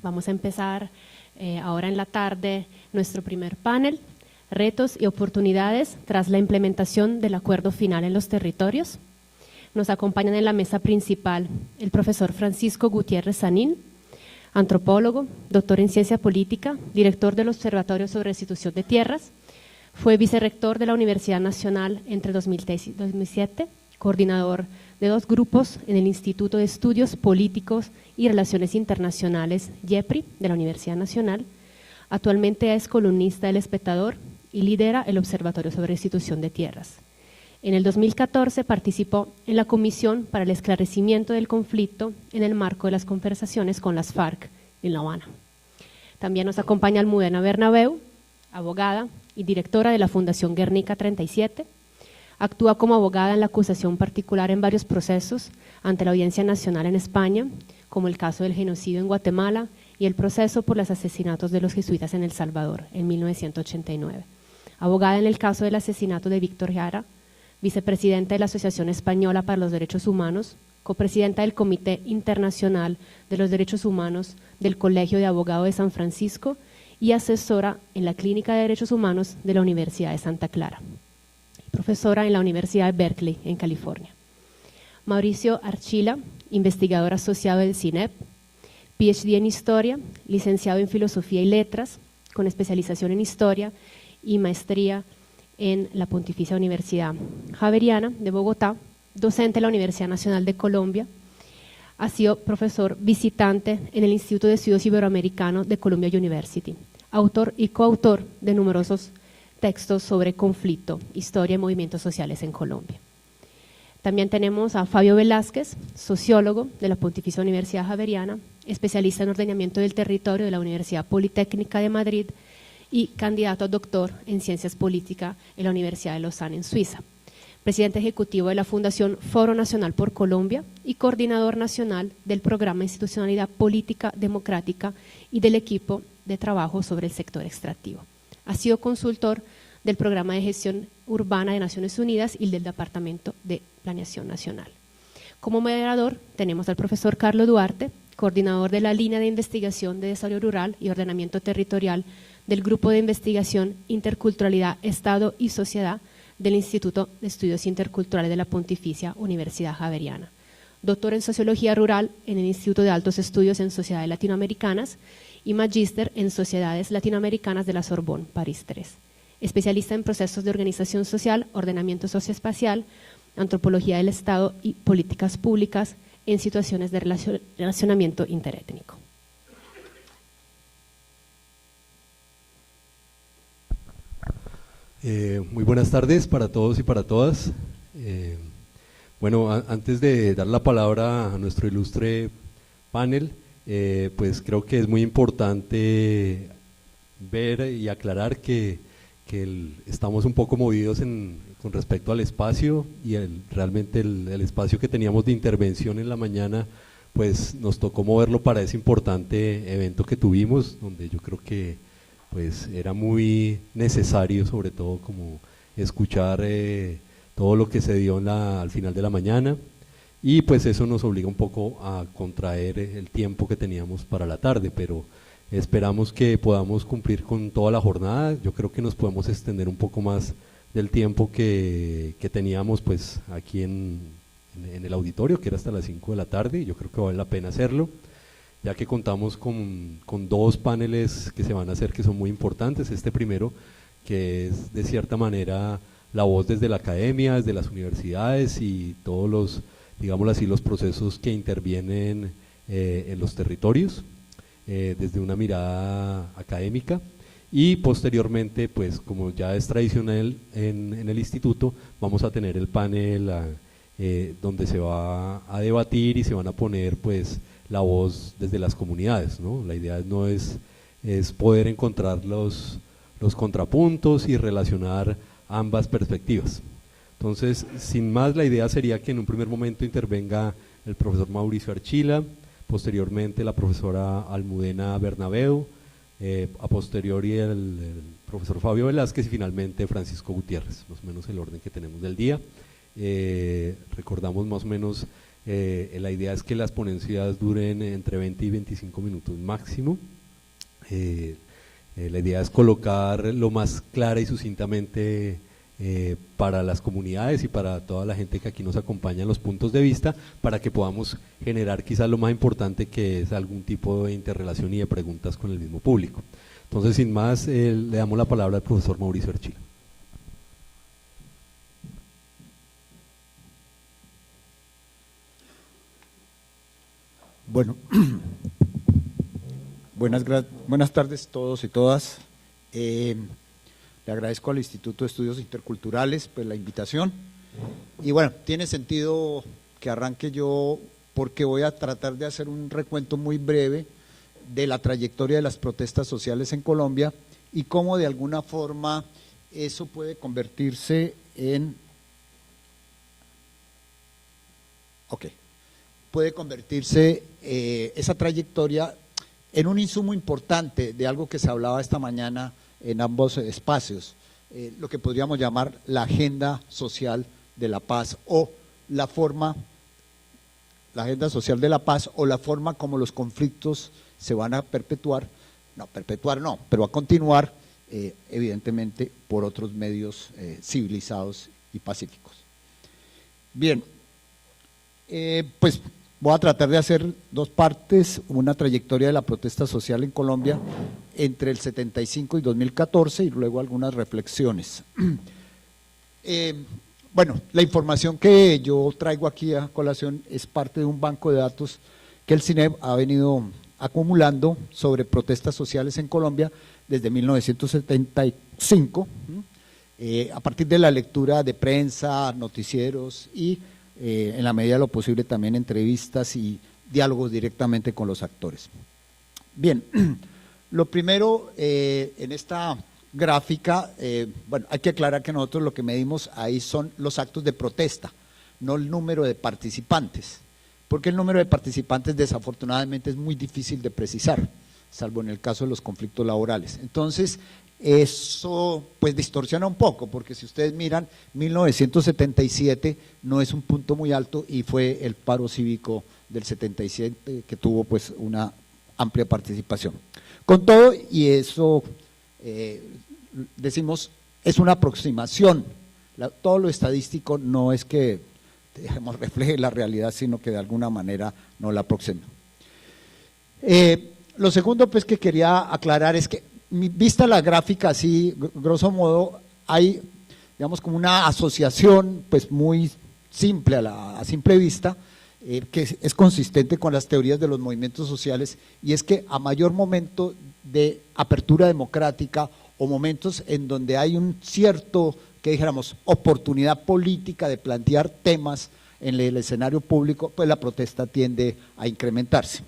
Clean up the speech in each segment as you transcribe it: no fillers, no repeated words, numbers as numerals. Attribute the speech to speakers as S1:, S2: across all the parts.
S1: Vamos a empezar ahora en la tarde nuestro primer panel, retos y oportunidades tras la implementación del acuerdo final en los territorios. Nos acompañan en la mesa principal el profesor Francisco Gutiérrez Sanín, antropólogo, doctor en ciencia política, director del Observatorio sobre Restitución de Tierras, fue vicerrector de la Universidad Nacional entre 2003 y 2007, coordinador de 2 grupos en el Instituto de Estudios Políticos y Relaciones Internacionales, IEPRI, de la Universidad Nacional. Actualmente es columnista del Espectador y lidera el Observatorio sobre Restitución de Tierras. En el 2014 participó en la Comisión para el Esclarecimiento del Conflicto en el marco de las conversaciones con las FARC en La Habana. También nos acompaña Almudena Bernabeu, abogada y directora de la Fundación Guernica 37. Actúa como abogada en la acusación particular en varios procesos ante la Audiencia Nacional en España, como el caso del genocidio en Guatemala y el proceso por los asesinatos de los jesuitas en El Salvador en 1989. Abogada en el caso del asesinato de Víctor Jara, vicepresidenta de la Asociación Española para los Derechos Humanos, copresidenta del Comité Internacional de los Derechos Humanos del Colegio de Abogados de San Francisco y asesora en la Clínica de Derechos Humanos de la Universidad de Santa Clara. Profesora en la Universidad de Berkeley, en California. Mauricio Archila, investigador asociado del CINEP, PhD en Historia, licenciado en Filosofía y Letras, con especialización en Historia y maestría en la Pontificia Universidad Javeriana de Bogotá, docente en la Universidad Nacional de Colombia. Ha sido profesor visitante en el Instituto de Estudios Iberoamericanos de Columbia University, autor y coautor de numerosos textos sobre conflicto, historia y movimientos sociales en Colombia. También tenemos a Fabio Velázquez, sociólogo de la Pontificia Universidad Javeriana, especialista en ordenamiento del territorio de la Universidad Politécnica de Madrid y candidato a doctor en ciencias políticas en la Universidad de Lausanne en Suiza. Presidente ejecutivo de la Fundación Foro Nacional por Colombia y coordinador nacional del Programa Institucionalidad Política Democrática y del equipo de trabajo sobre el sector extractivo. Ha sido consultor del Programa de Gestión Urbana de Naciones Unidas y del Departamento de Planeación Nacional. Como moderador tenemos al profesor Carlos Duarte, coordinador de la línea de investigación de desarrollo rural y ordenamiento territorial del Grupo de Investigación Interculturalidad, Estado y Sociedad del Instituto de Estudios Interculturales de la Pontificia Universidad Javeriana. Doctor en Sociología Rural en el Instituto de Altos Estudios en Sociedades Latinoamericanas y magíster en Sociedades Latinoamericanas de la Sorbonne, París III. Especialista en procesos de organización social, ordenamiento socioespacial, antropología del Estado y políticas públicas en situaciones de relacionamiento interétnico.
S2: Muy buenas tardes para todos y para todas. Bueno, antes de dar la palabra a nuestro ilustre panel, pues creo que es muy importante ver y aclarar que estamos un poco movidos con respecto al espacio y realmente el espacio que teníamos de intervención en la mañana, pues nos tocó moverlo para ese importante evento que tuvimos, donde yo creo que pues era muy necesario, sobre todo como escuchar todo lo que se dio al final de la mañana, y pues eso nos obliga un poco a contraer el tiempo que teníamos para la tarde, pero esperamos que podamos cumplir con toda la jornada. Yo creo que nos podemos extender un poco más del tiempo que teníamos pues aquí en el auditorio, que era hasta las 5 de la tarde, y yo creo que vale la pena hacerlo, ya que contamos con 2 paneles que se van a hacer que son muy importantes. Este primero, que es de cierta manera la voz desde la academia, desde las universidades y todos los, digámoslo así, los procesos que intervienen en los territorios, desde una mirada académica, y posteriormente, pues como ya es tradicional en el instituto, vamos a tener el panel donde se va a debatir y se van a poner pues la voz desde las comunidades, ¿no? La idea no es poder encontrar los contrapuntos y relacionar ambas perspectivas. Entonces, sin más, la idea sería que en un primer momento intervenga el profesor Mauricio Archila, posteriormente la profesora Almudena Bernabeu, a posteriori el profesor Fabio Velázquez y finalmente Francisco Gutiérrez, más o menos el orden que tenemos del día. Recordamos más o menos La idea es que las ponencias duren entre 20 y 25 minutos máximo. La idea es colocar lo más clara y sucintamente para las comunidades y para toda la gente que aquí nos acompaña en los puntos de vista, para que podamos generar quizás lo más importante, que es algún tipo de interrelación y de preguntas con el mismo público. Entonces, sin más, le damos la palabra al profesor Mauricio Archila.
S3: Bueno, buenas tardes todos y todas. Le agradezco al Instituto de Estudios Interculturales pues la invitación. Y bueno, tiene sentido que arranque yo, porque voy a tratar de hacer un recuento muy breve de la trayectoria de las protestas sociales en Colombia y cómo de alguna forma eso puede convertirse en… puede convertirse esa trayectoria en un insumo importante de algo que se hablaba esta mañana en ambos espacios, lo que podríamos llamar la agenda social de la paz o la agenda social de la paz o la forma como los conflictos se van a perpetuar, pero a continuar evidentemente por otros medios civilizados y pacíficos. Bien, pues voy a tratar de hacer dos partes, una trayectoria de la protesta social en Colombia entre el 75 y 2014 y luego algunas reflexiones. Bueno, la información que yo traigo aquí a colación es parte de un banco de datos que el CINEP ha venido acumulando sobre protestas sociales en Colombia desde 1975, a partir de la lectura de prensa, noticieros y en la medida de lo posible también entrevistas y diálogos directamente con los actores. Bien, lo primero en esta gráfica, bueno, hay que aclarar que nosotros lo que medimos ahí son los actos de protesta, no el número de participantes, porque el número de participantes desafortunadamente es muy difícil de precisar, salvo en el caso de los conflictos laborales. Entonces, eso pues distorsiona un poco, porque si ustedes miran, 1977 no es un punto muy alto y fue el paro cívico del 77 que tuvo pues una amplia participación. Con todo, y eso decimos, es una aproximación, todo lo estadístico no es que digamos, refleje la realidad, sino que de alguna manera no la aproxima. Lo segundo pues que quería aclarar es que, vista la gráfica así, grosso modo, hay, digamos, como una asociación pues muy simple a simple vista, que es consistente con las teorías de los movimientos sociales, y es que a mayor momento de apertura democrática o momentos en donde hay un cierto, que dijéramos, oportunidad política de plantear temas en el escenario público, pues la protesta tiende a incrementarse.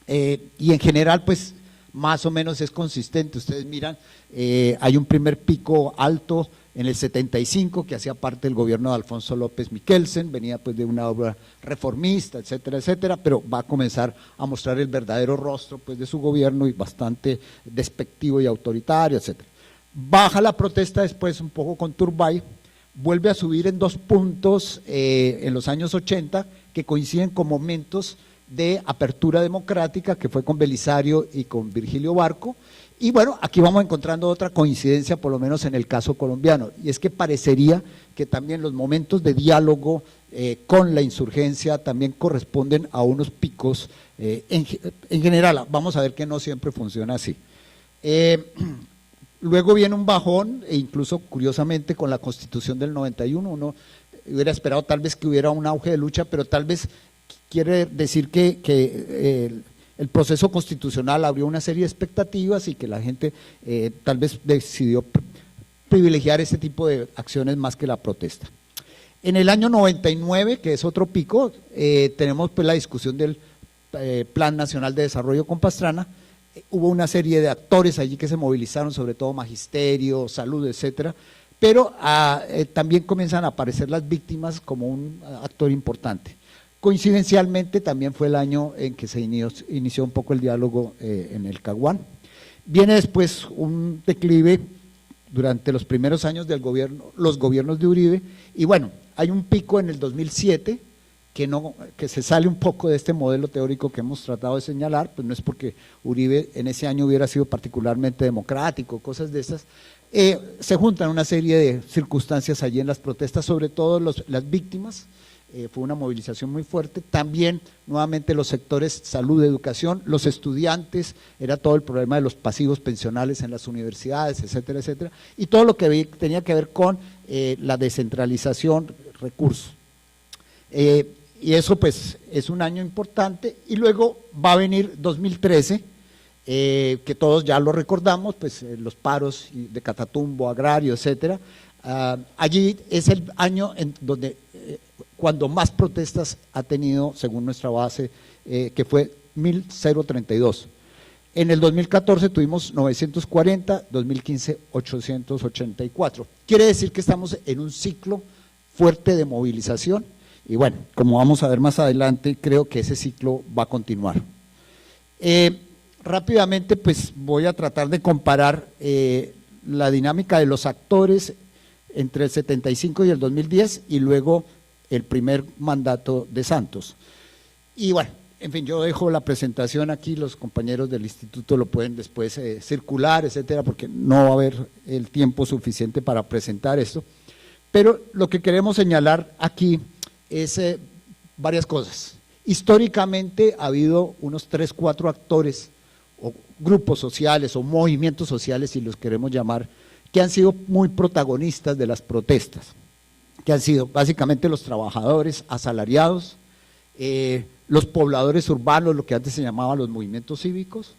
S3: Y en general, pues, más o menos es consistente. Ustedes miran, hay un primer pico alto en el 75 que hacía parte del gobierno de Alfonso López Miquelsen, venía pues de una obra reformista, etcétera, etcétera, pero va a comenzar a mostrar el verdadero rostro pues de su gobierno y bastante despectivo y autoritario, etcétera. Baja la protesta después un poco con Turbay, vuelve a subir en 2 puntos en los años 80 que coinciden con momentos de apertura democrática, que fue con Belisario y con Virgilio Barco, y bueno, aquí vamos encontrando otra coincidencia, por lo menos en el caso colombiano, y es que parecería que también los momentos de diálogo con la insurgencia también corresponden a unos picos, en general, vamos a ver que no siempre funciona así. Luego viene un bajón, e incluso curiosamente con la Constitución del 91, uno hubiera esperado tal vez que hubiera un auge de lucha, pero tal vez quiere decir que el proceso constitucional abrió una serie de expectativas y que la gente tal vez decidió privilegiar ese tipo de acciones más que la protesta. En el año 99, que es otro pico, tenemos pues la discusión del Plan Nacional de Desarrollo con Pastrana. Hubo una serie de actores allí que se movilizaron, sobre todo magisterio, salud, etcétera, pero también comienzan a aparecer las víctimas como un actor importante. Coincidencialmente también fue el año en que se inició un poco el diálogo en el Caguán. Viene después un declive durante los primeros años del gobierno, los gobiernos de Uribe, y bueno, hay un pico en el 2007 que se sale un poco de este modelo teórico que hemos tratado de señalar, pues no es porque Uribe en ese año hubiera sido particularmente democrático, cosas de esas, se juntan una serie de circunstancias allí en las protestas, sobre todo las víctimas. Fue una movilización muy fuerte, también nuevamente los sectores salud, educación, los estudiantes, era todo el problema de los pasivos pensionales en las universidades, etcétera, etcétera, y todo lo que tenía que ver con la descentralización, recursos. Y eso pues es un año importante, y luego va a venir 2013, que todos ya lo recordamos, pues los paros de Catatumbo, Agrario, etcétera. Allí es el año en donde cuando más protestas ha tenido, según nuestra base, que fue 1032. En el 2014 tuvimos 940, 2015 884. Quiere decir que estamos en un ciclo fuerte de movilización, y bueno, como vamos a ver más adelante, creo que ese ciclo va a continuar. Rápidamente pues voy a tratar de comparar la dinámica de los actores entre el 75 y el 2010 y luego el primer mandato de Santos. Y bueno, en fin, yo dejo la presentación aquí, los compañeros del instituto lo pueden después circular, etcétera, porque no va a haber el tiempo suficiente para presentar esto, pero lo que queremos señalar aquí es varias cosas. Históricamente ha habido unos 3, 4 actores o grupos sociales o movimientos sociales, si los queremos llamar, que han sido muy protagonistas de las protestas, que han sido básicamente los trabajadores asalariados, los pobladores urbanos, lo que antes se llamaba los movimientos cívicos,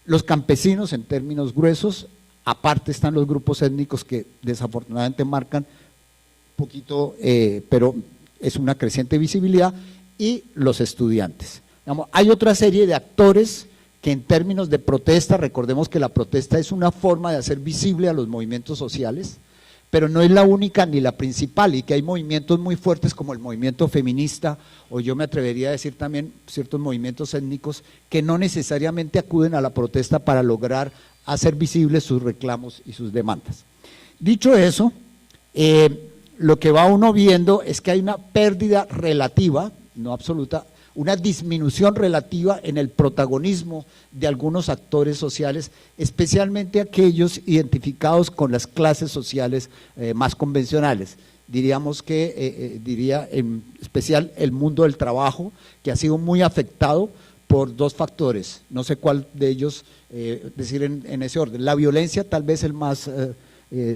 S3: los campesinos en términos gruesos, aparte están los grupos étnicos que desafortunadamente marcan poquito, pero es una creciente visibilidad, y los estudiantes. Hay otra serie de actores que en términos de protesta, recordemos que la protesta es una forma de hacer visible a los movimientos sociales, pero no es la única ni la principal, y que hay movimientos muy fuertes como el movimiento feminista, o yo me atrevería a decir también ciertos movimientos étnicos que no necesariamente acuden a la protesta para lograr hacer visibles sus reclamos y sus demandas. Dicho eso, lo que va uno viendo es que hay una pérdida relativa, no absoluta, una disminución relativa en el protagonismo de algunos actores sociales, especialmente aquellos identificados con las clases sociales más convencionales. Diríamos que, diría en especial el mundo del trabajo, que ha sido muy afectado por 2 factores, no sé cuál de ellos decir en ese orden. La violencia tal vez el más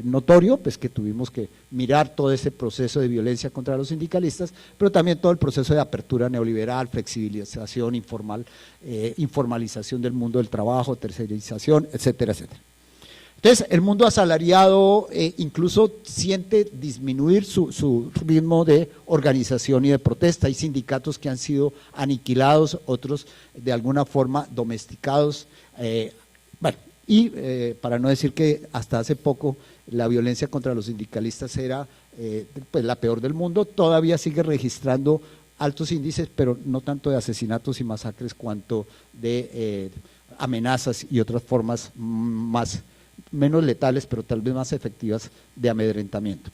S3: notorio, pues que tuvimos que mirar todo ese proceso de violencia contra los sindicalistas, pero también todo el proceso de apertura neoliberal, flexibilización informal, informalización del mundo del trabajo, tercerización, etcétera, etcétera. Entonces, el mundo asalariado incluso siente disminuir su ritmo de organización y de protesta. Hay sindicatos que han sido aniquilados, otros de alguna forma domesticados. Bueno, y para no decir que hasta hace poco la violencia contra los sindicalistas era pues la peor del mundo, todavía sigue registrando altos índices, pero no tanto de asesinatos y masacres cuanto de amenazas y otras formas menos letales, pero tal vez más efectivas de amedrentamiento.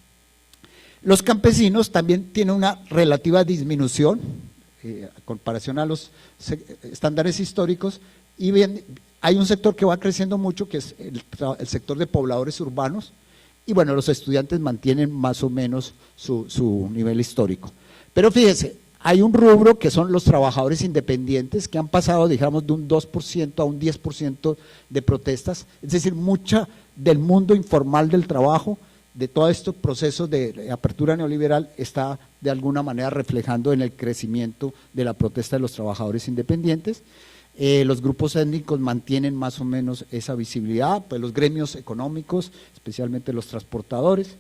S3: Los campesinos también tienen una relativa disminución en comparación a los estándares históricos, y bien, hay un sector que va creciendo mucho, que es el sector de pobladores urbanos, y bueno, los estudiantes mantienen más o menos su nivel histórico. Pero fíjese, hay un rubro que son los trabajadores independientes, que han pasado, digamos, de un 2% a un 10% de protestas, es decir, mucha del mundo informal del trabajo, de todos estos procesos de apertura neoliberal, está de alguna manera reflejando en el crecimiento de la protesta de los trabajadores independientes. Los grupos étnicos mantienen más o menos esa visibilidad, pues los gremios económicos, especialmente los transportadores,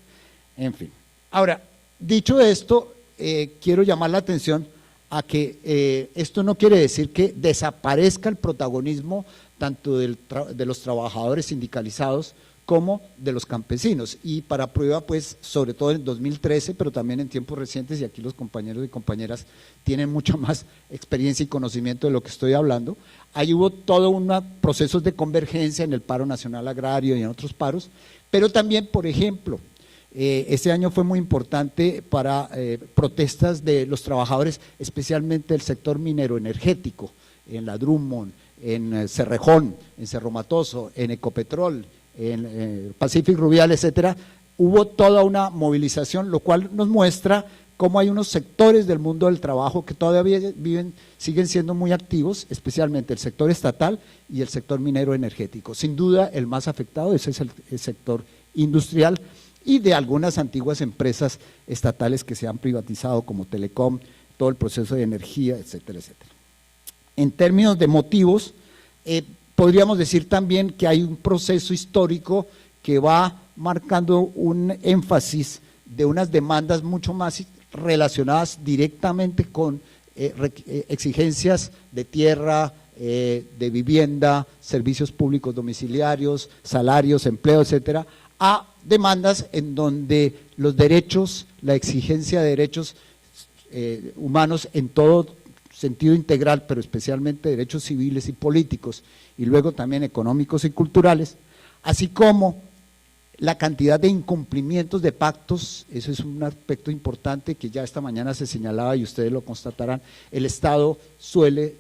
S3: en fin. Ahora, dicho esto, quiero llamar la atención a que esto no quiere decir que desaparezca el protagonismo tanto de los trabajadores sindicalizados como de los campesinos, y para prueba, pues, sobre todo en 2013, pero también en tiempos recientes, y aquí los compañeros y compañeras tienen mucha más experiencia y conocimiento de lo que estoy hablando, ahí hubo todo un procesos de convergencia en el paro nacional agrario y en otros paros, pero también, por ejemplo, Este año fue muy importante para protestas de los trabajadores, especialmente del sector minero energético, en la Drummond, en Cerrejón, en Cerro Matoso, en Ecopetrol, en Pacific Rubial, etcétera. Hubo toda una movilización, lo cual nos muestra cómo hay unos sectores del mundo del trabajo que todavía siguen siendo muy activos, especialmente el sector estatal y el sector minero energético. Sin duda, el más afectado ese es el sector industrial y de algunas antiguas empresas estatales que se han privatizado, como Telecom, todo el proceso de energía, etcétera, etcétera. En términos de motivos, podríamos decir también que hay un proceso histórico que va marcando un énfasis de unas demandas mucho más relacionadas directamente con exigencias de tierra, de vivienda, servicios públicos domiciliarios, salarios, empleo, etcétera, a demandas en donde los derechos, la exigencia de derechos humanos en todo sentido integral, pero especialmente derechos civiles y políticos, y luego también económicos y culturales, así como la cantidad de incumplimientos de pactos. Eso es un aspecto importante que ya esta mañana se señalaba y ustedes lo constatarán. El Estado suele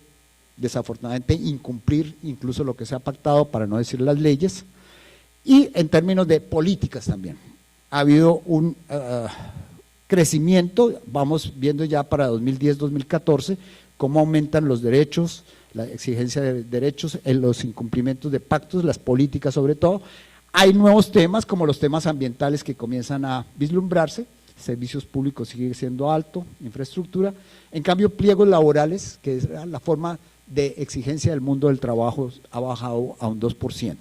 S3: desafortunadamente incumplir incluso lo que se ha pactado, para no decir las leyes, y en términos de políticas también. Ha habido un crecimiento, vamos viendo ya para 2010-2014, cómo aumentan los derechos, la exigencia de derechos, los incumplimientos de pactos, las políticas sobre todo. Hay nuevos temas, como los temas ambientales que comienzan a vislumbrarse, servicios públicos sigue siendo alto, infraestructura. En cambio, pliegos laborales, que es la forma de exigencia del mundo del trabajo, ha bajado a un 2%.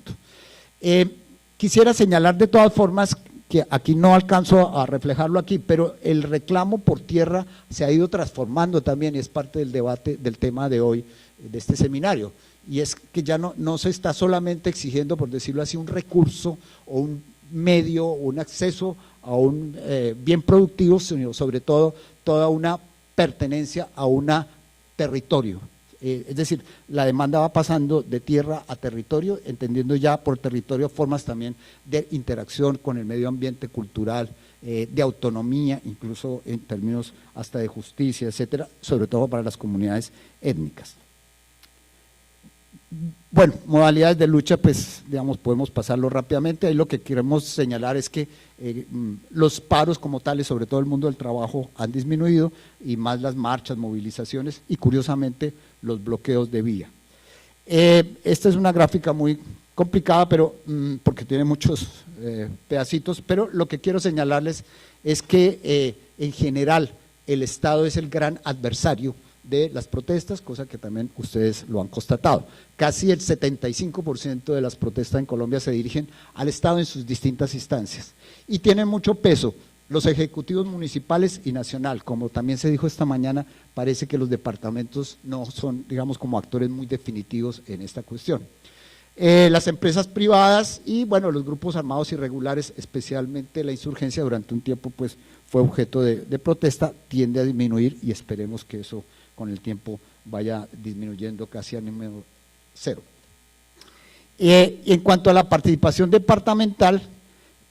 S3: Quisiera señalar de todas formas que aquí no alcanzo a reflejarlo aquí, pero el reclamo por tierra se ha ido transformando también y es parte del debate del tema de hoy, de este seminario. Y es que ya no se está solamente exigiendo, por decirlo así, un recurso o un medio o un acceso a un bien productivo, sino sobre todo toda una pertenencia a un territorio. Es decir, la demanda va pasando de tierra a territorio, entendiendo ya por territorio formas también de interacción con el medio ambiente cultural, de autonomía, incluso en términos hasta de justicia, etcétera, sobre todo para las comunidades étnicas. Bueno, modalidades de lucha, pues digamos podemos pasarlo rápidamente. Ahí lo que queremos señalar es que los paros como tales, sobre todo el mundo del trabajo, han disminuido, y más las marchas, movilizaciones y curiosamente los bloqueos de vía. Esta es una gráfica muy complicada, pero porque tiene muchos pedacitos, pero lo que quiero señalarles es que en general el Estado es el gran adversario de las protestas, cosa que también ustedes lo han constatado. Casi el 75% de las protestas en Colombia se dirigen al Estado en sus distintas instancias y tienen mucho peso los ejecutivos municipales y nacional. Como también se dijo esta mañana, parece que los departamentos no son, digamos, como actores muy definitivos en esta cuestión. Las empresas privadas y, bueno, los grupos armados irregulares, especialmente la insurgencia durante un tiempo, pues fue objeto de protesta, tiende a disminuir y esperemos que eso con el tiempo vaya disminuyendo casi a número cero. En cuanto a la participación departamental,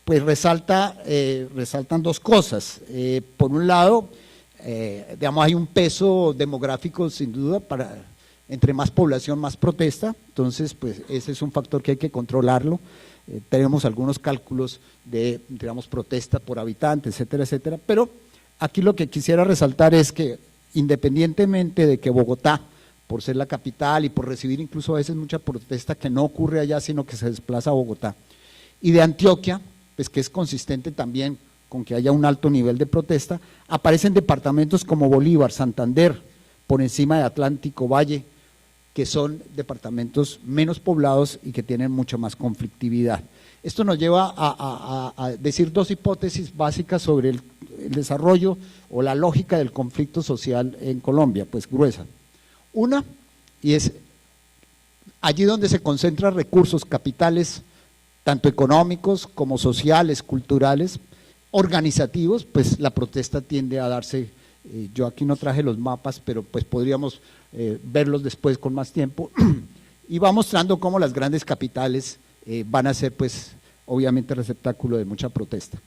S3: pues resaltan dos cosas. Por un lado, digamos, hay un peso demográfico sin duda, entre más población, más protesta, entonces pues ese es un factor que hay que controlarlo. Tenemos algunos cálculos de, digamos, protesta por habitante, etcétera, etcétera, pero aquí lo que quisiera resaltar es que independientemente de que Bogotá, por ser la capital y por recibir incluso a veces mucha protesta que no ocurre allá, sino que se desplaza a Bogotá, y de Antioquia, pues que es consistente también con que haya un alto nivel de protesta, aparecen departamentos como Bolívar, Santander, por encima de Atlántico, Valle, que son departamentos menos poblados y que tienen mucha más conflictividad. Esto nos lleva a decir dos hipótesis básicas sobre el desarrollo o la lógica del conflicto social en Colombia, pues gruesa. Una, y es allí donde se concentran recursos, capitales, tanto económicos como sociales, culturales, organizativos, pues la protesta tiende a darse, yo aquí no traje los mapas, pero pues podríamos verlos después con más tiempo, y va mostrando cómo las grandes capitales van a ser pues obviamente receptáculo de mucha protesta.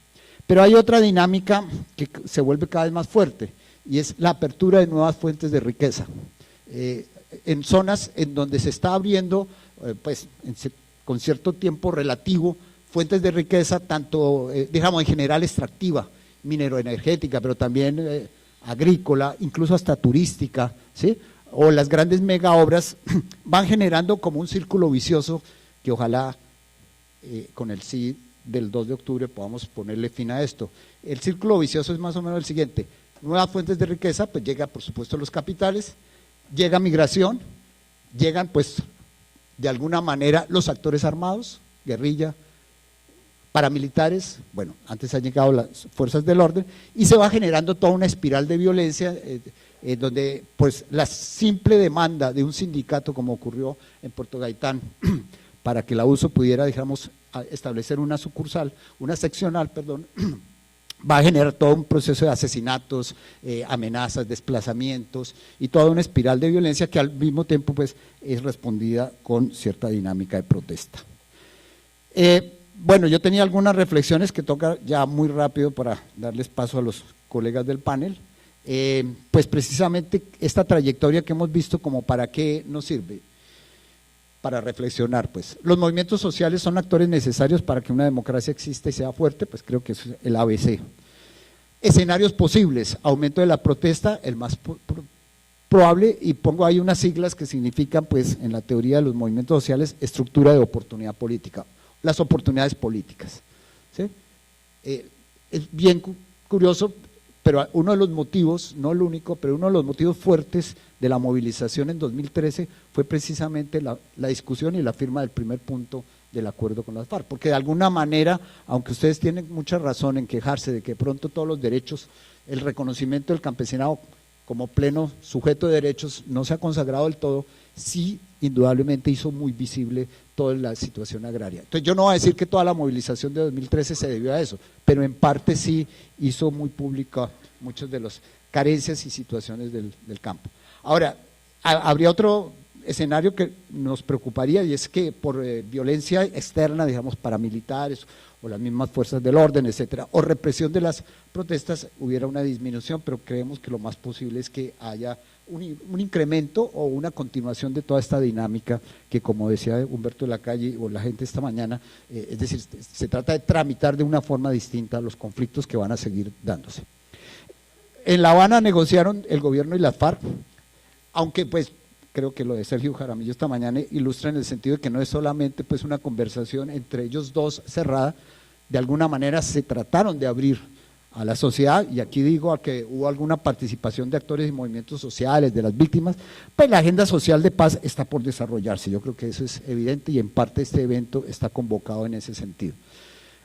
S3: Pero hay otra dinámica que se vuelve cada vez más fuerte, y es la apertura de nuevas fuentes de riqueza. En zonas en donde se está abriendo, pues con cierto tiempo relativo, fuentes de riqueza, tanto, digamos, en general extractiva, mineroenergética, pero también agrícola, incluso hasta turística, ¿sí? O las grandes mega obras van generando como un círculo vicioso que ojalá con el sí del 2 de octubre podamos ponerle fin a esto. El círculo vicioso es más o menos el siguiente: nuevas fuentes de riqueza, pues llega por supuesto los capitales, llega migración, llegan pues de alguna manera los actores armados, guerrilla, paramilitares, bueno, antes han llegado las fuerzas del orden, y se va generando toda una espiral de violencia, donde pues la simple demanda de un sindicato, como ocurrió en Puerto Gaitán, para que la USO pudiera, digamos, establecer una sucursal, una seccional, perdón, va a generar todo un proceso de asesinatos, amenazas, desplazamientos y toda una espiral de violencia que al mismo tiempo pues es respondida con cierta dinámica de protesta. Bueno, yo tenía algunas reflexiones que toca ya muy rápido para darles paso a los colegas del panel. Pues precisamente esta trayectoria que hemos visto, como para qué nos sirve, para reflexionar. Pues los movimientos sociales son actores necesarios para que una democracia exista y sea fuerte, pues creo que es el ABC. Escenarios posibles: aumento de la protesta, el más probable, y pongo ahí unas siglas que significan, pues en la teoría de los movimientos sociales, estructura de oportunidad política, las oportunidades políticas, ¿sí? Es bien curioso, pero uno de los motivos, no el único, pero uno de los motivos fuertes de la movilización en 2013 fue precisamente la discusión y la firma del primer punto del acuerdo con las FARC, porque de alguna manera, aunque ustedes tienen mucha razón en quejarse de que pronto todos los derechos, el reconocimiento del campesinado como pleno sujeto de derechos no se ha consagrado del todo, sí indudablemente hizo muy visible toda la situación agraria. Entonces yo no voy a decir que toda la movilización de 2013 se debió a eso, pero en parte sí hizo muy pública muchas de las carencias y situaciones del campo. Ahora, habría otro escenario que nos preocuparía, y es que por violencia externa, digamos, paramilitares o las mismas fuerzas del orden, etcétera, o represión de las protestas, hubiera una disminución, pero creemos que lo más posible es que haya un incremento o una continuación de toda esta dinámica que, como decía Humberto de la Calle o la gente esta mañana, es decir, se trata de tramitar de una forma distinta los conflictos que van a seguir dándose. En La Habana negociaron el gobierno y las FARC, aunque pues creo que lo de Sergio Jaramillo esta mañana ilustra en el sentido de que no es solamente pues una conversación entre ellos dos cerrada, de alguna manera se trataron de abrir a la sociedad, y aquí digo a que hubo alguna participación de actores y movimientos sociales, de las víctimas, pues la agenda social de paz está por desarrollarse. Yo creo que eso es evidente y en parte este evento está convocado en ese sentido.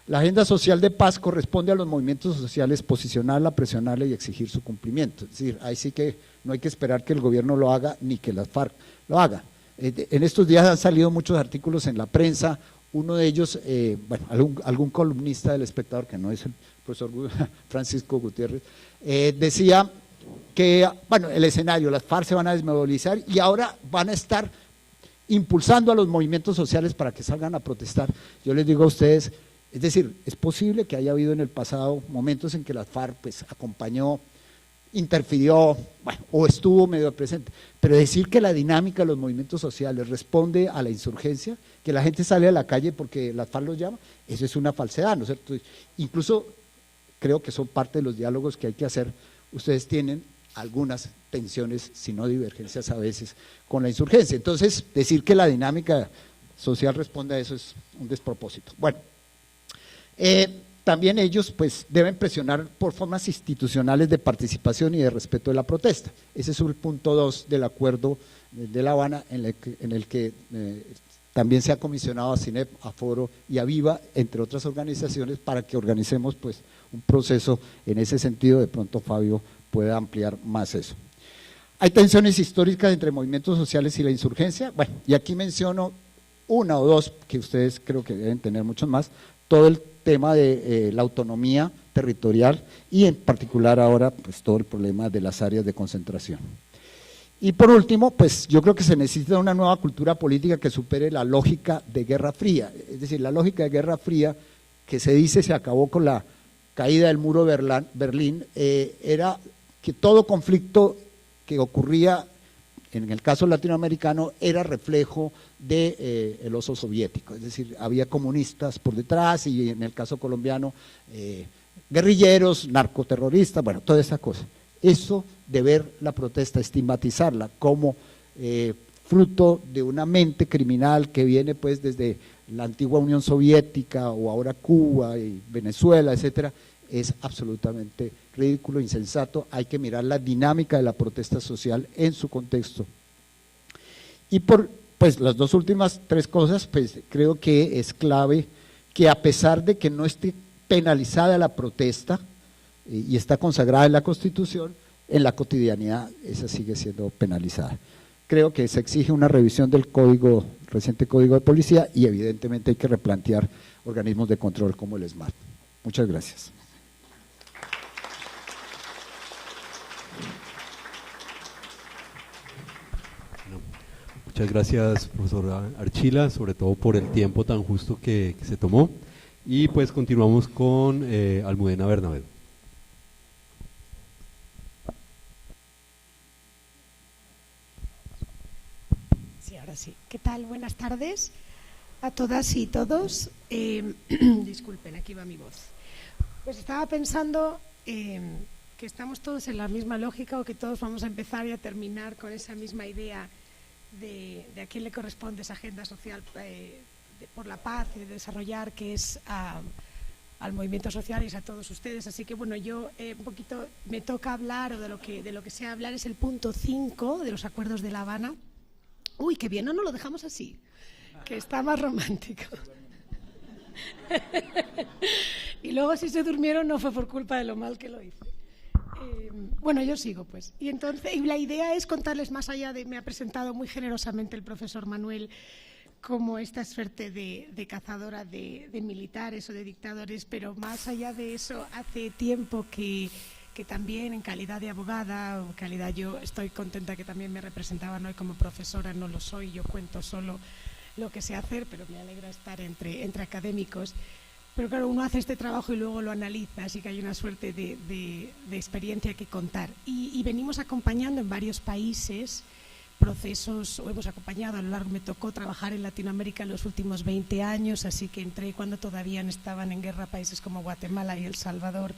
S3: La agenda social de paz corresponde a los movimientos sociales posicionarla, presionarla y exigir su cumplimiento. Es decir, ahí sí que no hay que esperar que el gobierno lo haga ni que las FARC lo haga. En estos días han salido muchos artículos en la prensa, uno de ellos, bueno, algún columnista del Espectador, que no es el profesor Francisco Gutiérrez, decía que, bueno, el escenario, las FARC se van a desmovilizar y ahora van a estar impulsando a los movimientos sociales para que salgan a protestar. Yo les digo a ustedes, es decir, es posible que haya habido en el pasado momentos en que las FARC pues acompañó, interfirió, bueno, o estuvo medio presente, pero decir que la dinámica de los movimientos sociales responde a la insurgencia, que la gente sale a la calle porque las FARC los llama, eso es una falsedad, ¿no es cierto? Incluso creo que son parte de los diálogos que hay que hacer. Ustedes tienen algunas tensiones, si no divergencias a veces, con la insurgencia. Entonces, decir que la dinámica social responde a eso es un despropósito. Bueno, también ellos pues deben presionar por formas institucionales de participación y de respeto de la protesta. Ese es el punto 2 del acuerdo de La Habana, en el que también se ha comisionado a CINEP, a Foro y a Viva, entre otras organizaciones, para que organicemos pues un proceso en ese sentido. De pronto Fabio puede ampliar más eso. Hay tensiones históricas entre movimientos sociales y la insurgencia. Bueno, y aquí menciono una o dos que ustedes creo que deben tener muchos más. Todo el tema de la autonomía territorial y en particular ahora pues todo el problema de las áreas de concentración. Y por último, pues yo creo que se necesita una nueva cultura política que supere la lógica de Guerra Fría, es decir, la lógica de Guerra Fría que se dice se acabó con la caída del muro de Berlín, era que todo conflicto que ocurría en el caso latinoamericano era reflejo del oso soviético, es decir, había comunistas por detrás y en el caso colombiano guerrilleros, narcoterroristas, bueno, toda esa cosa. Eso de ver la protesta, estigmatizarla como fruto de una mente criminal que viene pues desde la antigua Unión Soviética o ahora Cuba y Venezuela, etcétera, es absolutamente ridículo, insensato. Hay que mirar la dinámica de la protesta social en su contexto. Y por pues las dos últimas tres cosas, pues creo que es clave que a pesar de que no esté penalizada la protesta y está consagrada en la Constitución, en la cotidianidad esa sigue siendo penalizada. Creo que se exige una revisión del reciente Código de Policía y evidentemente hay que replantear organismos de control como el SMART. Muchas gracias.
S2: Muchas gracias, profesora Archila, sobre todo por el tiempo tan justo que se tomó. Y pues continuamos con Almudena Bernabé.
S4: Sí, ahora sí. ¿Qué tal? Buenas tardes a todas y todos. Disculpen, aquí va mi voz. Pues estaba pensando que estamos todos en la misma lógica o que todos vamos a empezar y a terminar con esa misma idea de a quién le corresponde esa agenda social por la paz y de desarrollar, que es al movimiento social y es a todos ustedes. Así que bueno, yo un poquito me toca hablar, o de lo que sea hablar es el punto 5 de los acuerdos de La Habana. Uy, qué bien, no lo dejamos así, que está más romántico. Y luego si se durmieron no fue por culpa de lo mal que lo hice. Bueno, yo sigo pues. Y la idea es contarles más allá me ha presentado muy generosamente el profesor Manuel como esta suerte de cazadora de militares o de dictadores, pero más allá de eso, hace tiempo que también en calidad de abogada, o calidad, yo estoy contenta que también me representaban hoy como profesora, no lo soy, yo cuento solo lo que sé hacer, pero me alegra estar entre académicos. Pero claro, uno hace este trabajo y luego lo analiza, así que hay una suerte de experiencia que contar. Y venimos acompañando en varios países procesos, o hemos acompañado a lo largo, me tocó trabajar en Latinoamérica en los últimos 20 años, así que entré cuando todavía estaban en guerra países como Guatemala y El Salvador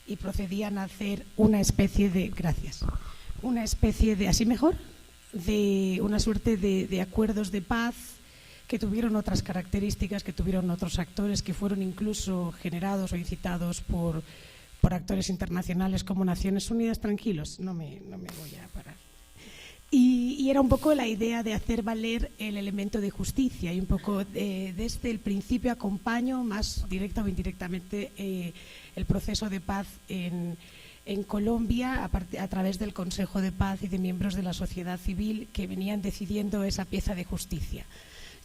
S4: y procedían a hacer una especie de, ¿así mejor? De una suerte de acuerdos de paz que tuvieron otras características, que tuvieron otros actores, que fueron incluso generados o incitados por actores internacionales como Naciones Unidas. Tranquilos, no me voy a parar. Y era un poco la idea de hacer valer el elemento de justicia, y un poco desde el principio acompaño más directa o indirectamente el proceso de paz en Colombia a través del Consejo de Paz y de miembros de la sociedad civil que venían decidiendo esa pieza de justicia.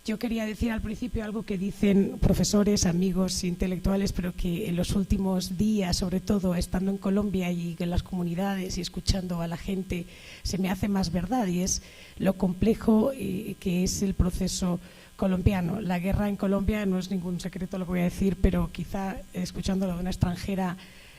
S4: Yo quería decir al principio algo que dicen profesores, amigos, intelectuales, pero que en los últimos días, sobre todo estando en Colombia y en las comunidades y escuchando a la gente, se me hace más verdad, y es lo complejo que es el proceso colombiano. La guerra en Colombia no es ningún secreto lo que voy a decir, pero quizá escuchándolo de una extranjera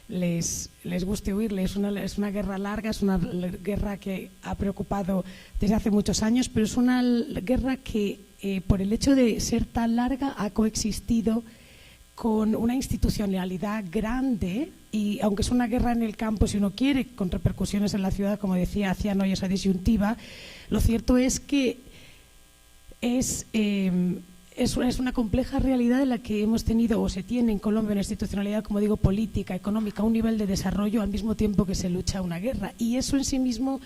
S4: les guste oírle. Es una guerra larga, es una guerra que ha preocupado desde hace muchos años, pero es una guerra que por el hecho de ser tan larga ha coexistido con una institucionalidad grande, y aunque es una guerra en el campo, si uno quiere, con repercusiones en la ciudad, como decía, hacían hoy esa disyuntiva, lo cierto es que es una compleja realidad en la que hemos tenido o se tiene en Colombia una institucionalidad, como digo, política, económica, un nivel de desarrollo al mismo tiempo que se lucha una guerra, y eso en sí mismo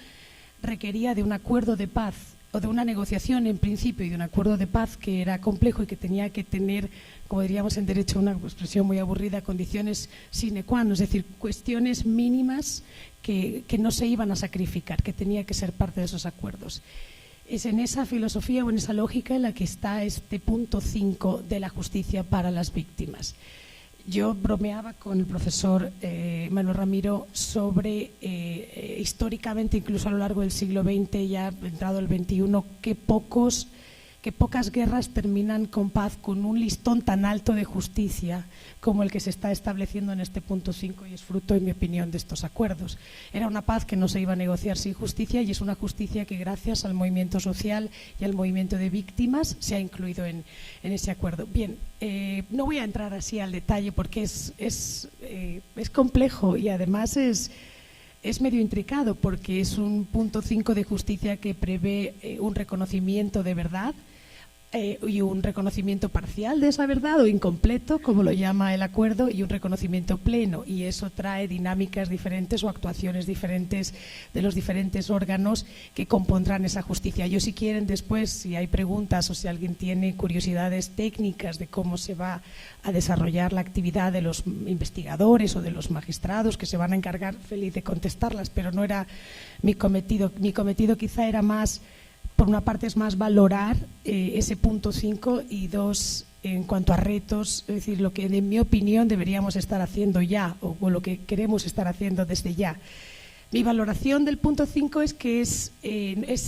S4: requería de un acuerdo de paz o de una negociación en principio y de un acuerdo de paz que era complejo y que tenía que tener, como diríamos en derecho, una expresión muy aburrida, condiciones sine qua non, es decir, cuestiones mínimas que no se iban a sacrificar, que tenía que ser parte de esos acuerdos. Es en esa filosofía o en esa lógica en la que está este punto 5 de la justicia para las víctimas. Yo bromeaba con el profesor Manuel Ramiro sobre históricamente, incluso a lo largo del siglo XX, ya entrado el XXI, qué que pocas guerras terminan con paz, con un listón tan alto de justicia como el que se está estableciendo en este punto 5 y es fruto, en mi opinión, de estos acuerdos. Era una paz que no se iba a negociar sin justicia y es una justicia que gracias al movimiento social y al movimiento de víctimas se ha incluido en ese acuerdo. Bien, no voy a entrar así al detalle porque es complejo y además es medio intricado porque es un punto 5 de justicia que prevé un reconocimiento de verdad y un reconocimiento parcial de esa verdad o incompleto, como lo llama el acuerdo, y un reconocimiento pleno, y eso trae dinámicas diferentes o actuaciones diferentes de los diferentes órganos que compondrán esa justicia. Yo, si quieren, después, si hay preguntas o si alguien tiene curiosidades técnicas de cómo se va a desarrollar la actividad de los investigadores o de los magistrados que se van a encargar, feliz de contestarlas, pero no era mi cometido. Mi cometido quizá era más, por una parte, es más valorar ese punto 5 y dos, en cuanto a retos, es decir, lo que en mi opinión deberíamos estar haciendo ya o lo que queremos estar haciendo desde ya. Mi valoración del punto 5 es que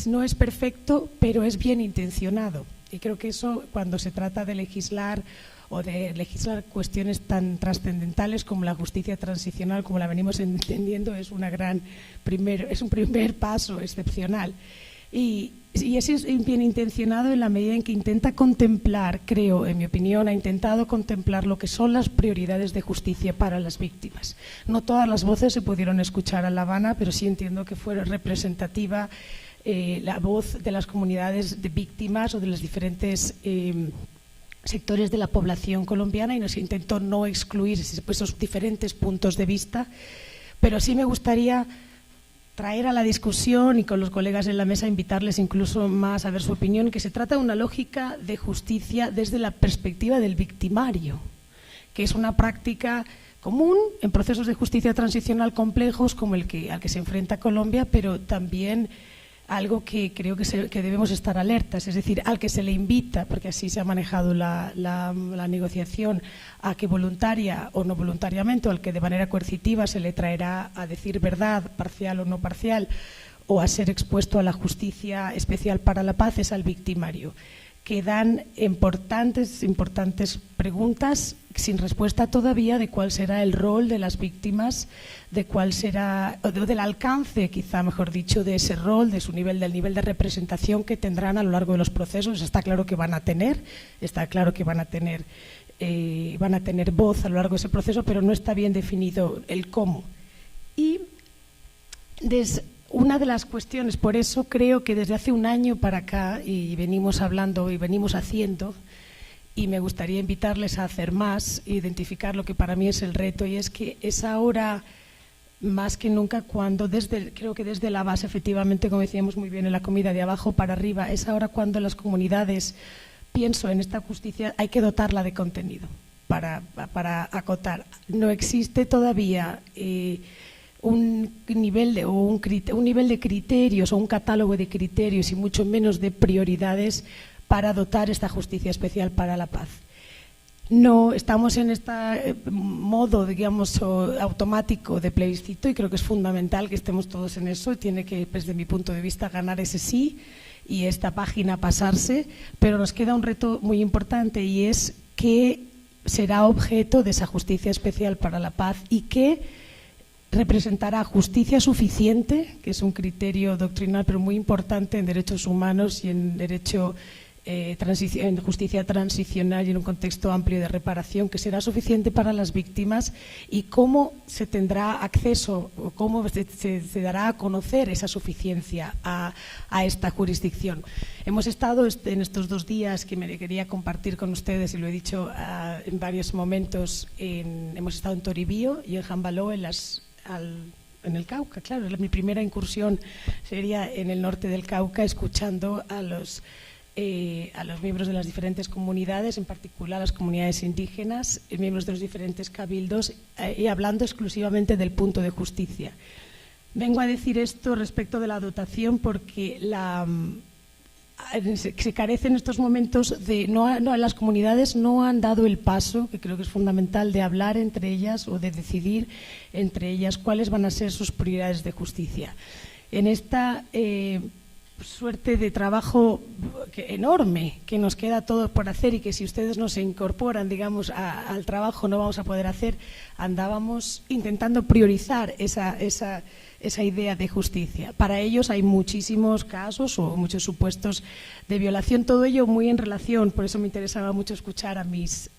S4: no es perfecto, pero es bien intencionado. Y creo que eso, cuando se trata de legislar o de legislar cuestiones tan trascendentales como la justicia transicional, como la venimos entendiendo, es un primer paso excepcional. Y ese es bien intencionado en la medida en que intenta contemplar, creo, en mi opinión, ha intentado contemplar lo que son las prioridades de justicia para las víctimas. No todas las voces se pudieron escuchar en La Habana, pero sí entiendo que fue representativa la voz de las comunidades de víctimas o de los diferentes sectores de la población colombiana, y nos intentó no excluir esos diferentes puntos de vista, pero sí me gustaría traer a la discusión y con los colegas en la mesa invitarles incluso más a ver su opinión, que se trata de una lógica de justicia desde la perspectiva del victimario, que es una práctica común en procesos de justicia transicional complejos como al que se enfrenta Colombia, pero también algo que creo que debemos estar alertas, es decir, al que se le invita, porque así se ha manejado la negociación, a que voluntaria o no voluntariamente, o al que de manera coercitiva se le traerá a decir verdad, parcial o no parcial, o a ser expuesto a la justicia especial para la paz, es al victimario. Quedan importantes preguntas sin respuesta todavía de cuál será el rol de las víctimas, de cuál será, o del alcance, quizá mejor dicho, de ese rol, de su nivel, del nivel de representación que tendrán a lo largo de los procesos. Está claro que van a tener voz a lo largo de ese proceso, pero no está bien definido el cómo. Y una de las cuestiones, por eso creo que desde hace un año para acá, y venimos hablando y venimos haciendo, y me gustaría invitarles a hacer más, identificar lo que para mí es el reto, y es que es ahora más que nunca cuando, creo que desde la base, efectivamente, como decíamos muy bien en la comida, de abajo para arriba, es ahora cuando las comunidades, pienso en esta justicia, hay que dotarla de contenido para acotar. No existe todavía un nivel de criterios o un catálogo de criterios y mucho menos de prioridades para dotar esta justicia especial para la paz. No estamos en este modo, digamos, automático de plebiscito, y creo que es fundamental que estemos todos en eso. Tiene que, desde mi punto de vista, ganar ese sí y esta página pasarse, pero nos queda un reto muy importante, y es qué será objeto de esa justicia especial para la paz y qué representará justicia suficiente, que es un criterio doctrinal pero muy importante en derechos humanos y en derecho en justicia transicional y en un contexto amplio de reparación, que será suficiente para las víctimas, y cómo se tendrá acceso o cómo se dará a conocer esa suficiencia a esta jurisdicción. Hemos estado en estos 2 días que me quería compartir con ustedes, y lo he dicho en varios momentos, hemos estado en Toribío y en Jambaló, en el Cauca. Claro, mi primera incursión sería en el norte del Cauca, escuchando a los miembros de las diferentes comunidades, en particular las comunidades indígenas, miembros de los diferentes cabildos, y hablando exclusivamente del punto de justicia. Vengo a decir esto respecto de la dotación porque se carece en estos momentos las comunidades no han dado el paso, que creo que es fundamental, de hablar entre ellas o de decidir entre ellas cuáles van a ser sus prioridades de justicia. En esta suerte de trabajo enorme que nos queda todo por hacer y que si ustedes no se incorporan, digamos, al trabajo no vamos a poder hacer. Andábamos intentando priorizar esa idea de justicia. Para ellos hay muchísimos casos o muchos supuestos de violación, todo ello muy en relación, por eso me interesaba mucho escuchar a mis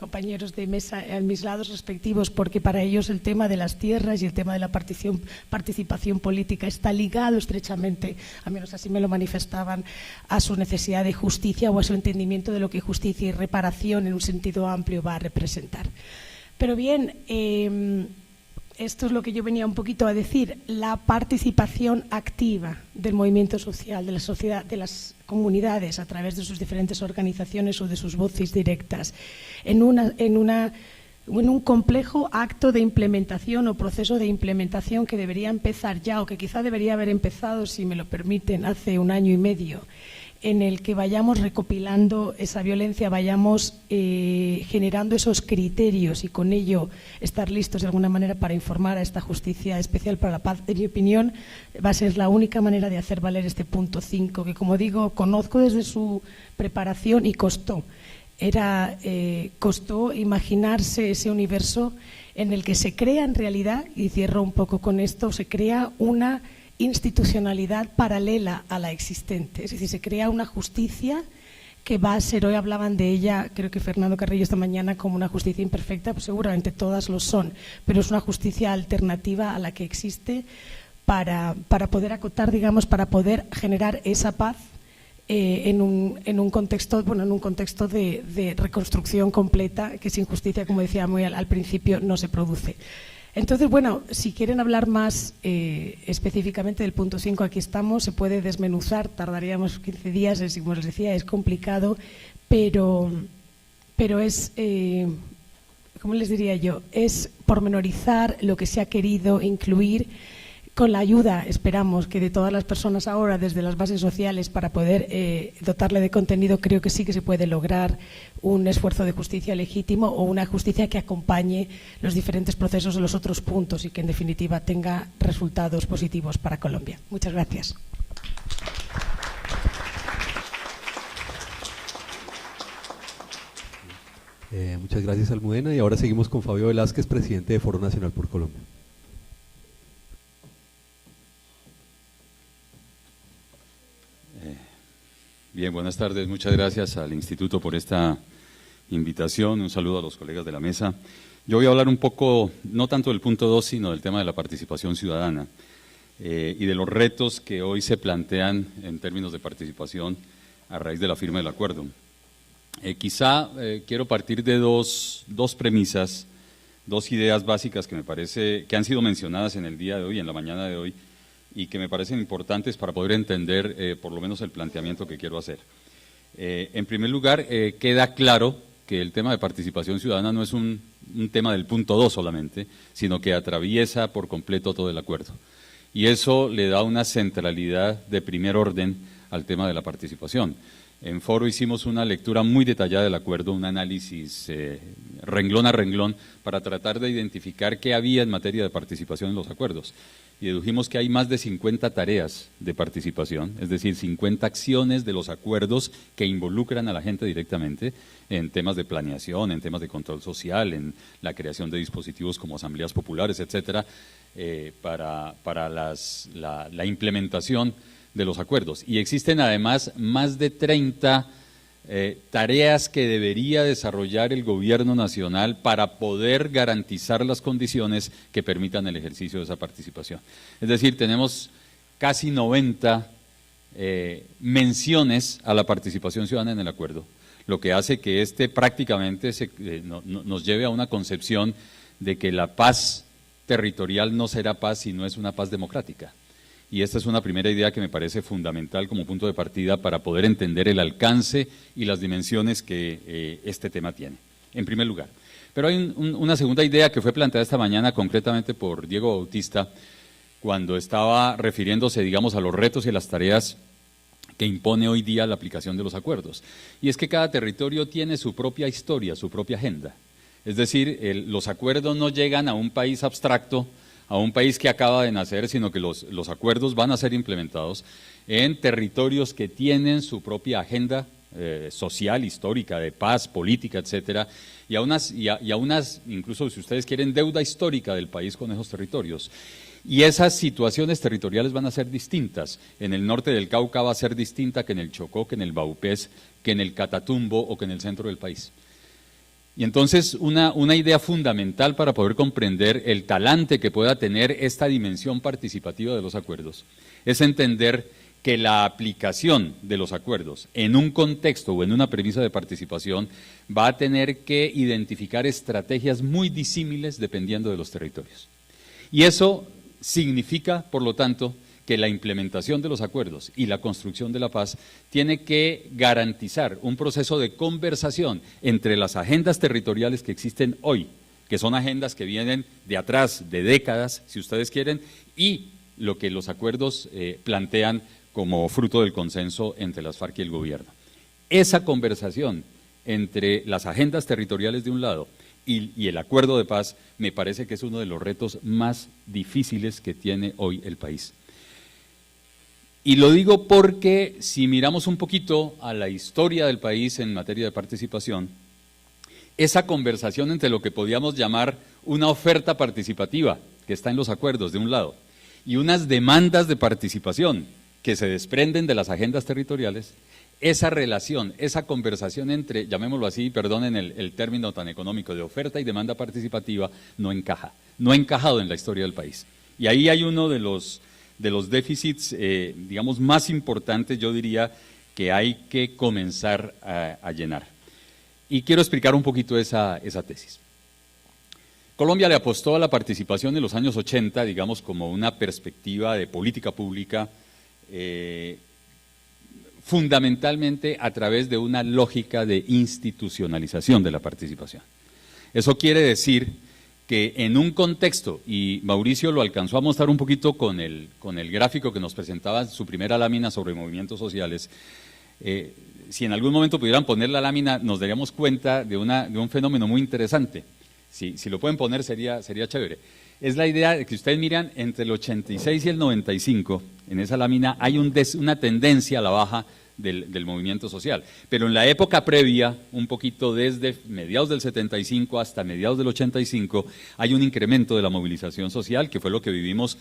S4: compañeros de mesa a mis lados respectivos, porque para ellos el tema de las tierras y el tema de la participación política está ligado estrechamente, al menos así me lo manifestaban, a su necesidad de justicia o a su entendimiento de lo que justicia y reparación en un sentido amplio va a representar. Pero bien, esto es lo que yo venía un poquito a decir, la participación activa del movimiento social, de la sociedad, de las comunidades a través de sus diferentes organizaciones o de sus voces directas en un complejo acto de implementación o proceso de implementación que debería empezar ya o que quizá debería haber empezado, si me lo permiten, hace 1 año y medio, en el que vayamos recopilando esa violencia, vayamos generando esos criterios y con ello estar listos de alguna manera para informar a esta justicia especial para la paz. En mi opinión, va a ser la única manera de hacer valer este punto 5, que como digo, conozco desde su preparación y costó. Costó imaginarse ese universo en el que se crea en realidad, y cierro un poco con esto, se crea una institucionalidad paralela a la existente, es decir, se crea una justicia que va a ser, hoy hablaban de ella, creo que Fernando Carrillo esta mañana, como una justicia imperfecta, pues seguramente todas lo son, pero es una justicia alternativa a la que existe para poder acotar, digamos, para poder generar esa paz en un contexto de reconstrucción completa, que sin justicia, como decía muy al principio, no se produce. Entonces, bueno, si quieren hablar más específicamente del punto 5, aquí estamos, se puede desmenuzar, tardaríamos 15 días, como les decía, es complicado, pero es, ¿cómo les diría yo? Es pormenorizar lo que se ha querido incluir con la ayuda, esperamos, que de todas las personas ahora, desde las bases sociales, para poder dotarle de contenido. Creo que sí que se puede lograr un esfuerzo de justicia legítimo o una justicia que acompañe los diferentes procesos de los otros puntos y que, en definitiva, tenga resultados positivos para Colombia. Muchas gracias.
S2: Muchas gracias, Almudena. Y ahora seguimos con Fabio Velázquez, presidente de Foro Nacional por Colombia.
S5: Bien, buenas tardes. Muchas gracias al Instituto por esta invitación. Un saludo a los colegas de la mesa. Yo voy a hablar un poco, no tanto del punto 2, sino del tema de la participación ciudadana y de los retos que hoy se plantean en términos de participación a raíz de la firma del acuerdo. Quizá quiero partir de dos premisas, dos ideas básicas que me parece que han sido mencionadas en el día de hoy, en la mañana de hoy, y que me parecen importantes para poder entender por lo menos el planteamiento que quiero hacer. En primer lugar, queda claro que el tema de participación ciudadana no es un tema del punto 2 solamente, sino que atraviesa por completo todo el acuerdo. Y eso le da una centralidad de primer orden al tema de la participación. En Foro hicimos una lectura muy detallada del acuerdo, un análisis renglón a renglón para tratar de identificar qué había en materia de participación en los acuerdos. Y dedujimos que hay más de 50 tareas de participación, es decir, 50 acciones de los acuerdos que involucran a la gente directamente en temas de planeación, en temas de control social, en la creación de dispositivos como asambleas populares, etcétera, para la implementación de los acuerdos. Y existen además más de 30 tareas que debería desarrollar el gobierno nacional para poder garantizar las condiciones que permitan el ejercicio de esa participación. Es decir, tenemos casi 90 menciones a la participación ciudadana en el acuerdo, lo que hace que prácticamente nos lleve a una concepción de que la paz territorial no será paz si no es una paz democrática. Y esta es una primera idea que me parece fundamental como punto de partida para poder entender el alcance y las dimensiones que este tema tiene, en primer lugar. Pero hay una segunda idea que fue planteada esta mañana concretamente por Diego Bautista, cuando estaba refiriéndose, digamos, a los retos y a las tareas que impone hoy día la aplicación de los acuerdos. Y es que cada territorio tiene su propia historia, su propia agenda. Es decir, los acuerdos no llegan a un país abstracto a un país que acaba de nacer, sino que los acuerdos van a ser implementados en territorios que tienen su propia agenda social, histórica, de paz, política, etcétera, y a unas, incluso si ustedes quieren, deuda histórica del país con esos territorios. Y esas situaciones territoriales van a ser distintas. En el norte del Cauca va a ser distinta que en el Chocó, que en el Baupés, que en el Catatumbo o que en el centro del país. Y entonces una idea fundamental para poder comprender el talante que pueda tener esta dimensión participativa de los acuerdos es entender que la aplicación de los acuerdos en un contexto o en una premisa de participación va a tener que identificar estrategias muy disímiles dependiendo de los territorios. Y eso significa, por lo tanto, que la implementación de los acuerdos y la construcción de la paz tiene que garantizar un proceso de conversación entre las agendas territoriales que existen hoy, que son agendas que vienen de atrás, de décadas, si ustedes quieren, y lo que los acuerdos plantean como fruto del consenso entre las FARC y el gobierno. Esa conversación entre las agendas territoriales de un lado y el acuerdo de paz me parece que es uno de los retos más difíciles que tiene hoy el país. Y lo digo porque si miramos un poquito a la historia del país en materia de participación, esa conversación entre lo que podríamos llamar una oferta participativa, que está en los acuerdos de un lado, y unas demandas de participación que se desprenden de las agendas territoriales, esa relación, esa conversación entre, llamémoslo así, perdonen el término tan económico, de oferta y demanda participativa, no encaja, no ha encajado en la historia del país. Y ahí hay uno de los déficits, digamos, más importantes, yo diría, que hay que comenzar a llenar. Y quiero explicar un poquito esa tesis. Colombia le apostó a la participación en los años 80, digamos, como una perspectiva de política pública, fundamentalmente a través de una lógica de institucionalización de la participación. Eso quiere decir que en un contexto, y Mauricio lo alcanzó a mostrar un poquito con el gráfico que nos presentaba en su primera lámina sobre movimientos sociales, si en algún momento pudieran poner la lámina, nos daríamos cuenta de un fenómeno muy interesante. Si lo pueden poner sería chévere. Es la idea de que ustedes miran entre el 86 y el 95, en esa lámina hay una tendencia a la baja del movimiento social. Pero en la época previa, un poquito desde mediados del 75 hasta mediados del 85, hay un incremento de la movilización social, que fue lo que vivimos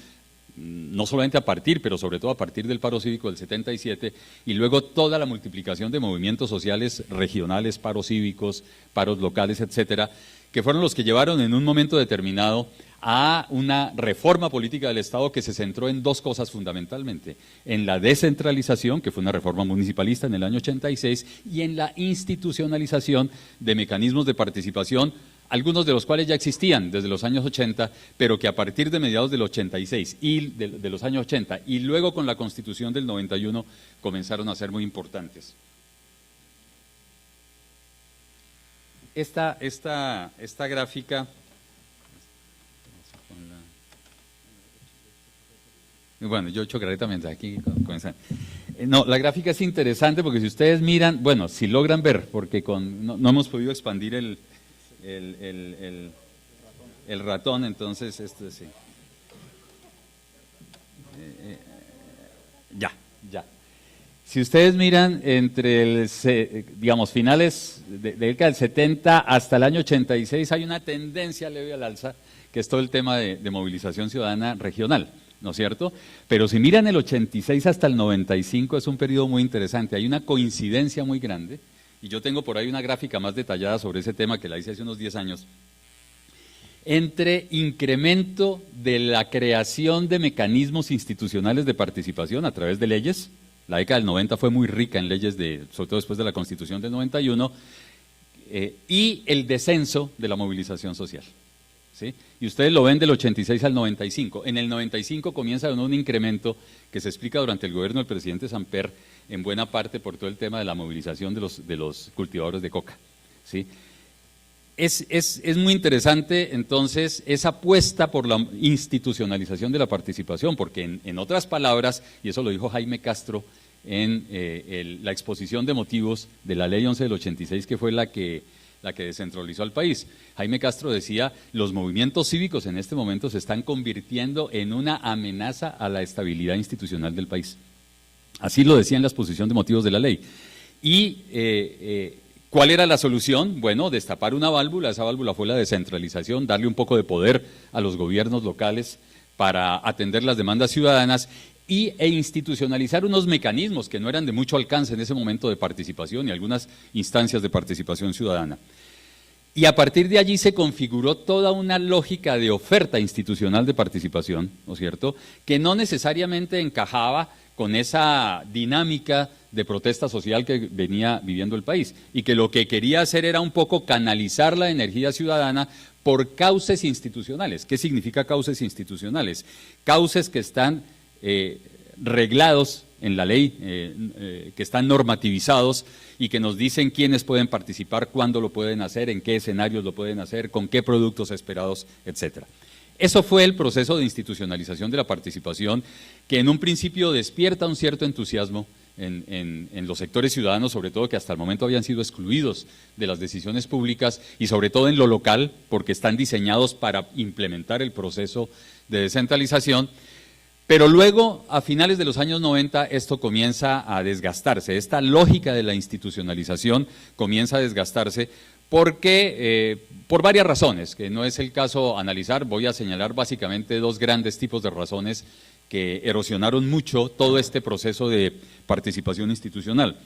S5: no solamente a partir, pero sobre todo a partir del paro cívico del 77, y luego toda la multiplicación de movimientos sociales regionales, paros cívicos, paros locales, etcétera, que fueron los que llevaron en un momento determinado a una reforma política del Estado que se centró en dos cosas fundamentalmente: en la descentralización, que fue una reforma municipalista en el año 86, y en la institucionalización de mecanismos de participación, algunos de los cuales ya existían desde los años 80, pero que a partir de mediados del 86 y de los años 80, y luego con la Constitución del 91, comenzaron a ser muy importantes. Esta gráfica, bueno, yo chocaré también aquí con esa. No, la gráfica es interesante porque si ustedes miran, bueno, si logran ver, porque no hemos podido expandir el ratón, entonces esto sí. Ya. Si ustedes miran entre digamos, finales de década del 70 hasta el año 86, hay una tendencia leve al alza, que es todo el tema de movilización ciudadana regional, ¿no es cierto? Pero si miran el 86 hasta el 95, es un periodo muy interesante, hay una coincidencia muy grande, y yo tengo por ahí una gráfica más detallada sobre ese tema que la hice hace unos 10 años, entre incremento de la creación de mecanismos institucionales de participación a través de leyes. La década del 90 fue muy rica en leyes, sobre todo después de la Constitución del 91, y el descenso de la movilización social, ¿sí? Y ustedes lo ven del 86 al 95. En el 95 comienza un incremento que se explica durante el gobierno del presidente Samper, en buena parte por todo el tema de la movilización de los cultivadores de coca, ¿sí? Es muy interesante entonces esa apuesta por la institucionalización de la participación, porque en otras palabras, y eso lo dijo Jaime Castro en la exposición de motivos de la Ley 11 del 86, que fue la que la que descentralizó al país. Jaime Castro decía, los movimientos cívicos en este momento se están convirtiendo en una amenaza a la estabilidad institucional del país. Así lo decía en la exposición de motivos de la ley. Y ¿cuál era la solución? Bueno, destapar una válvula, esa válvula fue la descentralización, darle un poco de poder a los gobiernos locales para atender las demandas ciudadanas e institucionalizar unos mecanismos que no eran de mucho alcance en ese momento de participación y algunas instancias de participación ciudadana. Y a partir de allí se configuró toda una lógica de oferta institucional de participación, ¿no es cierto?, que no necesariamente encajaba con esa dinámica de protesta social que venía viviendo el país y que lo que quería hacer era un poco canalizar la energía ciudadana por cauces institucionales. ¿Qué significa cauces institucionales? Cauces que están reglados en la ley, que están normativizados y que nos dicen quiénes pueden participar, cuándo lo pueden hacer, en qué escenarios lo pueden hacer, con qué productos esperados, etcétera. Eso fue el proceso de institucionalización de la participación, que en un principio despierta un cierto entusiasmo en los sectores ciudadanos, sobre todo que hasta el momento habían sido excluidos de las decisiones públicas y sobre todo en lo local, porque están diseñados para implementar el proceso de descentralización. Pero luego, a finales de los años 90, esto comienza a desgastarse, esta lógica de la institucionalización comienza a desgastarse porque, por varias razones, que no es el caso analizar, voy a señalar básicamente dos grandes tipos de razones que erosionaron mucho todo este proceso de participación institucional.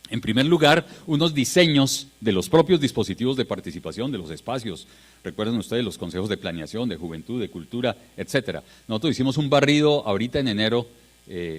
S5: En primer lugar, unos diseños de los propios dispositivos de participación, de los espacios. Recuerden ustedes los consejos de planeación, de juventud, de cultura, etcétera. Nosotros hicimos un barrido ahorita en enero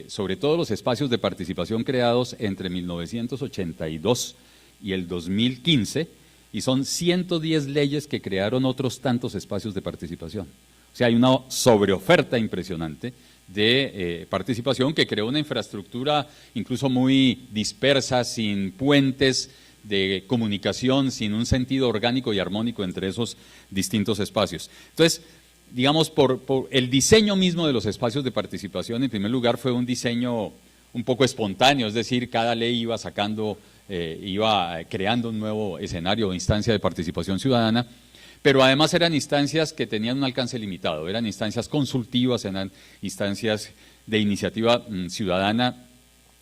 S5: sobre todos los espacios de participación creados entre 1982 y el 2015, y son 110 leyes que crearon otros tantos espacios de participación. O sea, hay una sobreoferta impresionante de participación que creó una infraestructura incluso muy dispersa, sin puentes de comunicación, sin un sentido orgánico y armónico entre esos distintos espacios. Entonces, digamos, por el diseño mismo de los espacios de participación, en primer lugar, fue un diseño un poco espontáneo, es decir, cada ley iba sacando, iba creando un nuevo escenario o instancia de participación ciudadana, pero además eran instancias que tenían un alcance limitado, eran instancias consultivas, eran instancias de iniciativa ciudadana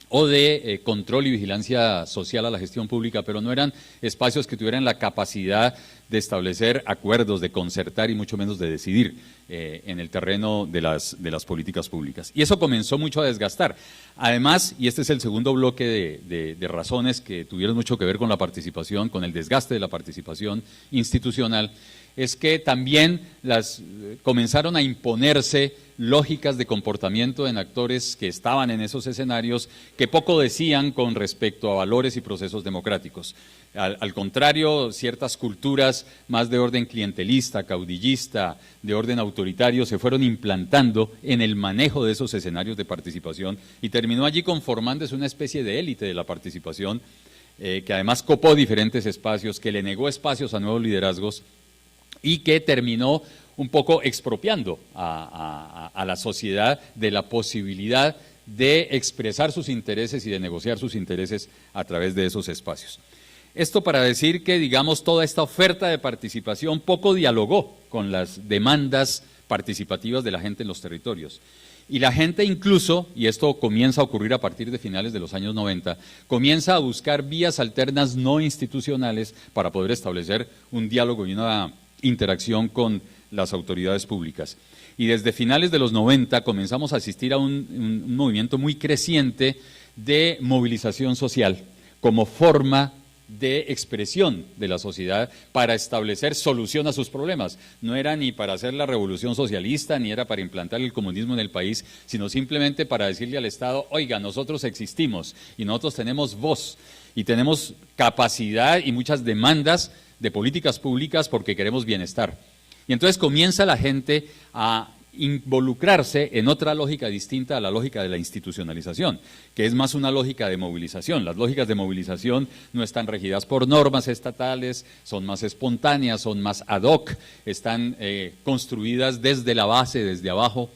S5: o de control y vigilancia social a la gestión pública, pero no eran espacios que tuvieran la capacidad de establecer acuerdos, de concertar y mucho menos de decidir en el terreno de las políticas públicas. Y eso comenzó mucho a desgastar. Además, y este es el segundo bloque de razones que tuvieron mucho que ver con la participación, con el desgaste de la participación institucional, es que también comenzaron a imponerse lógicas de comportamiento en actores que estaban en esos escenarios que poco decían con respecto a valores y procesos democráticos. Al contrario, ciertas culturas más de orden clientelista, caudillista, de orden autoritario, se fueron implantando en el manejo de esos escenarios de participación y terminó allí conformándose una especie de élite de la participación que además copó diferentes espacios, que le negó espacios a nuevos liderazgos y que terminó un poco expropiando a la sociedad de la posibilidad de expresar sus intereses y de negociar sus intereses a través de esos espacios. Esto para decir que, digamos, toda esta oferta de participación poco dialogó con las demandas participativas de la gente en los territorios. Y la gente incluso, y esto comienza a ocurrir a partir de finales de los años 90, comienza a buscar vías alternas no institucionales para poder establecer un diálogo y una interacción con las autoridades públicas. Y desde finales de los 90 comenzamos a asistir a un movimiento muy creciente de movilización social como forma de expresión de la sociedad para establecer solución a sus problemas. No era ni para hacer la revolución socialista, ni era para implantar el comunismo en el país, sino simplemente para decirle al Estado, oiga, nosotros existimos y nosotros tenemos voz y tenemos capacidad y muchas demandas de políticas públicas porque queremos bienestar. Y entonces comienza la gente a involucrarse en otra lógica distinta a la lógica de la institucionalización, que es más una lógica de movilización. Las lógicas de movilización no están regidas por normas estatales, son más espontáneas, son más ad hoc, están construidas desde la base, desde abajo,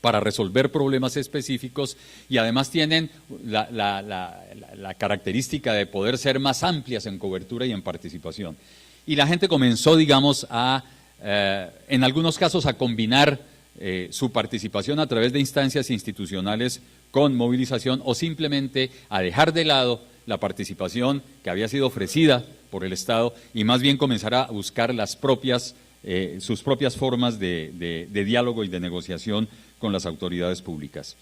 S5: para resolver problemas específicos y además tienen la característica de poder ser más amplias en cobertura y en participación. Y la gente comenzó, digamos, en algunos casos a combinar su participación a través de instancias institucionales con movilización o simplemente a dejar de lado la participación que había sido ofrecida por el Estado y más bien comenzar a buscar sus propias formas de diálogo y de negociación con las autoridades públicas.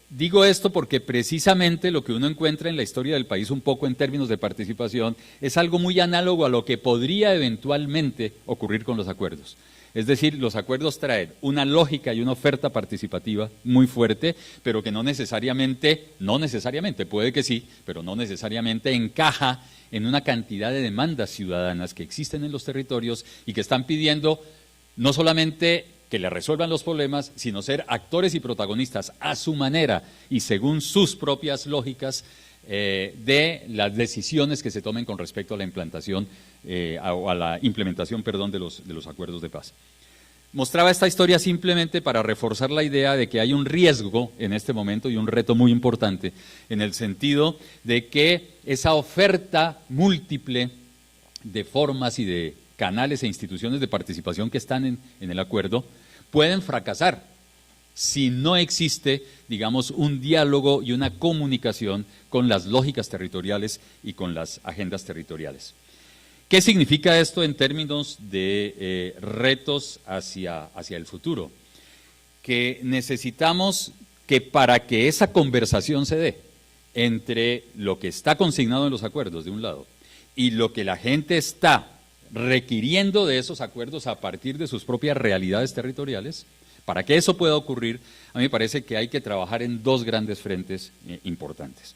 S5: Digo esto porque precisamente lo que uno encuentra en la historia del país un poco en términos de participación es algo muy análogo a lo que podría eventualmente ocurrir con los acuerdos. Es decir, los acuerdos traen una lógica y una oferta participativa muy fuerte, pero que no necesariamente, puede que sí, pero no necesariamente encaja en una cantidad de demandas ciudadanas que existen en los territorios y que están pidiendo no solamente que le resuelvan los problemas, sino ser actores y protagonistas a su manera y según sus propias lógicas de las decisiones que se tomen con respecto a la implantación o a la implementación, perdón, de los acuerdos de paz. Mostraba esta historia simplemente para reforzar la idea de que hay un riesgo en este momento y un reto muy importante en el sentido de que esa oferta múltiple de formas y de canales e instituciones de participación que están en el acuerdo pueden fracasar si no existe, digamos, un diálogo y una comunicación con las lógicas territoriales y con las agendas territoriales. ¿Qué significa esto en términos de retos hacia el futuro? Que necesitamos que para que esa conversación se dé entre lo que está consignado en los acuerdos de un lado y lo que la gente está requiriendo de esos acuerdos a partir de sus propias realidades territoriales, para que eso pueda ocurrir, a mí me parece que hay que trabajar en dos grandes frentes importantes.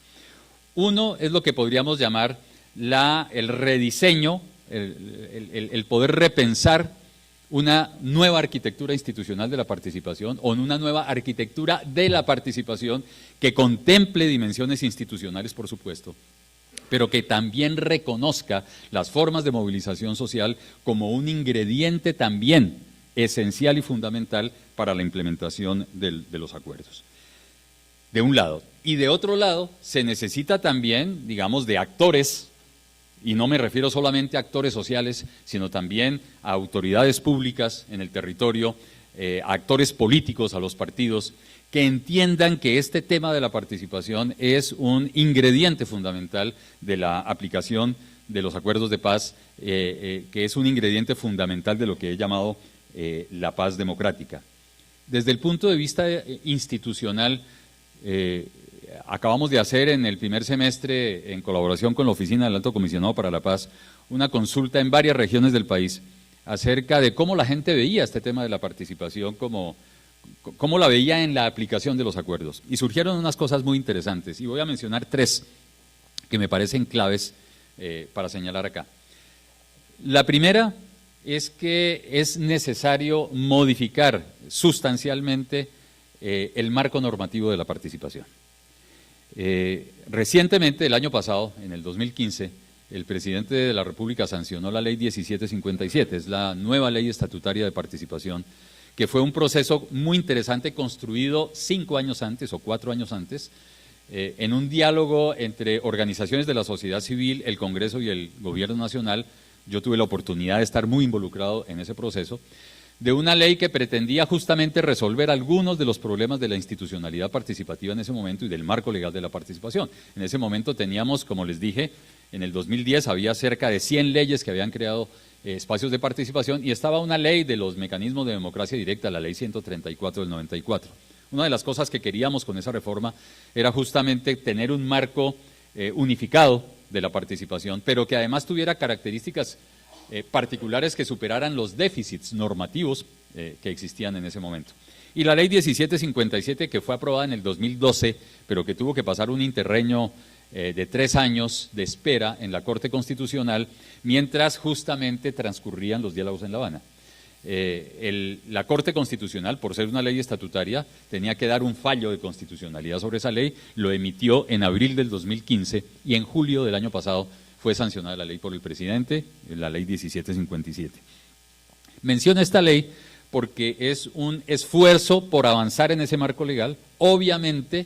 S5: Uno es lo que podríamos llamar el rediseño, el poder repensar una nueva arquitectura institucional de la participación o una nueva arquitectura de la participación que contemple dimensiones institucionales, por supuesto, pero que también reconozca las formas de movilización social como un ingrediente también esencial y fundamental para la implementación de los acuerdos. De un lado. Y de otro lado, se necesita también, digamos, de actores, y no me refiero solamente a actores sociales, sino también a autoridades públicas en el territorio, a actores políticos, a los partidos, que entiendan que este tema de la participación es un ingrediente fundamental de la aplicación de los acuerdos de paz, que es un ingrediente fundamental de lo que he llamado la paz democrática. Desde el punto de vista institucional, acabamos de hacer en el primer semestre, en colaboración con la Oficina del Alto Comisionado para la Paz, una consulta en varias regiones del país acerca de cómo la gente veía este tema de la participación, cómo la veía en la aplicación de los acuerdos. Y surgieron unas cosas muy interesantes, y voy a mencionar tres que me parecen claves para señalar acá. La primera es que es necesario modificar sustancialmente el marco normativo de la participación. Recientemente, el año pasado, en el 2015, el presidente de la República sancionó la ley 1757, es la nueva ley estatutaria de participación, que fue un proceso muy interesante construido 5 años antes o 4 años antes, en un diálogo entre organizaciones de la sociedad civil, el Congreso y el Gobierno Nacional. Yo tuve la oportunidad de estar muy involucrado en ese proceso, de una ley que pretendía justamente resolver algunos de los problemas de la institucionalidad participativa en ese momento y del marco legal de la participación. En ese momento teníamos, como les dije, en el 2010 había cerca de 100 leyes que habían creado espacios de participación y estaba una ley de los mecanismos de democracia directa, la ley 134 del 94. Una de las cosas que queríamos con esa reforma era justamente tener un marco unificado de la participación, pero que además tuviera características particulares que superaran los déficits normativos que existían en ese momento. Y la ley 1757, que fue aprobada en el 2012, pero que tuvo que pasar un interregno de 3 años de espera en la Corte Constitucional, mientras justamente transcurrían los diálogos en La Habana. La Corte Constitucional, por ser una ley estatutaria, tenía que dar un fallo de constitucionalidad sobre esa ley, lo emitió en abril del 2015 y en julio del año pasado fue sancionada la ley por el presidente, la ley 1757. Menciono esta ley porque es un esfuerzo por avanzar en ese marco legal, obviamente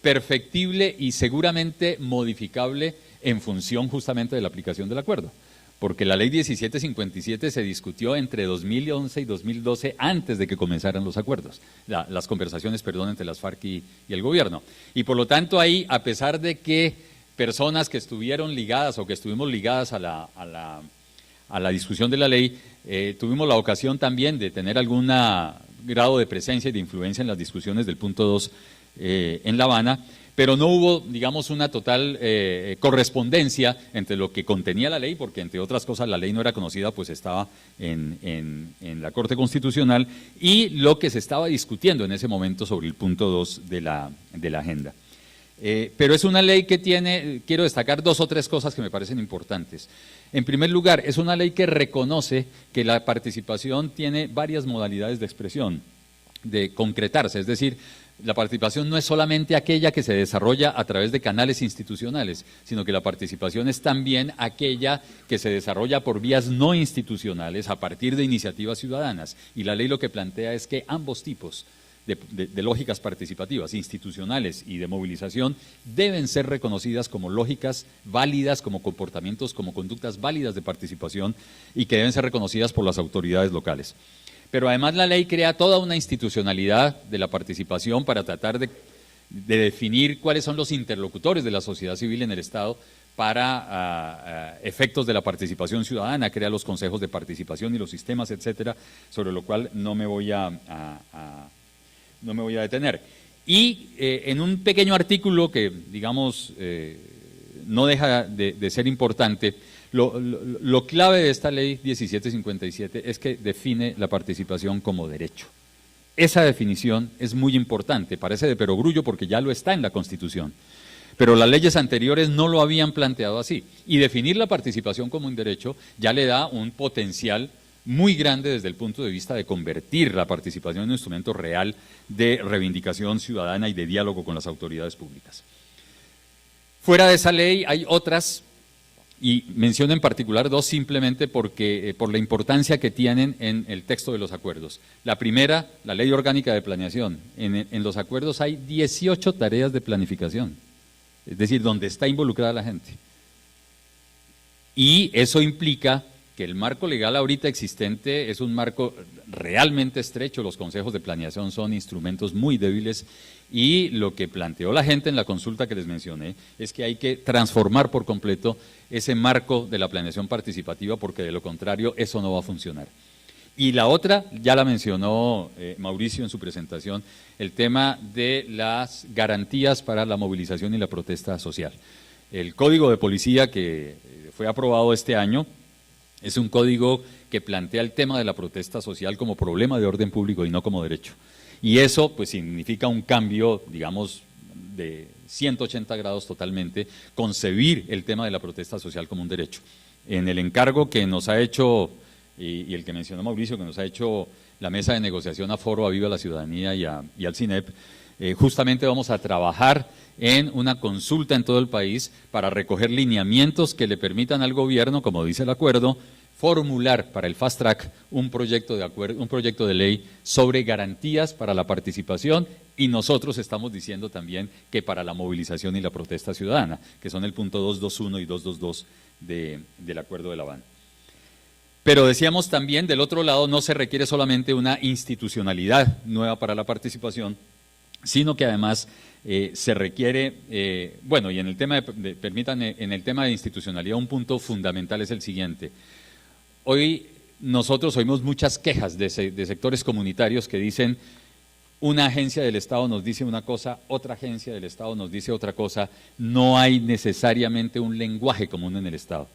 S5: perfectible y seguramente modificable en función justamente de la aplicación del acuerdo. Porque la ley 1757 se discutió entre 2011 y 2012 antes de que comenzaran los acuerdos, las conversaciones, perdón, entre las FARC y el gobierno. Y por lo tanto ahí, a pesar de que personas que estuvieron ligadas o que estuvimos ligadas a la discusión de la ley, tuvimos la ocasión también de tener algún grado de presencia y de influencia en las discusiones del punto 2 en La Habana, pero no hubo, digamos, una total correspondencia entre lo que contenía la ley, porque entre otras cosas la ley no era conocida, pues estaba en la Corte Constitucional, y lo que se estaba discutiendo en ese momento sobre el punto 2 de la agenda. Pero es una ley que tiene, quiero destacar 2 o 3 cosas que me parecen importantes. En primer lugar, es una ley que reconoce que la participación tiene varias modalidades de expresión, de concretarse, es decir, la participación no es solamente aquella que se desarrolla a través de canales institucionales, sino que la participación es también aquella que se desarrolla por vías no institucionales a partir de iniciativas ciudadanas. Y la ley lo que plantea es que ambos tipos de lógicas participativas, institucionales y de movilización, deben ser reconocidas como lógicas válidas, como comportamientos, como conductas válidas de participación y que deben ser reconocidas por las autoridades locales. Pero además la ley crea toda una institucionalidad de la participación para tratar de definir cuáles son los interlocutores de la sociedad civil en el Estado para efectos de la participación ciudadana, crea los consejos de participación y los sistemas, etcétera, sobre lo cual no me voy a detener. Y en un pequeño artículo que, digamos, no deja de ser importante, lo clave de esta ley 1757 es que define la participación como derecho. Esa definición es muy importante, parece de perogrullo porque ya lo está en la Constitución, pero las leyes anteriores no lo habían planteado así. Y definir la participación como un derecho ya le da un potencial muy grande desde el punto de vista de convertir la participación en un instrumento real de reivindicación ciudadana y de diálogo con las autoridades públicas. Fuera de esa ley hay otras, y menciono en particular 2 simplemente porque por la importancia que tienen en el texto de los acuerdos. La primera, la Ley Orgánica de Planeación. En los acuerdos hay 18 tareas de planificación, es decir, donde está involucrada la gente. Y eso implica que el marco legal ahorita existente es un marco realmente estrecho, los consejos de planeación son instrumentos muy débiles y lo que planteó la gente en la consulta que les mencioné es que hay que transformar por completo ese marco de la planeación participativa porque de lo contrario eso no va a funcionar. Y la otra, ya la mencionó Mauricio en su presentación, el tema de las garantías para la movilización y la protesta social. El Código de Policía que fue aprobado este año es un código que plantea el tema de la protesta social como problema de orden público y no como derecho. Y eso pues significa un cambio, digamos, de 180 grados totalmente, concebir el tema de la protesta social como un derecho. En el encargo que nos ha hecho, y el que mencionó Mauricio, que nos ha hecho la mesa de negociación a Foro, a Viva la Ciudadanía y al CINEP, justamente vamos a trabajar en una consulta en todo el país para recoger lineamientos que le permitan al gobierno, como dice el acuerdo, formular para el Fast Track un proyecto de ley sobre garantías para la participación y nosotros estamos diciendo también que para la movilización y la protesta ciudadana, que son el punto 221 y 222 del Acuerdo de La Habana. Pero decíamos también, del otro lado, no se requiere solamente una institucionalidad nueva para la participación, sino que además se requiere, bueno, y en el tema en el tema de institucionalidad un punto fundamental es el siguiente. Hoy nosotros oímos muchas quejas de sectores comunitarios que dicen una agencia del Estado nos dice una cosa, otra agencia del Estado nos dice otra cosa, no hay necesariamente un lenguaje común en el Estado.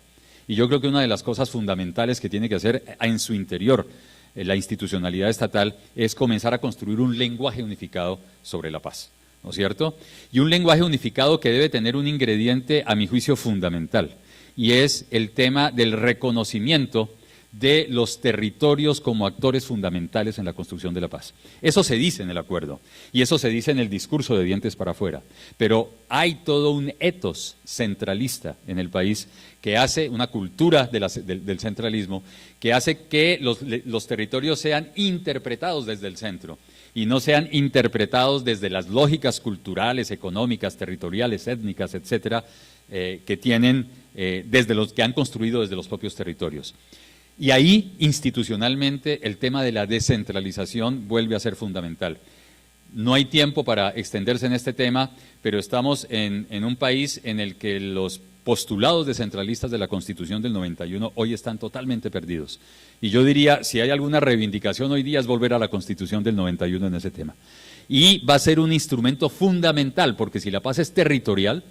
S5: Y yo creo que una de las cosas fundamentales que tiene que hacer en su interior la institucionalidad estatal es comenzar a construir un lenguaje unificado sobre la paz, ¿no es cierto? Y un lenguaje unificado que debe tener un ingrediente, a mi juicio, fundamental, y es el tema del reconocimiento de los territorios como actores fundamentales en la construcción de la paz. Eso se dice en el acuerdo y eso se dice en el discurso de dientes para afuera, pero hay todo un ethos centralista en el país que hace una cultura del centralismo que hace que los territorios sean interpretados desde el centro y no sean interpretados desde las lógicas culturales, económicas, territoriales, étnicas, etcétera, que tienen desde los que han construido desde los propios territorios. Y ahí, institucionalmente, el tema de la descentralización vuelve a ser fundamental. No hay tiempo para extenderse en este tema, pero estamos en un país en el que los postulados descentralistas de la Constitución del 91 hoy están totalmente perdidos. Y yo diría, si hay alguna reivindicación hoy día es volver a la Constitución del 91 en ese tema. Y va a ser un instrumento fundamental, porque si la paz es territorial,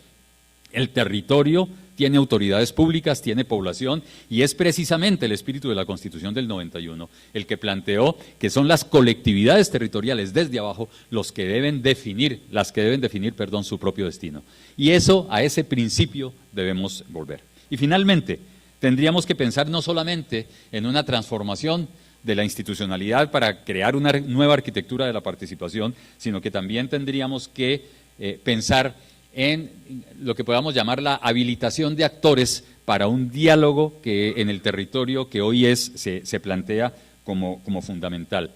S5: el territorio tiene autoridades públicas, tiene población, y es precisamente el espíritu de la Constitución del 91 el que planteó que son las colectividades territoriales desde abajo las que deben definir su propio destino. Y a ese principio debemos volver. Y finalmente, tendríamos que pensar no solamente en una transformación de la institucionalidad para crear una nueva arquitectura de la participación, sino que también tendríamos que pensar en lo que podamos llamar la habilitación de actores para un diálogo que en el territorio que hoy se plantea como fundamental.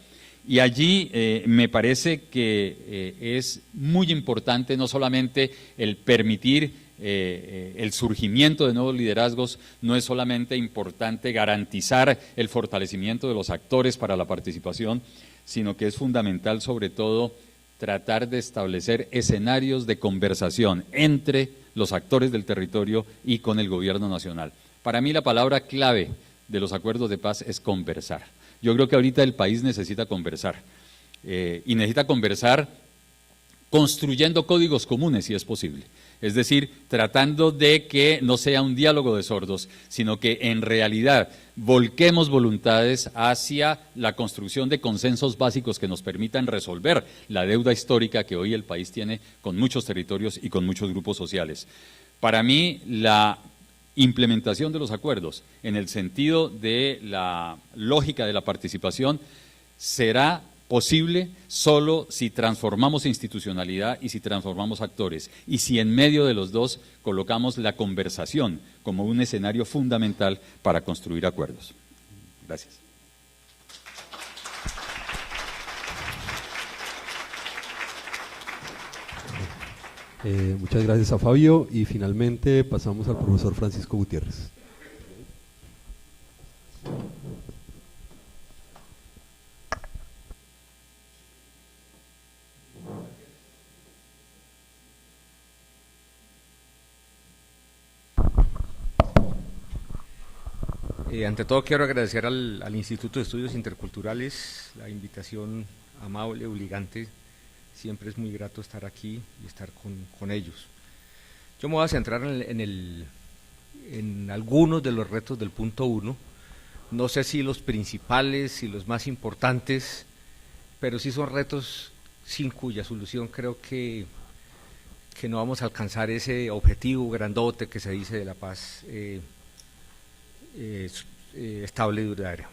S5: Y allí me parece que es muy importante no solamente el permitir el surgimiento de nuevos liderazgos, no es solamente importante garantizar el fortalecimiento de los actores para la participación, sino que es fundamental sobre todo tratar de establecer escenarios de conversación entre los actores del territorio y con el gobierno nacional. Para mí la palabra clave de los acuerdos de paz es conversar. Yo creo que ahorita el país necesita conversar y necesita conversar construyendo códigos comunes si es posible. Es decir, tratando de que no sea un diálogo de sordos, sino que en realidad volquemos voluntades hacia la construcción de consensos básicos que nos permitan resolver la deuda histórica que hoy el país tiene con muchos territorios y con muchos grupos sociales. Para mí, la implementación de los acuerdos en el sentido de la lógica de la participación será posible solo si transformamos institucionalidad y si transformamos actores, y si en medio de los dos colocamos la conversación como un escenario fundamental para construir acuerdos. Gracias.
S2: Muchas gracias a Fabio y finalmente pasamos al profesor Francisco Gutiérrez.
S6: Ante todo quiero agradecer al Instituto de Estudios Interculturales la invitación amable, obligante. Siempre es muy grato estar aquí y estar con ellos. Yo me voy a centrar en algunos de los retos del punto 1. No sé si los principales y los más importantes, pero sí son retos sin cuya solución creo que no vamos a alcanzar ese objetivo grandote que se dice de la paz estable y duradera.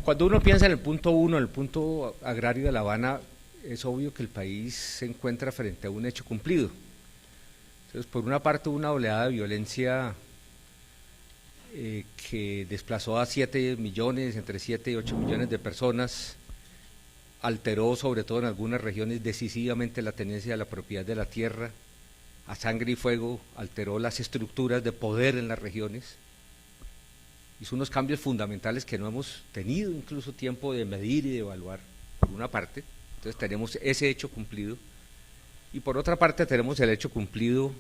S6: Cuando uno piensa en el punto 1, en el punto agrario de La Habana, es obvio que el país se encuentra frente a un hecho cumplido. Entonces, por una parte, una oleada de violencia que desplazó a 7 millones, entre 7 y 8 millones de personas, alteró sobre todo en algunas regiones decisivamente la tenencia de la propiedad de la tierra, a sangre y fuego, alteró las estructuras de poder en las regiones, hizo unos cambios fundamentales que no hemos tenido incluso tiempo de medir y de evaluar, por una parte. Entonces tenemos ese hecho cumplido, y por otra parte tenemos el hecho cumplido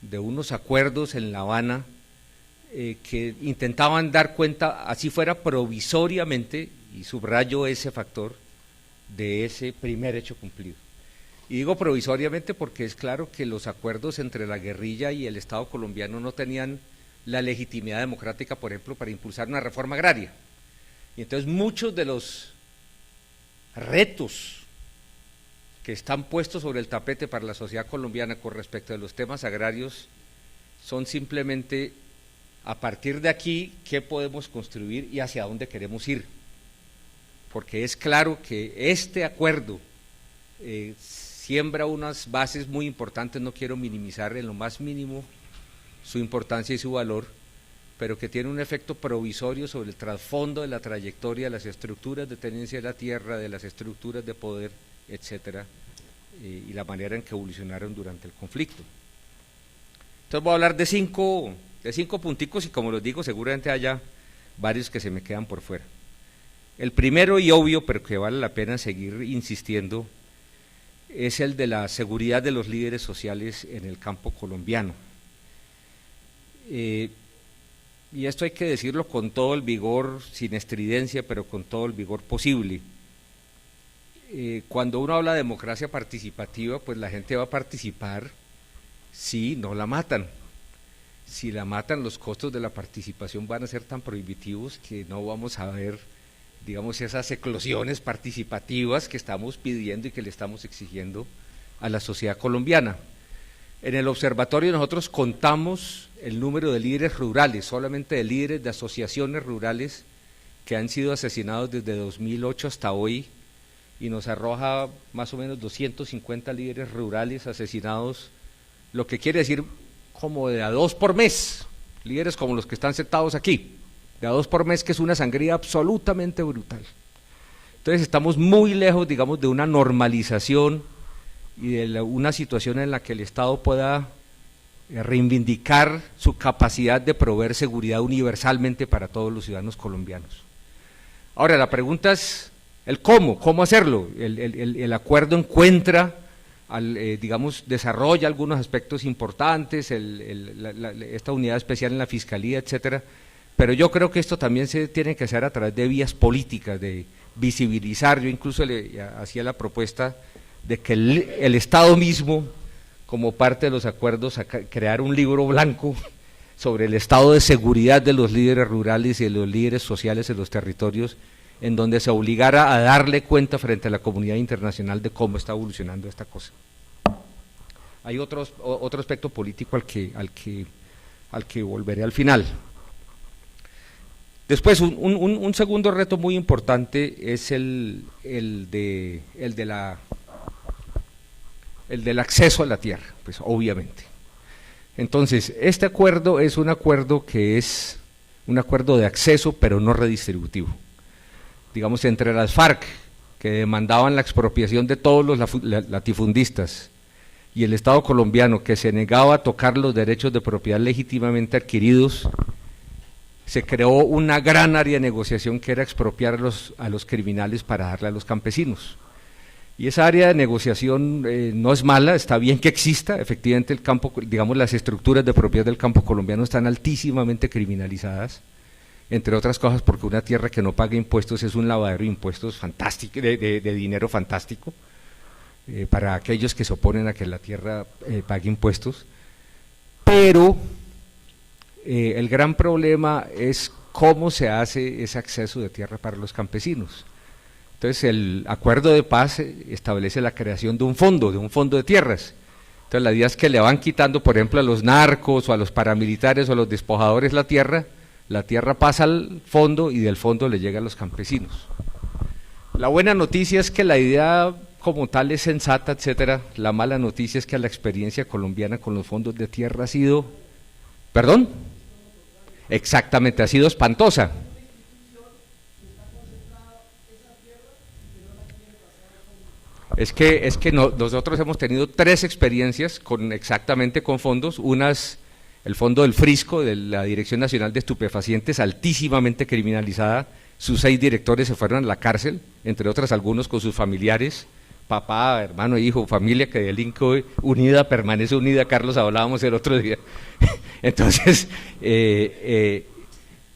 S6: de unos acuerdos en La Habana que intentaban dar cuenta, así fuera provisoriamente, y subrayo ese factor, de ese primer hecho cumplido. Y digo provisoriamente porque es claro que los acuerdos entre la guerrilla y el Estado colombiano no tenían la legitimidad democrática, por ejemplo, para impulsar una reforma agraria. Y entonces muchos de los retos que están puestos sobre el tapete para la sociedad colombiana con respecto a los temas agrarios son simplemente a partir de aquí, qué podemos construir y hacia dónde queremos ir. Porque es claro que este acuerdo siembra unas bases muy importantes, no quiero minimizar en lo más mínimo su importancia y su valor, pero que tiene un efecto provisorio sobre el trasfondo de la trayectoria de las estructuras de tenencia de la tierra, de las estructuras de poder, etcétera, y la manera en que evolucionaron durante el conflicto. Entonces voy a hablar de cinco punticos y, como les digo, seguramente haya varios que se me quedan por fuera. El primero y obvio, pero que vale la pena seguir insistiendo, es el de la seguridad de los líderes sociales en el campo colombiano. Y esto hay que decirlo con todo el vigor, sin estridencia, pero con todo el vigor posible. Cuando uno habla de democracia participativa, pues la gente va a participar si no la matan. Si la matan, los costos de la participación van a ser tan prohibitivos que no vamos a ver, digamos, esas eclosiones participativas que estamos pidiendo y que le estamos exigiendo a la sociedad colombiana. En el observatorio nosotros contamos el número de líderes rurales, solamente de líderes de asociaciones rurales que han sido asesinados desde 2008 hasta hoy, y nos arroja más o menos 250 líderes rurales asesinados, lo que quiere decir como de a 2 por mes, líderes como los que están sentados aquí, de a 2 por mes, que es una sangría absolutamente brutal. Entonces estamos muy lejos, digamos, de una normalización y de una situación en la que el Estado pueda reivindicar su capacidad de proveer seguridad universalmente para todos los ciudadanos colombianos. Ahora, la pregunta es el cómo hacerlo. El acuerdo encuentra, digamos, desarrolla algunos aspectos importantes, esta unidad especial en la Fiscalía, etcétera, pero yo creo que esto también se tiene que hacer a través de vías políticas, de visibilizar. Yo incluso le hacía la propuesta de que el Estado mismo, como parte de los acuerdos, crear un libro blanco sobre el estado de seguridad de los líderes rurales y de los líderes sociales en los territorios, en donde se obligara a darle cuenta frente a la comunidad internacional de cómo está evolucionando esta cosa. Hay otro aspecto político al que volveré al final. Después, un segundo reto muy importante es el del acceso a la tierra, pues obviamente. Entonces, este acuerdo es un acuerdo que es un acuerdo de acceso, pero no redistributivo. Digamos, entre las FARC, que demandaban la expropiación de todos los latifundistas, y el Estado colombiano, que se negaba a tocar los derechos de propiedad legítimamente adquiridos, se creó una gran área de negociación que era expropiar a los criminales para darle a los campesinos. Y esa área de negociación no es mala, está bien que exista. Efectivamente el campo, digamos, las estructuras de propiedad del campo colombiano están altísimamente criminalizadas, entre otras cosas porque una tierra que no paga impuestos es un lavadero de impuestos fantástico, de dinero fantástico, para aquellos que se oponen a que la tierra pague impuestos. Pero el gran problema es cómo se hace ese acceso de tierra para los campesinos. Entonces el acuerdo de paz establece la creación de un fondo de tierras. Entonces la idea es que le van quitando, por ejemplo, a los narcos o a los paramilitares o a los despojadores la tierra pasa al fondo y del fondo le llega a los campesinos. La buena noticia es que la idea como tal es sensata, etcétera. La mala noticia es que la experiencia colombiana con los fondos de tierra ha sido, ¿perdón? Exactamente, ha sido espantosa. Es que nosotros hemos tenido 3 experiencias exactamente con fondos. Una es el fondo del Frisco, de la Dirección Nacional de Estupefacientes, altísimamente criminalizada. Sus 6 directores se fueron a la cárcel, entre otras algunos con sus familiares, papá, hermano, hijo, familia que delinque unida, permanece unida. Carlos, hablábamos el otro día. Entonces,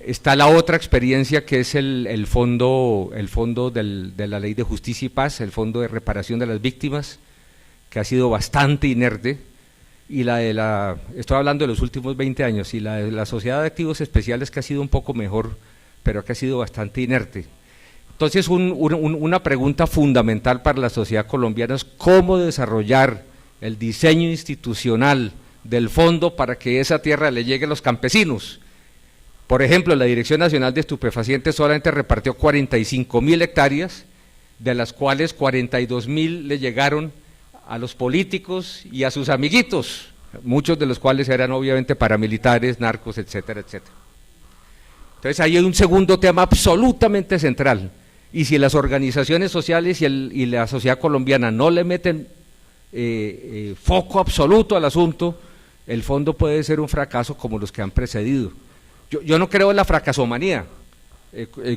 S6: está la otra experiencia que es el fondo de la Ley de Justicia y Paz, el fondo de reparación de las víctimas, que ha sido bastante inerte, y estoy hablando de los últimos 20 años, y la de la Sociedad de Activos Especiales, que ha sido un poco mejor, pero que ha sido bastante inerte. Entonces una pregunta fundamental para la sociedad colombiana es cómo desarrollar el diseño institucional del fondo para que esa tierra le llegue a los campesinos. Por ejemplo, la Dirección Nacional de Estupefacientes solamente repartió 45.000 hectáreas, de las cuales 42.000 le llegaron a los políticos y a sus amiguitos, muchos de los cuales eran obviamente paramilitares, narcos, etcétera, etcétera. Entonces ahí hay un segundo tema absolutamente central, y si las organizaciones sociales y la sociedad colombiana no le meten foco absoluto al asunto, el fondo puede ser un fracaso como los que han precedido. Yo no creo en la fracasomanía.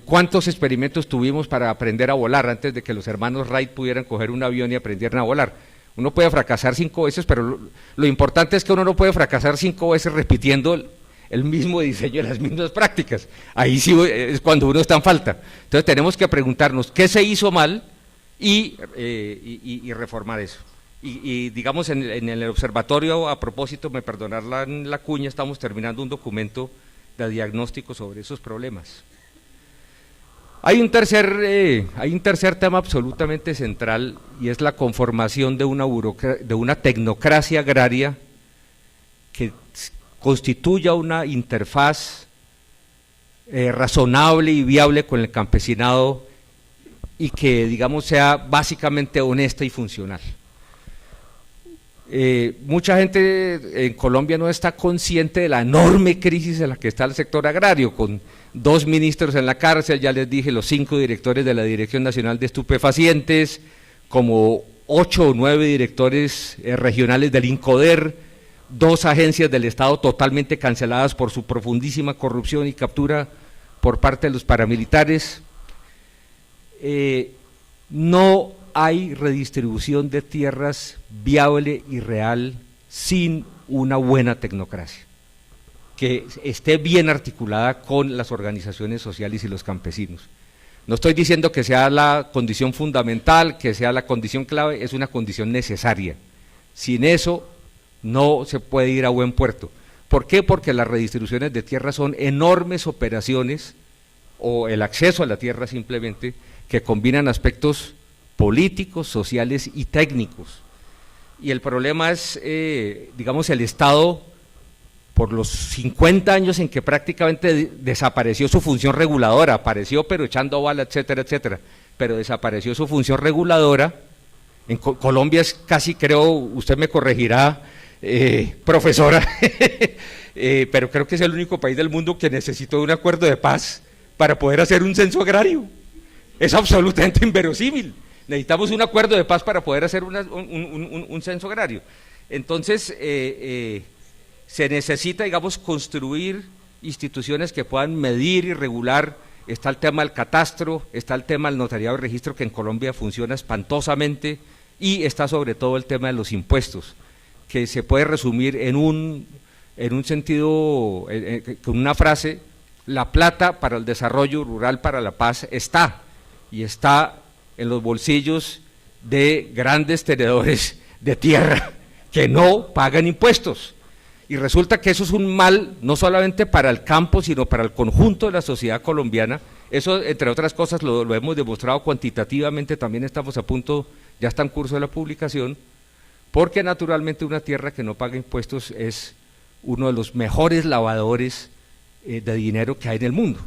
S6: ¿Cuántos experimentos tuvimos para aprender a volar antes de que los hermanos Wright pudieran coger un avión y aprendieran a volar? Uno puede fracasar 5 veces, pero lo importante es que uno no puede fracasar 5 veces repitiendo el mismo diseño y las mismas prácticas. Ahí sí es cuando uno está en falta. Entonces tenemos que preguntarnos qué se hizo mal y reformar eso. Y digamos, en el observatorio, a propósito, me perdonarán la cuña, estamos terminando un documento de diagnóstico sobre esos problemas. Hay un tercer tema absolutamente central, y es la conformación de una tecnocracia agraria que constituya una interfaz razonable y viable con el campesinado, y que, digamos, sea básicamente honesta y funcional. Mucha gente en Colombia no está consciente de la enorme crisis en la que está el sector agrario, con 2 ministros en la cárcel, ya les dije, los 5 directores de la Dirección Nacional de Estupefacientes, como 8 o 9 directores regionales del INCODER, 2 agencias del Estado totalmente canceladas por su profundísima corrupción y captura por parte de los paramilitares. No hay redistribución de tierras viable y real sin una buena tecnocracia, que esté bien articulada con las organizaciones sociales y los campesinos. No estoy diciendo que sea la condición fundamental, que sea la condición clave, es una condición necesaria. Sin eso no se puede ir a buen puerto. ¿Por qué? Porque las redistribuciones de tierra son enormes operaciones, o el acceso a la tierra simplemente, que combinan aspectos políticos, sociales y técnicos. Y el problema es, digamos, el Estado, por los 50 años en que prácticamente desapareció su función reguladora, apareció pero echando bala, etcétera, etcétera, pero desapareció su función reguladora. En Colombia es casi, creo, usted me corregirá, profesora, pero creo que es el único país del mundo que necesitó un acuerdo de paz para poder hacer un censo agrario. Es absolutamente inverosímil. Necesitamos un acuerdo de paz para poder hacer un censo agrario. Entonces, se necesita, digamos, construir instituciones que puedan medir y regular. Está el tema del catastro, está el tema del notariado y registro, que en Colombia funciona espantosamente, y está sobre todo el tema de los impuestos, que se puede resumir en un sentido, con una frase: la plata para el desarrollo rural, para la paz, está, y está en los bolsillos de grandes tenedores de tierra que no pagan impuestos. Y resulta que eso es un mal no solamente para el campo, sino para el conjunto de la sociedad colombiana. Eso, entre otras cosas, lo hemos demostrado cuantitativamente, también estamos a punto, ya está en curso de la publicación, porque naturalmente una tierra que no paga impuestos es uno de los mejores lavadores de dinero que hay en el mundo.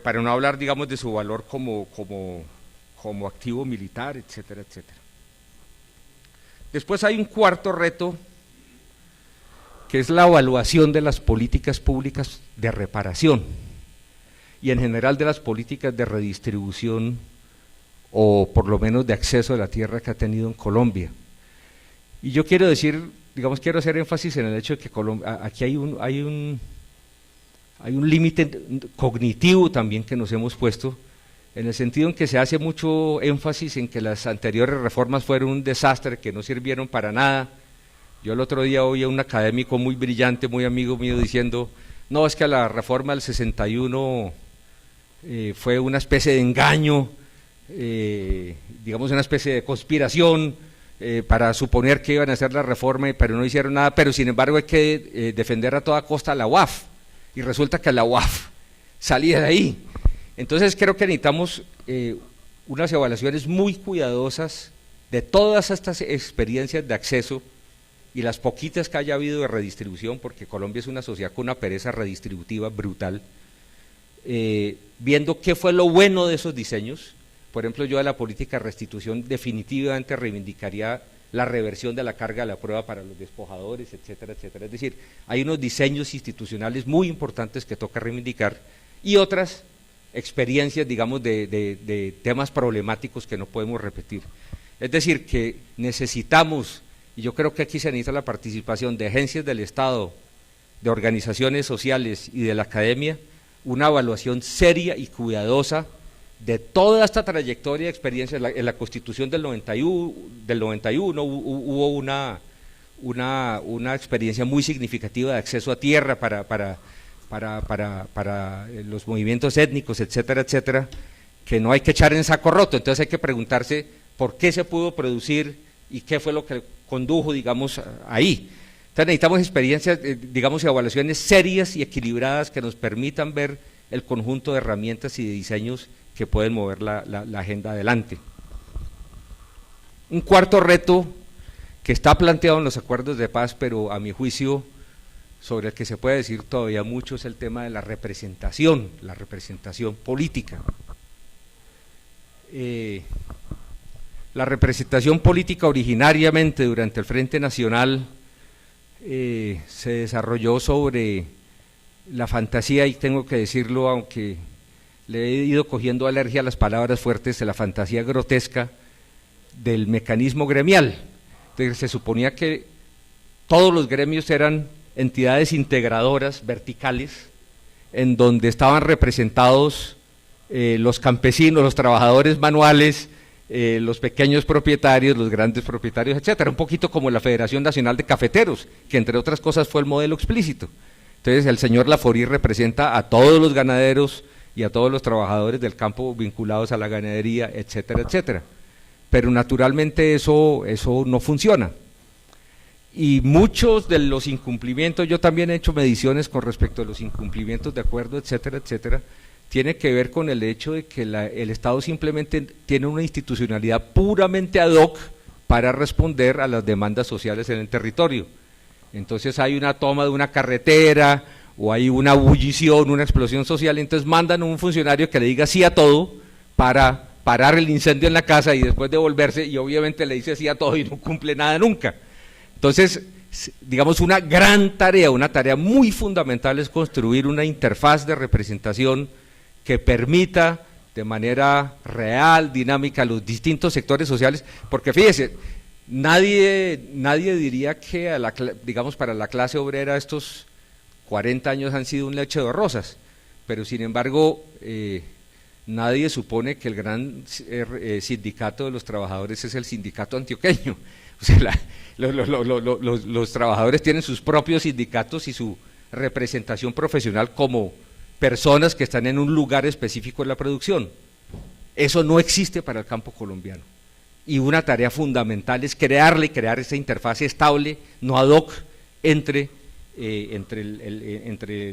S6: Para no hablar, digamos, de su valor como activo militar, etcétera, etcétera. Después hay un cuarto reto, que es la evaluación de las políticas públicas de reparación, y en general de las políticas de redistribución, o por lo menos de acceso a la tierra, que ha tenido en Colombia. Y yo quiero decir, digamos, quiero hacer énfasis en el hecho de que aquí hay un límite cognitivo también que nos hemos puesto, en el sentido en que se hace mucho énfasis en que las anteriores reformas fueron un desastre, que no sirvieron para nada. Yo el otro día oí a un académico muy brillante, muy amigo mío, diciendo: no, es que la reforma del 61 fue una especie de engaño, digamos una especie de conspiración para suponer que iban a hacer la reforma, pero no hicieron nada, pero sin embargo hay que defender a toda costa la UAF, y resulta que la UAF salía de ahí. Entonces creo que necesitamos unas evaluaciones muy cuidadosas de todas estas experiencias de acceso, y las poquitas que haya habido de redistribución, porque Colombia es una sociedad con una pereza redistributiva brutal, viendo qué fue lo bueno de esos diseños. Por ejemplo, yo de la política de restitución definitivamente reivindicaría la reversión de la carga de la prueba para los despojadores, etcétera, etcétera. Es decir, hay unos diseños institucionales muy importantes que toca reivindicar y otras experiencias, digamos, de temas problemáticos que no podemos repetir. Es decir, que necesitamos, y yo creo que aquí se necesita la participación de agencias del Estado, de organizaciones sociales y de la academia, una evaluación seria y cuidadosa de toda esta trayectoria de experiencia. En la Constitución del 91 hubo una experiencia muy significativa de acceso a tierra para los movimientos étnicos, etcétera, etcétera, que no hay que echar en saco roto. Entonces hay que preguntarse por qué se pudo producir y qué fue lo que condujo, digamos, ahí. Entonces necesitamos experiencias, digamos, y evaluaciones serias y equilibradas que nos permitan ver el conjunto de herramientas y de diseños que pueden mover la agenda adelante. Un cuarto reto que está planteado en los acuerdos de paz, pero a mi juicio sobre el que se puede decir todavía mucho, es el tema de la representación política. La representación política originariamente durante el Frente Nacional se desarrolló sobre la fantasía, y tengo que decirlo, aunque le he ido cogiendo alergia a las palabras fuertes, de la fantasía grotesca del mecanismo gremial. Entonces, se suponía que todos los gremios eran entidades integradoras, verticales, en donde estaban representados los campesinos, los trabajadores manuales, los pequeños propietarios, los grandes propietarios, etcétera, un poquito como la Federación Nacional de Cafeteros, que entre otras cosas fue el modelo explícito. Entonces el señor Laforí representa a todos los ganaderos y a todos los trabajadores del campo vinculados a la ganadería, etcétera, etcétera. Pero naturalmente eso no funciona. Y muchos de los incumplimientos, yo también he hecho mediciones con respecto a los incumplimientos de acuerdo, etcétera, etcétera, tiene que ver con el hecho de que el Estado simplemente tiene una institucionalidad puramente ad hoc para responder a las demandas sociales en el territorio. Entonces hay una toma de una carretera, o hay una ebullición, una explosión social, entonces mandan a un funcionario que le diga sí a todo para parar el incendio en la casa y después devolverse, y obviamente le dice sí a todo y no cumple nada nunca. Entonces, digamos, una gran tarea, una tarea muy fundamental es construir una interfaz de representación que permita de manera real, dinámica, a los distintos sectores sociales, porque fíjese, nadie diría que digamos, para la clase obrera estos 40 años han sido un lecho de rosas, pero sin embargo nadie supone que el gran sindicato de los trabajadores es el sindicato antioqueño. O sea, los trabajadores tienen sus propios sindicatos y su representación profesional como personas que están en un lugar específico en la producción. Eso no existe para el campo colombiano. Y una tarea fundamental es crear esa interfaz estable, no ad hoc, entre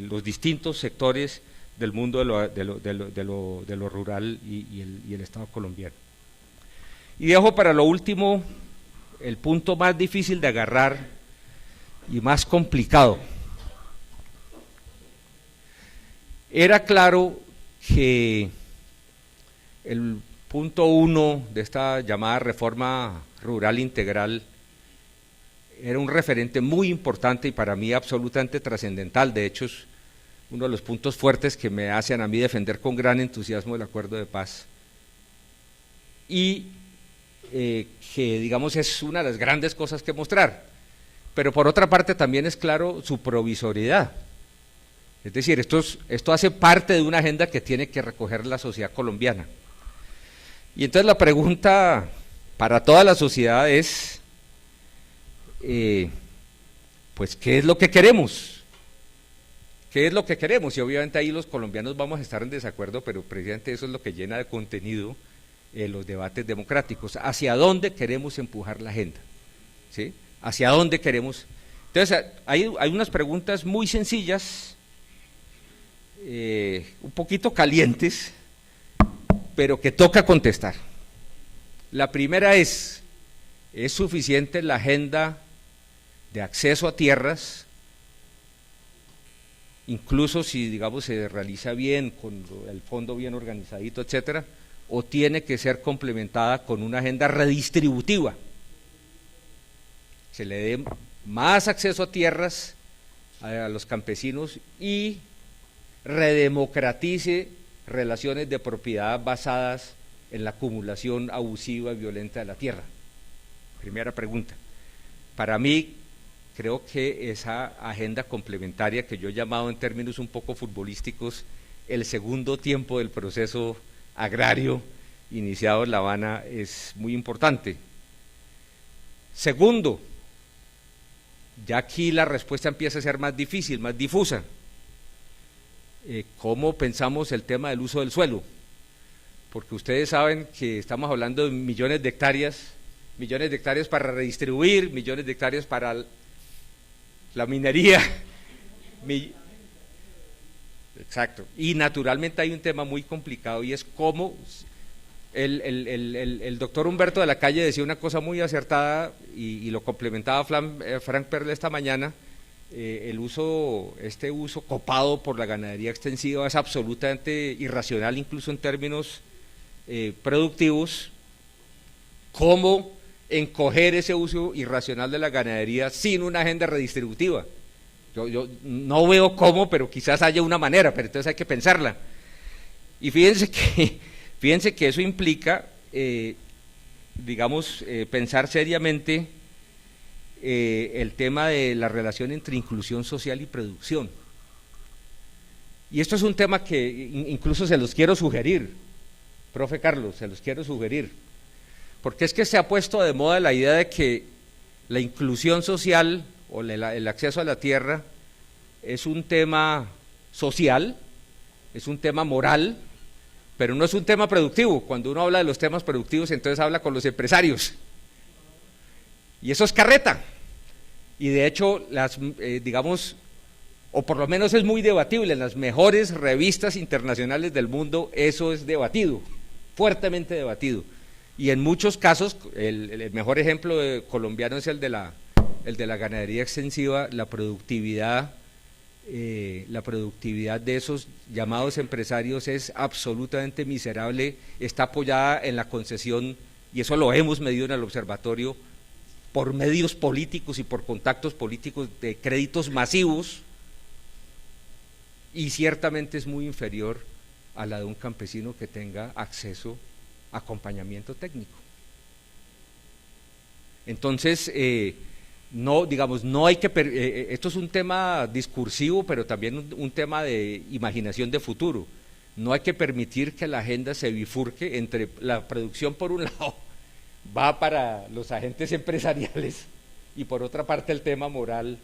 S6: los distintos sectores del mundo de lo rural y el Estado colombiano. Y dejo para lo último el punto más difícil de agarrar y más complicado. Era claro que el punto 1 de esta llamada reforma rural integral era un referente muy importante y para mí absolutamente trascendental. De hecho, es uno de los puntos fuertes que me hacen a mí defender con gran entusiasmo el acuerdo de paz. Y que, digamos, es una de las grandes cosas que mostrar. Pero por otra parte también es claro su provisoriedad. Es decir, esto hace parte de una agenda que tiene que recoger la sociedad colombiana. Y entonces la pregunta para toda la sociedad es, pues, ¿qué es lo que queremos? ¿Qué es lo que queremos? Y obviamente ahí los colombianos vamos a estar en desacuerdo, pero precisamente eso es lo que llena de contenido los debates democráticos. ¿Hacia dónde queremos empujar la agenda? ¿Sí? ¿Hacia dónde queremos? Entonces hay unas preguntas muy sencillas, un poquito calientes, pero que toca contestar. La primera ¿es suficiente la agenda de acceso a tierras, incluso si, digamos, se realiza bien, con el fondo bien organizadito, etcétera, o tiene que ser complementada con una agenda redistributiva, se le dé más acceso a tierras a los campesinos y redemocratice relaciones de propiedad basadas en la acumulación abusiva y violenta de la tierra. Primera pregunta. Para mí, creo que esa agenda complementaria, que yo he llamado en términos un poco futbolísticos el segundo tiempo del proceso agrario iniciado en La Habana, es muy importante. Segundo, ya aquí la respuesta empieza a ser más difícil, más difusa. ¿Cómo pensamos el tema del uso del suelo? Porque ustedes saben que estamos hablando de millones de hectáreas para redistribuir, millones de hectáreas para la minería. Exacto. Y naturalmente hay un tema muy complicado, y es cómo el doctor Humberto de la Calle decía una cosa muy acertada, y lo complementaba Frank Perle esta mañana. Este uso copado por la ganadería extensiva es absolutamente irracional, incluso en términos productivos. ¿Cómo encoger ese uso irracional de la ganadería sin una agenda redistributiva? Yo no veo cómo, pero quizás haya una manera, pero entonces hay que pensarla. Y fíjense que eso implica, pensar seriamente el tema de la relación entre inclusión social y producción. Y esto es un tema que incluso se los quiero sugerir, profe Carlos, se los quiero sugerir, porque es que se ha puesto de moda la idea de que la inclusión social o el acceso a la tierra es un tema social, es un tema moral, pero no es un tema productivo. Cuando uno habla de los temas productivos, entonces habla con los empresarios, y eso es carreta. Y de hecho, o por lo menos es muy debatible, en las mejores revistas internacionales del mundo eso es debatido, fuertemente debatido. Y en muchos casos, el mejor ejemplo colombiano es el de la ganadería extensiva. La productividad de esos llamados empresarios es absolutamente miserable, está apoyada en la concesión, y eso lo hemos medido en el observatorio, por medios políticos y por contactos políticos, de créditos masivos, y ciertamente es muy inferior a la de un campesino que tenga acceso a acompañamiento técnico. Entonces, no hay que, esto es un tema discursivo, pero también un tema de imaginación de futuro. No hay que permitir que la agenda se bifurque entre la producción por un lado, va para los agentes empresariales, y por otra parte el tema moral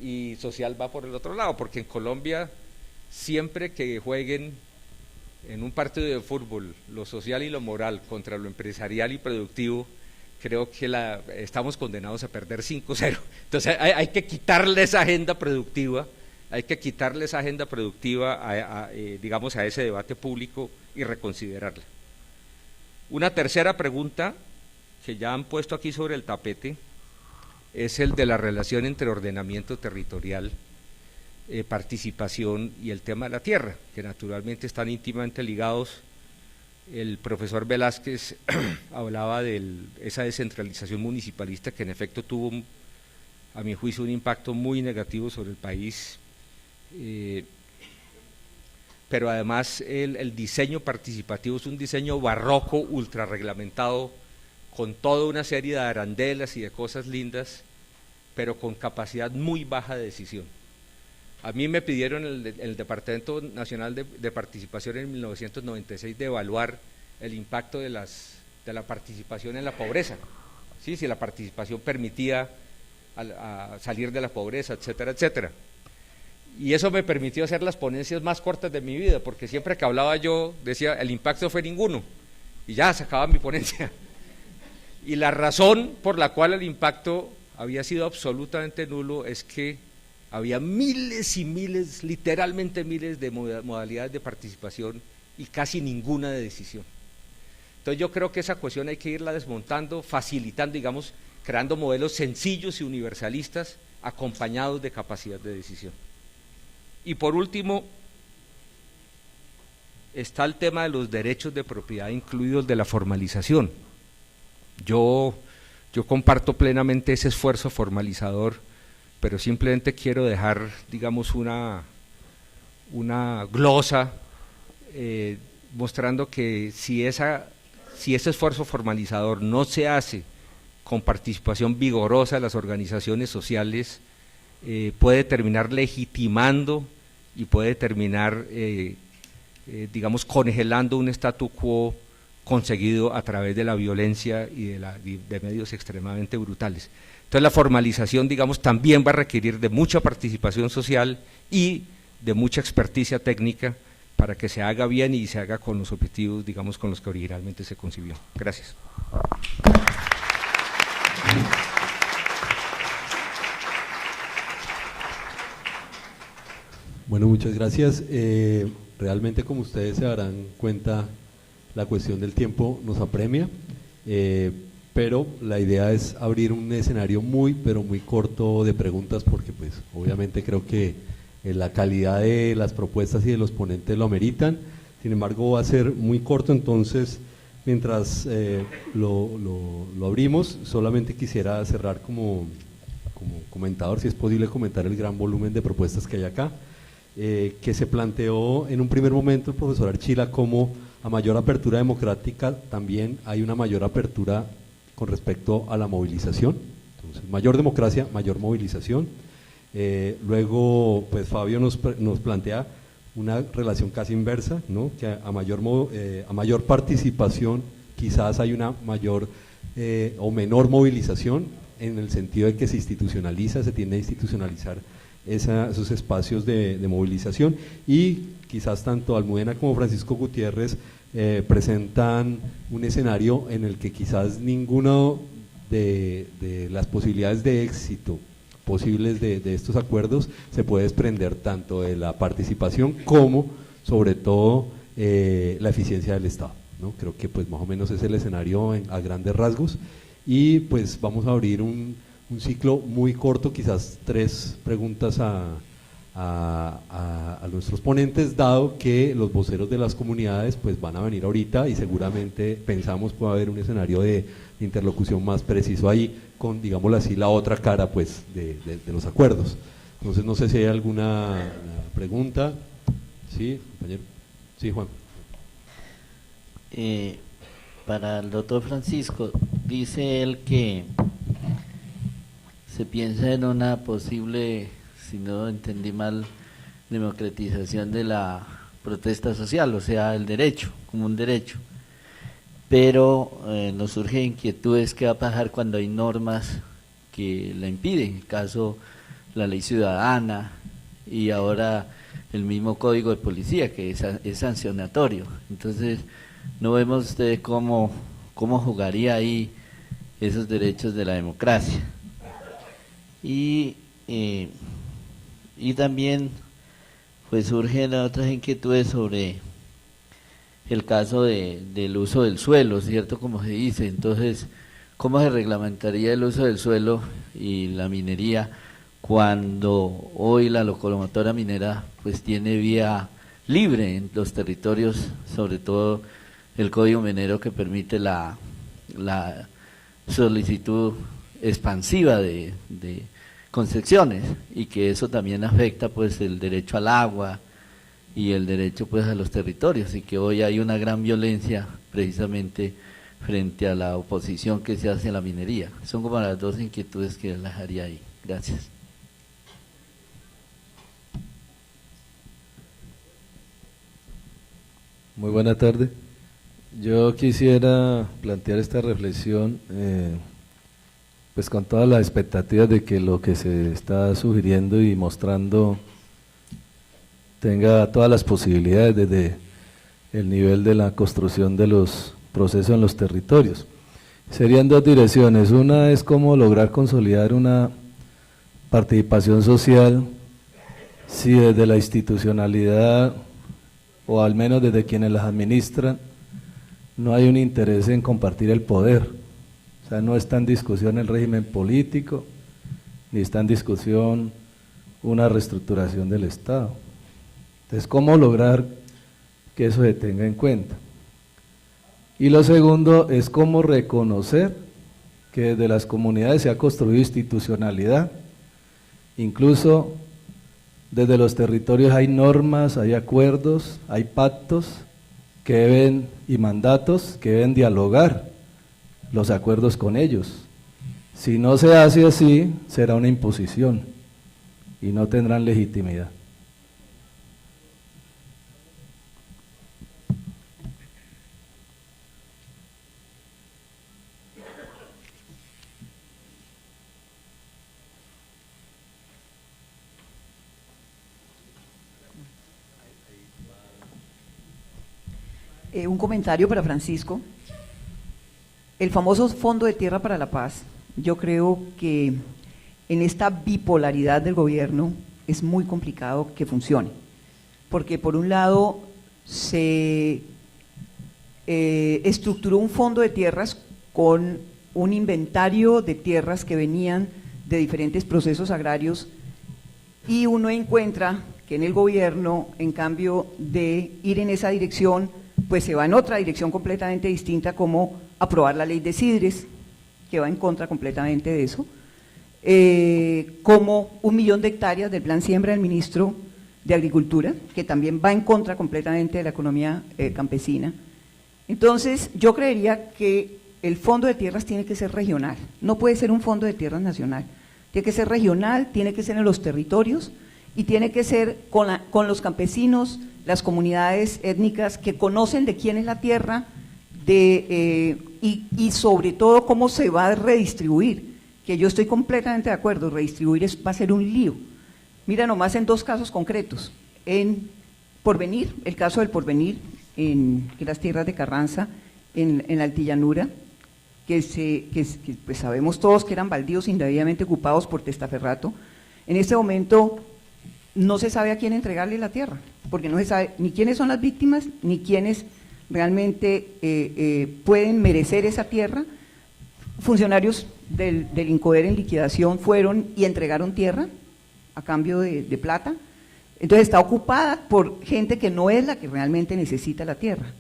S6: y social va por el otro lado, porque en Colombia siempre que jueguen en un partido de fútbol lo social y lo moral contra lo empresarial y productivo, creo que estamos condenados a perder 5-0. Entonces hay que quitarle esa agenda productiva, a ese debate público y reconsiderarla. Una tercera pregunta que ya han puesto aquí sobre el tapete es el de la relación entre ordenamiento territorial, participación y el tema de la tierra, que naturalmente están íntimamente ligados. El profesor Velázquez hablaba de esa descentralización municipalista que en efecto tuvo, a mi juicio, un impacto muy negativo sobre el país, pero además el diseño participativo es un diseño barroco, ultra reglamentado, con toda una serie de arandelas y de cosas lindas, pero con capacidad muy baja de decisión. A mí me pidieron el Departamento Nacional de Participación en 1996 de evaluar el impacto de la participación en la pobreza, ¿sí? Si la participación permitía a salir de la pobreza, etcétera, etcétera. Y eso me permitió hacer las ponencias más cortas de mi vida, porque siempre que hablaba yo decía, el impacto fue ninguno, y ya se acababa mi ponencia. Y la razón por la cual el impacto había sido absolutamente nulo es que había miles y miles, literalmente miles de modalidades de participación y casi ninguna de decisión. Entonces yo creo que esa cuestión hay que irla desmontando, facilitando, digamos, creando modelos sencillos y universalistas acompañados de capacidad de decisión. Y por último, está el tema de los derechos de propiedad, incluidos de la formalización. Yo comparto plenamente ese esfuerzo formalizador, pero simplemente quiero dejar, digamos, una glosa mostrando que si ese esfuerzo formalizador no se hace con participación vigorosa de las organizaciones sociales, puede terminar legitimando y puede terminar, digamos, congelando un statu quo conseguido a través de la violencia y de medios extremadamente brutales. Entonces la formalización, digamos, también va a requerir de mucha participación social y de mucha experticia técnica para que se haga bien y se haga con los objetivos, digamos, con los que originalmente se concibió. Gracias.
S2: Bueno, muchas gracias. Realmente, como ustedes se darán cuenta, la cuestión del tiempo nos apremia, pero la idea es abrir un escenario pero muy corto de preguntas, porque pues obviamente creo que la calidad de las propuestas y de los ponentes lo ameritan. Sin embargo, va a ser muy corto, entonces mientras lo abrimos, solamente quisiera cerrar como comentador, si es posible comentar el gran volumen de propuestas que hay acá, que se planteó en un primer momento el profesor Archila como a mayor apertura democrática también hay una mayor apertura con respecto a la movilización. Entonces, mayor democracia, mayor movilización. Luego, pues Fabio nos plantea una relación casi inversa, ¿no? Que a mayor participación quizás hay una mayor o menor movilización, en el sentido de que se tiende a institucionalizar esos espacios de movilización, y quizás tanto Almudena como Francisco Gutiérrez presentan un escenario en el que quizás ninguno de las posibilidades de éxito posibles de estos acuerdos se puede desprender tanto de la participación como sobre todo la eficiencia del Estado, ¿no? Creo que pues más o menos es el escenario a grandes rasgos, y pues vamos a abrir un ciclo muy corto, quizás 3 preguntas a nuestros ponentes, dado que los voceros de las comunidades pues van a venir ahorita y seguramente pensamos puede haber un escenario de interlocución más preciso ahí con, digámoslo así, la otra cara pues de los acuerdos. Entonces no sé si hay alguna pregunta. Sí, compañero. Sí, Juan.
S7: Para el doctor Francisco, dice él que se piensa en una posible, si no entendí mal, democratización de la protesta social, o sea, el derecho, como un derecho. Pero nos surge inquietudes qué va a pasar cuando hay normas que la impiden, en el caso la ley ciudadana y ahora el mismo código de policía que es sancionatorio. Entonces no vemos usted cómo jugaría ahí esos derechos de la democracia. Y también pues surgen otras inquietudes sobre el caso del uso del suelo, ¿cierto? Como se dice, entonces, ¿cómo se reglamentaría el uso del suelo y la minería cuando hoy la locomotora minera pues tiene vía libre en los territorios, sobre todo el código minero que permite la solicitud expansiva de concesiones, y que eso también afecta pues el derecho al agua y el derecho pues a los territorios, y que hoy hay una gran violencia precisamente frente a la oposición que se hace a la minería? Son como las 2 inquietudes que las haría ahí. Gracias.
S8: Muy buena tarde. Yo quisiera plantear esta reflexión pues con todas las expectativas de que lo que se está sugiriendo y mostrando tenga todas las posibilidades desde el nivel de la construcción de los procesos en los territorios. Serían 2 direcciones. Una es cómo lograr consolidar una participación social, si desde la institucionalidad o al menos desde quienes las administran no hay un interés en compartir el poder, O sea, no está en discusión el régimen político, ni está en discusión una reestructuración del Estado. Entonces, ¿cómo lograr que eso se tenga en cuenta? Y lo segundo es cómo reconocer que desde las comunidades se ha construido institucionalidad, incluso desde los territorios hay normas, hay acuerdos, hay pactos que deben, y mandatos que deben dialogar los acuerdos con ellos. Si no se hace así, será una imposición y no tendrán legitimidad.
S9: Un comentario para Francisco. El famoso Fondo de Tierra para la Paz, yo creo que en esta bipolaridad del gobierno es muy complicado que funcione, porque por un lado se estructuró un fondo de tierras con un inventario de tierras que venían de diferentes procesos agrarios, y uno encuentra que en el gobierno, en cambio de ir en esa dirección, pues se va en otra dirección completamente distinta, como aprobar la ley de Sidres, que va en contra completamente de eso, como 1 millón de hectáreas del plan siembra del ministro de Agricultura, que también va en contra completamente de la economía campesina. Entonces, yo creería que el fondo de tierras tiene que ser regional, no puede ser un fondo de tierras nacional, tiene que ser regional, tiene que ser en los territorios y tiene que ser con los campesinos, las comunidades étnicas que conocen de quién es la tierra y sobre todo cómo se va a redistribuir, que yo estoy completamente de acuerdo, redistribuir va a ser un lío. Mira nomás en 2 casos concretos, en Porvenir, el caso del Porvenir, en las tierras de Carranza, en la altillanura, que pues sabemos todos que eran baldíos indebidamente ocupados por Testaferrato. En este momento no se sabe a quién entregarle la tierra, porque no se sabe ni quiénes son las víctimas, ni quiénes realmente pueden merecer esa tierra. Funcionarios del INCODER en liquidación fueron y entregaron tierra a cambio de plata, entonces está ocupada por gente que no es la que realmente necesita la tierra.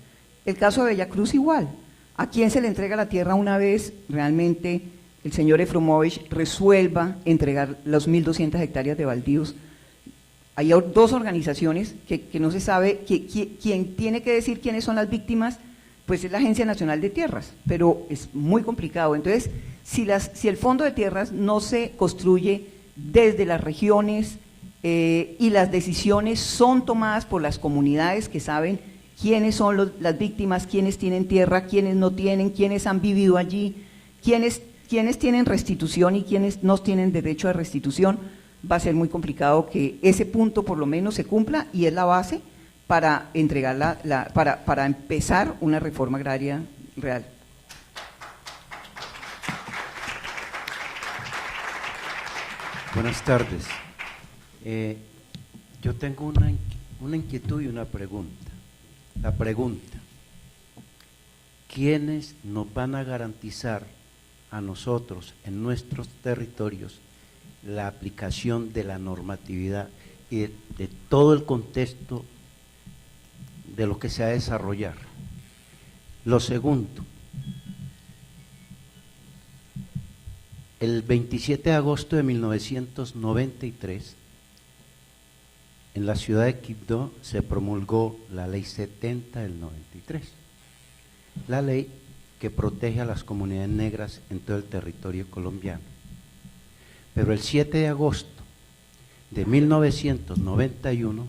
S9: El caso de Bellacruz igual, ¿a quién se le entrega la tierra una vez realmente el señor Efromovich resuelva entregar los 1.200 hectáreas de baldíos? Hay 2 organizaciones que no se sabe, quien tiene que decir quiénes son las víctimas, pues es la Agencia Nacional de Tierras, pero es muy complicado. Entonces, si el Fondo de Tierras no se construye desde las regiones y las decisiones son tomadas por las comunidades que saben quiénes son las víctimas, quiénes tienen tierra, quiénes no tienen, quiénes han vivido allí, quiénes tienen restitución y quiénes no tienen derecho a restitución, va a ser muy complicado que ese punto por lo menos se cumpla, y es la base para entregar para empezar una reforma agraria real.
S10: Buenas tardes. Yo tengo una inquietud y una pregunta. La pregunta: ¿quiénes nos van a garantizar a nosotros en nuestros territorios la aplicación de la normatividad y de todo el contexto de lo que se va a desarrollar? Lo segundo, el 27 de agosto de 1993, en la ciudad de Quibdó se promulgó la Ley 70 del 93, la ley que protege a las comunidades negras en todo el territorio colombiano. Pero el 7 de agosto de 1991,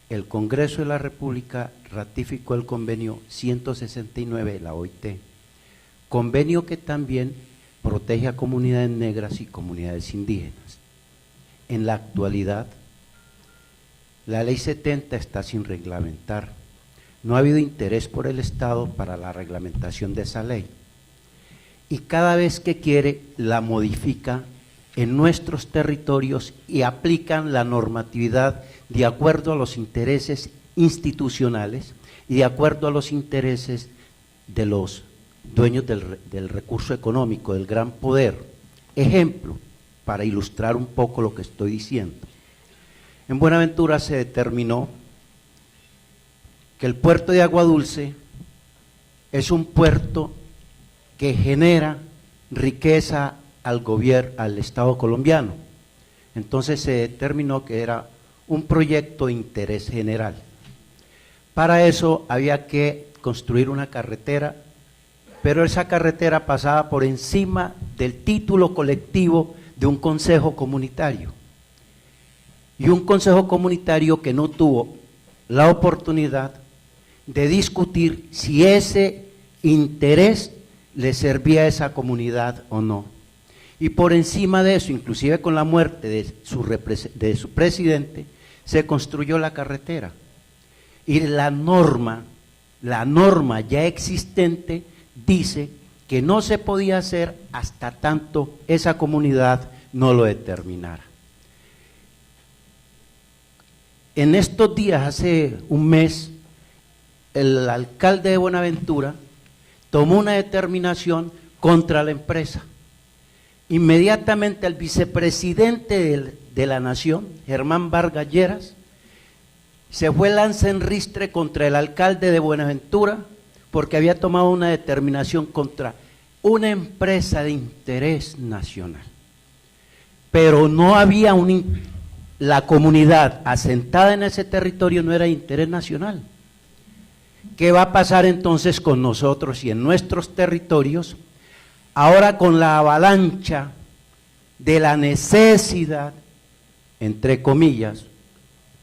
S10: el Congreso de la República ratificó el convenio 169 de la OIT, convenio que también protege a comunidades negras y comunidades indígenas. En la actualidad, la Ley 70 está sin reglamentar. No ha habido interés por el Estado para la reglamentación de esa ley. Y cada vez que quiere, la modifica en nuestros territorios y aplican la normatividad de acuerdo a los intereses institucionales y de acuerdo a los intereses de los dueños del recurso económico, del gran poder. Ejemplo, para ilustrar un poco lo que estoy diciendo. En Buenaventura se determinó que el puerto de Agua Dulce es un puerto que genera riqueza al gobierno, al Estado colombiano. Entonces se determinó que era un proyecto de interés general. Para eso había que construir una carretera, pero esa carretera pasaba por encima del título colectivo de un consejo comunitario. Y un consejo comunitario que no tuvo la oportunidad de discutir si ese interés le servía a esa comunidad o no. Y por encima de eso, inclusive con la muerte de su presidente, se construyó la carretera. Y la norma ya existente dice que no se podía hacer hasta tanto esa comunidad no lo determinara. En estos días, hace un mes, el alcalde de Buenaventura tomó una determinación contra la empresa. Inmediatamente el vicepresidente de la Nación, Germán Vargas Lleras, se fue lanza en ristre contra el alcalde de Buenaventura porque había tomado una determinación contra una empresa de interés nacional. Pero no había la comunidad asentada en ese territorio no era de interés nacional. ¿Qué va a pasar entonces con nosotros y en nuestros territorios? Ahora con la avalancha de la necesidad, entre comillas,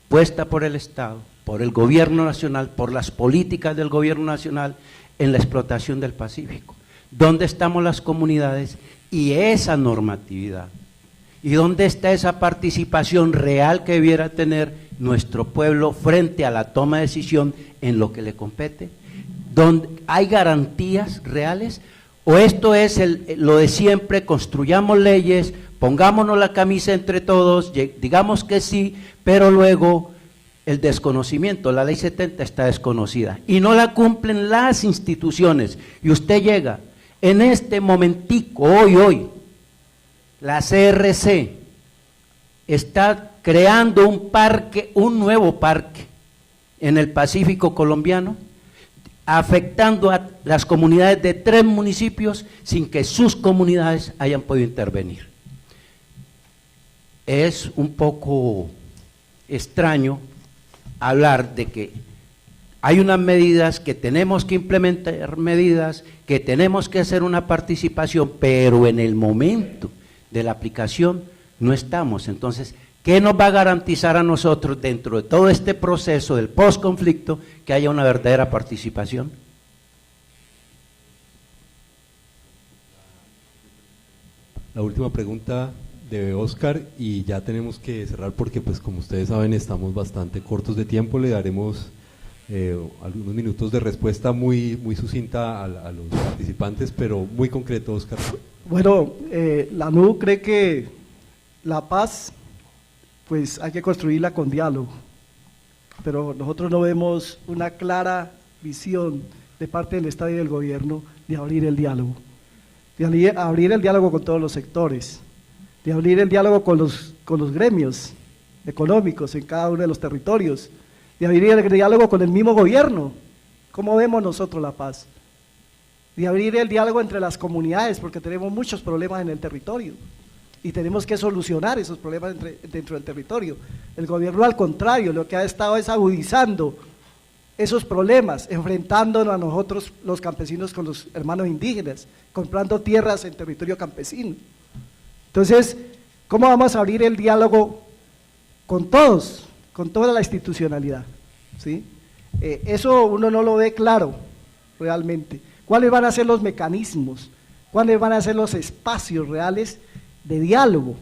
S10: puesta por el Estado, por el gobierno nacional, por las políticas del gobierno nacional en la explotación del Pacífico. ¿Dónde estamos las comunidades y esa normatividad? ¿Y dónde está esa participación real que debiera tener nuestro pueblo frente a la toma de decisión en lo que le compete? ¿Dónde hay garantías reales? ¿O esto es lo de siempre, construyamos leyes, pongámonos la camisa entre todos, digamos que sí, pero luego el desconocimiento, la ley 70 está desconocida y no la cumplen las instituciones? Y usted llega en este momentico, hoy, la CRC está creando un nuevo parque en el Pacífico colombiano, afectando a las comunidades de 3 municipios sin que sus comunidades hayan podido intervenir. Es un poco extraño hablar de que hay unas medidas, que tenemos que implementar medidas, que tenemos que hacer una participación, pero en el momento de la aplicación no estamos. Entonces, ¿qué nos va a garantizar a nosotros dentro de todo este proceso del posconflicto que haya una verdadera participación?
S2: La última pregunta de Oscar y ya tenemos que cerrar porque pues como ustedes saben estamos bastante cortos de tiempo. Le daremos algunos minutos de respuesta muy sucinta a los participantes, pero muy concreto, Oscar.
S11: Bueno, la NU cree que la paz pues hay que construirla con diálogo, pero nosotros no vemos una clara visión de parte del Estado y del gobierno de abrir el diálogo, de abrir el diálogo con todos los sectores, de abrir el diálogo con los gremios económicos en cada uno de los territorios, de abrir el diálogo con el mismo gobierno. ¿Cómo vemos nosotros la paz? De abrir el diálogo entre las comunidades, porque tenemos muchos problemas en el territorio y tenemos que solucionar esos problemas dentro del territorio. El gobierno, al contrario, lo que ha estado es agudizando esos problemas, enfrentándonos a nosotros los campesinos con los hermanos indígenas, comprando tierras en territorio campesino. Entonces, ¿cómo vamos a abrir el diálogo con todos, con toda la institucionalidad? ¿Sí? Eso uno no lo ve claro realmente. ¿Cuáles van a ser los mecanismos? ¿Cuáles van a ser los espacios reales de diálogo?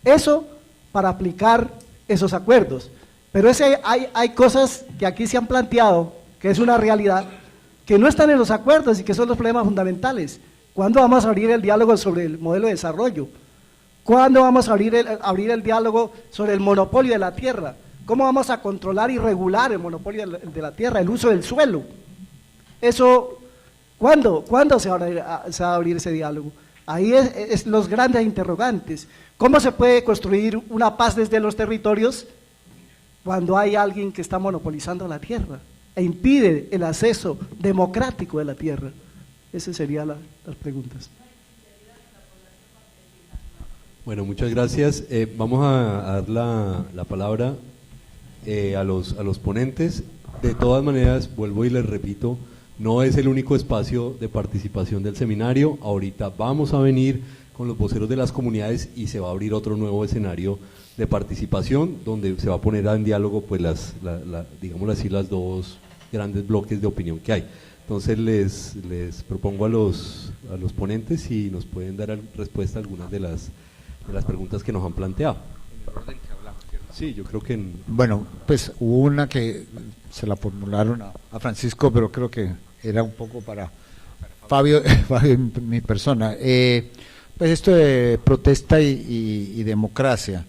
S11: Eso para aplicar esos acuerdos. Pero hay cosas que aquí se han planteado, que es una realidad, que no están en los acuerdos y que son los problemas fundamentales. ¿Cuándo vamos a abrir el diálogo sobre el modelo de desarrollo? ¿Cuándo vamos a abrir el diálogo sobre el monopolio de la tierra? ¿Cómo vamos a controlar y regular el monopolio de la tierra, el uso del suelo? Eso ¿Cuándo se va a abrir ese diálogo? Ahí es los grandes interrogantes. ¿Cómo se puede construir una paz desde los territorios cuando hay alguien que está monopolizando la tierra e impide el acceso democrático de la tierra? Esas serían las preguntas.
S2: Bueno, muchas gracias. Vamos a dar la palabra a los ponentes. De todas maneras, vuelvo y les repito, no es el único espacio de participación del seminario. Ahorita vamos a venir con los voceros de las comunidades y se va a abrir otro nuevo escenario de participación donde se va a poner en diálogo pues digámoslo así, las dos grandes bloques de opinión que hay. Entonces les propongo a los ponentes si nos pueden dar respuesta a algunas de las preguntas que nos han planteado.
S6: En el orden que hablamos, ¿cierto?
S2: Sí, yo creo que…
S3: Bueno, pues hubo una que se la formularon a Francisco, pero creo que era un poco para Fabio, mi persona. Pues esto de protesta y democracia.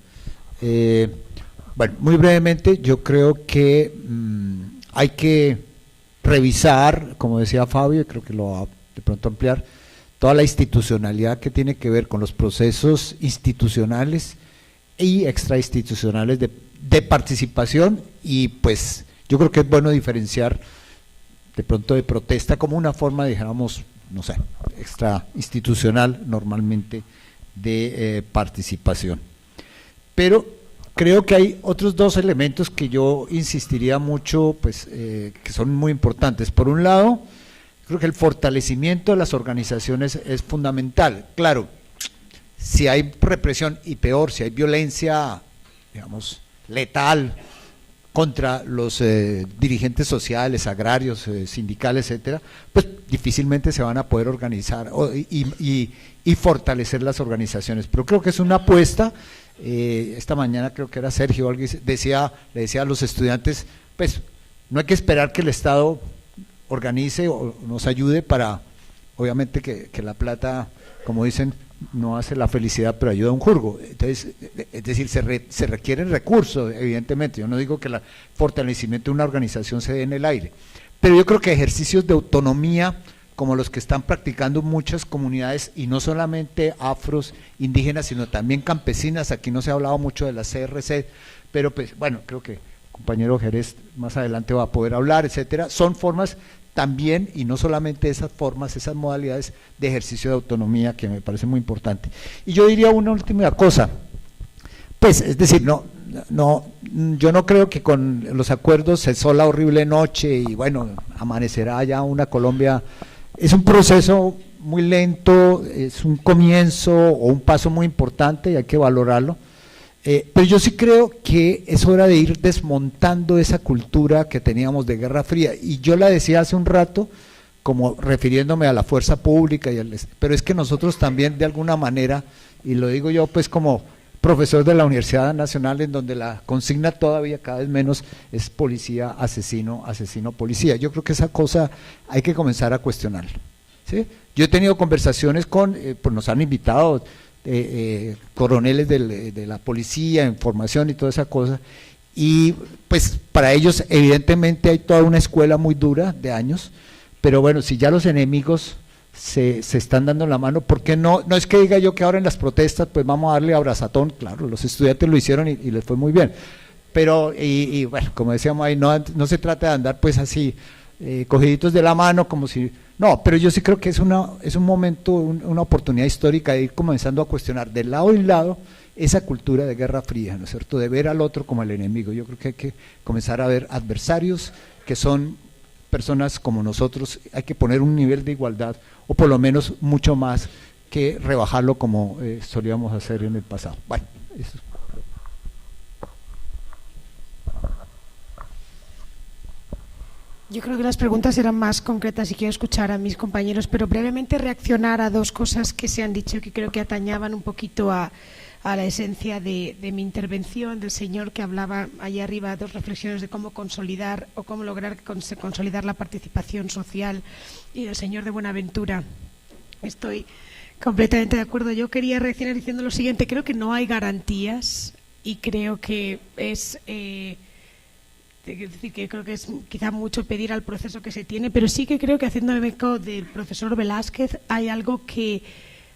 S3: Bueno, muy brevemente, yo creo que hay que revisar, como decía Fabio, y creo que lo va a de pronto ampliar, toda la institucionalidad que tiene que ver con los procesos institucionales y extrainstitucionales de participación, y pues yo creo que es bueno diferenciar de pronto de protesta como una forma, digamos, no sé, extrainstitucional normalmente de participación. Pero creo que hay otros dos elementos que yo insistiría mucho, pues que son muy importantes. Por un lado, creo que el fortalecimiento de las organizaciones es fundamental. Claro, si hay represión y peor, si hay violencia, digamos, letal contra los dirigentes sociales, agrarios, sindicales, etcétera, pues difícilmente se van a poder organizar y fortalecer las organizaciones. Pero creo que es una apuesta. Esta mañana creo que era Sergio, le decía a los estudiantes, pues no hay que esperar que el Estado organice o nos ayude para, obviamente que la plata, como dicen, no hace la felicidad, pero ayuda a un jurgo. Entonces, es decir, se requieren recursos, evidentemente. Yo no digo que el fortalecimiento de una organización se dé en el aire, pero yo creo que ejercicios de autonomía como los que están practicando muchas comunidades, y no solamente afros, indígenas, sino también campesinas. Aquí no se ha hablado mucho de la CRC, pero pues bueno, creo que el compañero Jerez más adelante va a poder hablar, etcétera. Son formas también, y no solamente esas formas, esas modalidades de ejercicio de autonomía que me parece muy importante. Y yo diría una última cosa, pues es decir, yo no creo que con los acuerdos cesó la horrible noche y bueno, amanecerá ya una Colombia. Es un proceso muy lento, es un comienzo o un paso muy importante y hay que valorarlo, pero yo sí creo que es hora de ir desmontando esa cultura que teníamos de Guerra Fría, y yo la decía hace un rato como refiriéndome a la fuerza pública, pero es que nosotros también de alguna manera, y lo digo yo pues como profesor de la Universidad Nacional, en donde la consigna todavía cada vez menos es policía, asesino, asesino, policía. Yo creo que esa cosa hay que comenzar a cuestionarla, ¿sí? Yo he tenido conversaciones pues nos han invitado coroneles de la policía en formación y toda esa cosa, y pues para ellos evidentemente hay toda una escuela muy dura de años, pero bueno, si ya los enemigos se están dando la mano, ¿por qué no? No es que diga yo que ahora en las protestas pues vamos a darle abrazatón, claro, los estudiantes lo hicieron y les fue muy bien, pero y bueno, como decíamos ahí, no se trata de andar pues así cogiditos de la mano como si, no, pero yo sí creo que es un momento, una oportunidad histórica de ir comenzando a cuestionar de lado y lado esa cultura de Guerra Fría, ¿no es cierto?, de ver al otro como el enemigo. Yo creo que hay que comenzar a ver adversarios que son personas como nosotros, hay que poner un nivel de igualdad, o por lo menos mucho más que rebajarlo como solíamos hacer en el pasado. Bueno, eso.
S4: Yo creo que las preguntas eran más concretas y quiero escuchar a mis compañeros, pero brevemente reaccionar a dos cosas que se han dicho que creo que atañaban un poquito a la esencia de mi intervención, del señor que hablaba allá arriba, dos reflexiones de cómo consolidar o cómo lograr consolidar la participación social, y del señor de Buenaventura. Estoy completamente de acuerdo. Yo quería reaccionar diciendo lo siguiente: creo que no hay garantías y creo que es decir que creo que es quizá mucho pedir al proceso que se tiene, pero sí que creo que, haciéndome eco del profesor Velázquez, hay algo que,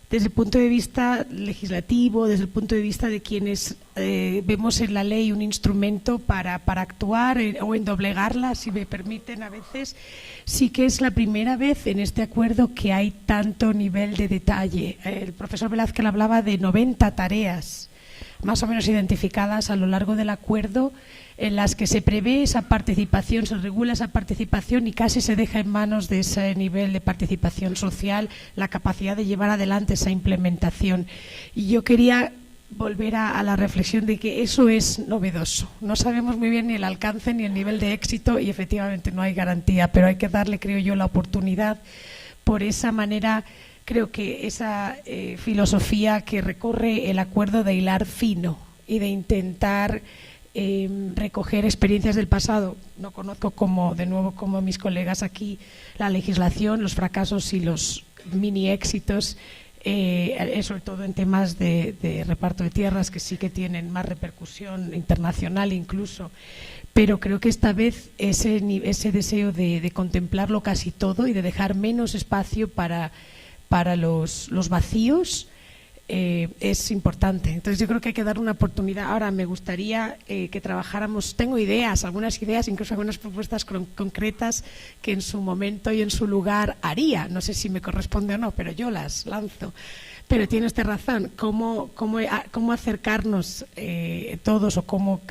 S4: desde el punto de vista legislativo, desde el punto de vista de quienes vemos en la ley un instrumento para actuar o en doblegarla, si me permiten a veces, sí que es la primera vez en este acuerdo que hay tanto nivel de detalle. El profesor Velázquez hablaba de 90 tareas más o menos identificadas a lo largo del acuerdo, en las que se prevé esa participación, se regula esa participación y casi se deja en manos de ese nivel de participación social la capacidad de llevar adelante esa implementación. Y yo quería volver a la reflexión de que eso es novedoso. No sabemos muy bien ni el alcance ni el nivel de éxito y efectivamente no hay garantía, pero hay que darle, creo yo, la oportunidad por esa manera. Creo que esa filosofía que recorre el acuerdo de hilar fino y de intentar recoger experiencias del pasado. No conozco, de nuevo, como mis colegas aquí, la legislación, los fracasos y los mini éxitos, sobre todo en temas de reparto de tierras, que sí que tienen más repercusión internacional incluso. Pero creo que esta vez ese deseo de contemplarlo casi todo y de dejar menos espacio para los vacíos es importante. Entonces yo creo que hay que dar una oportunidad. Ahora me gustaría que trabajáramos, tengo algunas ideas, incluso algunas propuestas concretas que en su momento y en su lugar haría. No sé si me corresponde o no, pero yo las lanzo. Pero tiene usted razón, cómo acercarnos todos o cómo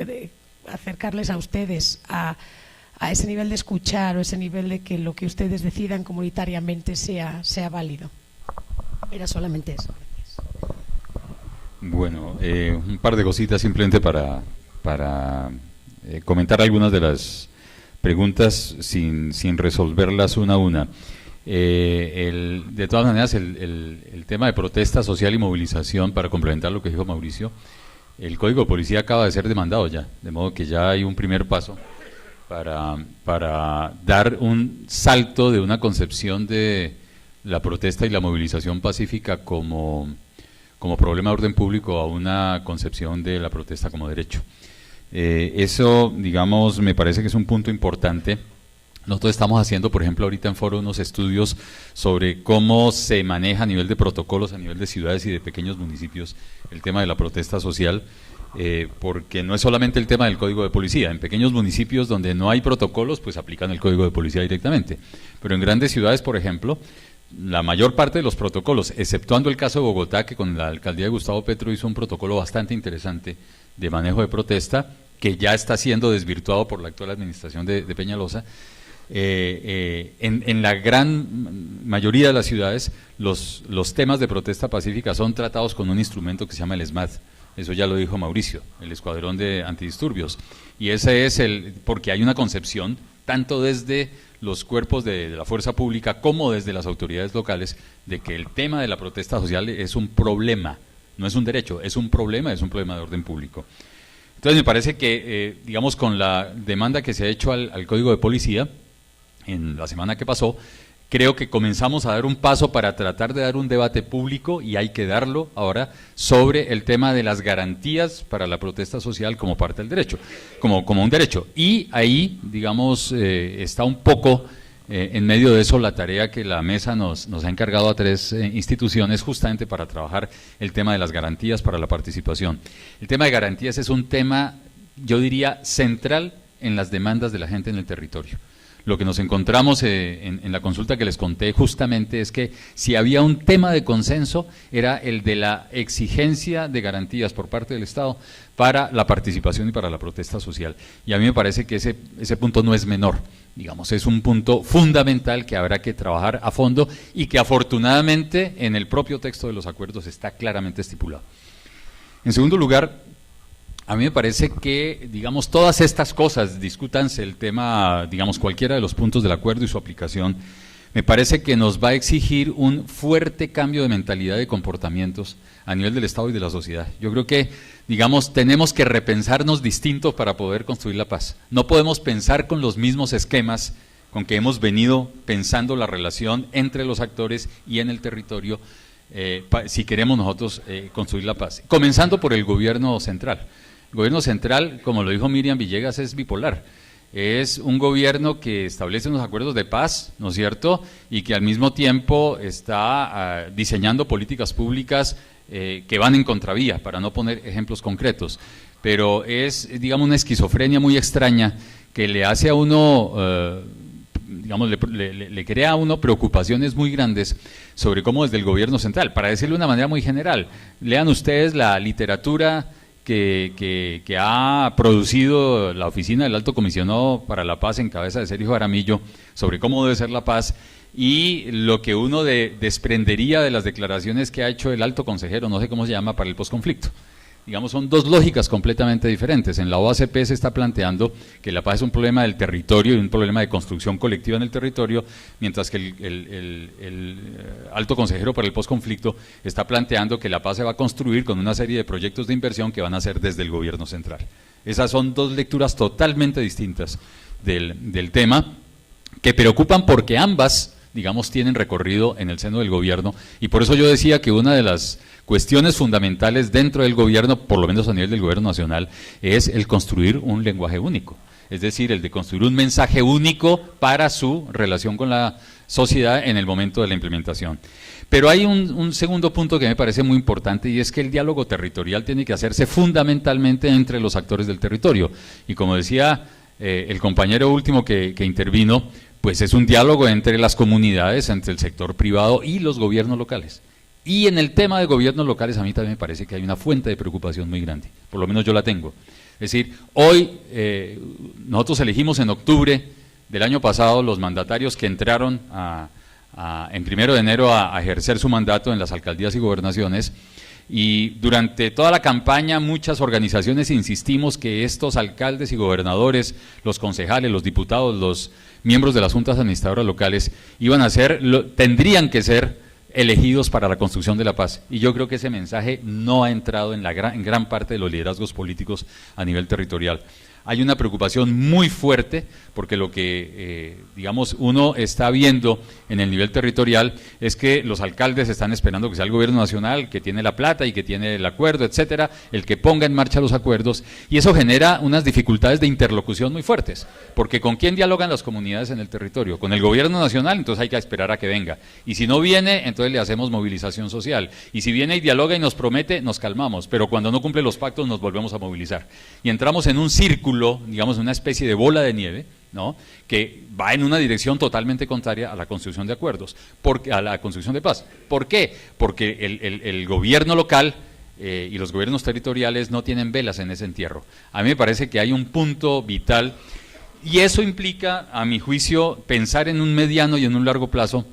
S4: acercarles a ustedes a ese nivel de escuchar o ese nivel de que lo que ustedes decidan comunitariamente sea válido. Era solamente eso.
S5: Bueno, un par de cositas simplemente para comentar algunas de las preguntas sin resolverlas una a una. De todas maneras, el tema de protesta social y movilización, para complementar lo que dijo Mauricio, el Código de Policía acaba de ser demandado ya, de modo que ya hay un primer paso para dar un salto de una concepción de la protesta y la movilización pacífica como problema de orden público a una concepción de la protesta como derecho. Eso, digamos, me parece que es un punto importante. Nosotros estamos haciendo, por ejemplo, ahorita en Foro unos estudios sobre cómo se maneja a nivel de protocolos, a nivel de ciudades y de pequeños municipios, el tema de la protesta social, porque no es solamente el tema del Código de Policía. En pequeños municipios donde no hay protocolos, pues aplican el Código de Policía directamente. Pero en grandes ciudades, por ejemplo, la mayor parte de los protocolos, exceptuando el caso de Bogotá, que con la alcaldía de Gustavo Petro hizo un protocolo bastante interesante de manejo de protesta, que ya está siendo desvirtuado por la actual administración de Peñalosa. En la gran mayoría de las ciudades los temas de protesta pacífica son tratados con un instrumento que se llama el ESMAD. Eso ya lo dijo Mauricio, el Escuadrón de Antidisturbios. Y ese es porque hay una concepción, tanto desde los cuerpos de la fuerza pública como desde las autoridades locales, de que el tema de la protesta social es un problema, no es un derecho, es un problema de orden público. Entonces me parece que, digamos, con la demanda que se ha hecho al Código de Policía, en la semana que pasó, creo que comenzamos a dar un paso para tratar de dar un debate público, y hay que darlo ahora, sobre el tema de las garantías para la protesta social como parte del derecho, como un derecho. Y ahí, digamos, está un poco en medio de eso la tarea que la mesa nos ha encargado a 3 instituciones, justamente para trabajar el tema de las garantías para la participación. El tema de garantías es un tema, yo diría, central en las demandas de la gente en el territorio. Lo que nos encontramos en la consulta que les conté justamente es que si había un tema de consenso era el de la exigencia de garantías por parte del Estado para la participación y para la protesta social. Y a mí me parece que ese punto no es menor, digamos, es un punto fundamental que habrá que trabajar a fondo y que afortunadamente en el propio texto de los acuerdos está claramente estipulado. En segundo lugar, a mí me parece que, digamos, todas estas cosas, discútanse el tema, digamos, cualquiera de los puntos del acuerdo y su aplicación, me parece que nos va a exigir un fuerte cambio de mentalidad y de comportamientos a nivel del Estado y de la sociedad. Yo creo que, digamos, tenemos que repensarnos distintos para poder construir la paz. No podemos pensar con los mismos esquemas con que hemos venido pensando la relación entre los actores y en el territorio, si queremos nosotros construir la paz. Comenzando por el gobierno central. El gobierno central, como lo dijo Miriam Villegas, es bipolar. es un gobierno que establece unos acuerdos de paz, ¿no es cierto?, y que al mismo tiempo está diseñando políticas públicas que van en contravía, para no poner ejemplos concretos. Pero es, digamos, una esquizofrenia muy extraña que le hace a uno, digamos, le crea a uno preocupaciones muy grandes sobre cómo desde el gobierno central, para decirlo de una manera muy general, lean ustedes la literatura que ha producido la Oficina del Alto Comisionado para la Paz en cabeza de Sergio Jaramillo sobre cómo debe ser la paz, y lo que uno desprendería de las declaraciones que ha hecho el alto consejero, no sé cómo se llama, para el posconflicto. Digamos, son dos lógicas completamente diferentes. En la OACP se está planteando que la paz es un problema del territorio y un problema de construcción colectiva en el territorio, mientras que el alto consejero para el posconflicto está planteando que la paz se va a construir con una serie de proyectos de inversión que van a ser desde el gobierno central. Esas son dos lecturas totalmente distintas del tema, que preocupan porque ambas, digamos, tienen recorrido en el seno del gobierno, y por eso yo decía que una de las cuestiones fundamentales dentro del gobierno, por lo menos a nivel del gobierno nacional, es el construir un lenguaje único, es decir, el de construir un mensaje único para su relación con la sociedad en el momento de la implementación. Pero hay un segundo punto que me parece muy importante, y es que el diálogo territorial tiene que hacerse fundamentalmente entre los actores del territorio, y como decía el compañero último que intervino, pues es un diálogo entre las comunidades, entre el sector privado y los gobiernos locales. Y en el tema de gobiernos locales a mí también me parece que hay una fuente de preocupación muy grande, por lo menos yo la tengo. Es decir, hoy nosotros elegimos en octubre del año pasado los mandatarios que entraron en 1 de enero a ejercer su mandato en las alcaldías y gobernaciones, y durante toda la campaña muchas organizaciones insistimos que estos alcaldes y gobernadores, los concejales, los diputados, los miembros de las juntas administradoras locales tendrían que ser elegidos para la construcción de la paz, y yo creo que ese mensaje no ha entrado en gran parte de los liderazgos políticos a nivel territorial. Hay una preocupación muy fuerte porque lo que, digamos, uno está viendo en el nivel territorial es que los alcaldes están esperando que sea el gobierno nacional, que tiene la plata y que tiene el acuerdo, etcétera, el que ponga en marcha los acuerdos, y eso genera unas dificultades de interlocución muy fuertes, porque ¿con quién dialogan las comunidades en el territorio? Con el gobierno nacional, entonces hay que esperar a que venga, y si no viene, entonces le hacemos movilización social, y si viene y dialoga y nos promete, nos calmamos, pero cuando no cumple los pactos nos volvemos a movilizar, y entramos en un círculo, digamos, una especie de bola de nieve, ¿no?, que va en una dirección totalmente contraria a la construcción de acuerdos, a la construcción de paz. ¿Por qué? Porque el gobierno local y los gobiernos territoriales no tienen velas en ese entierro. A mí me parece que hay un punto vital, y eso implica, a mi juicio, pensar en un mediano y en un largo plazo,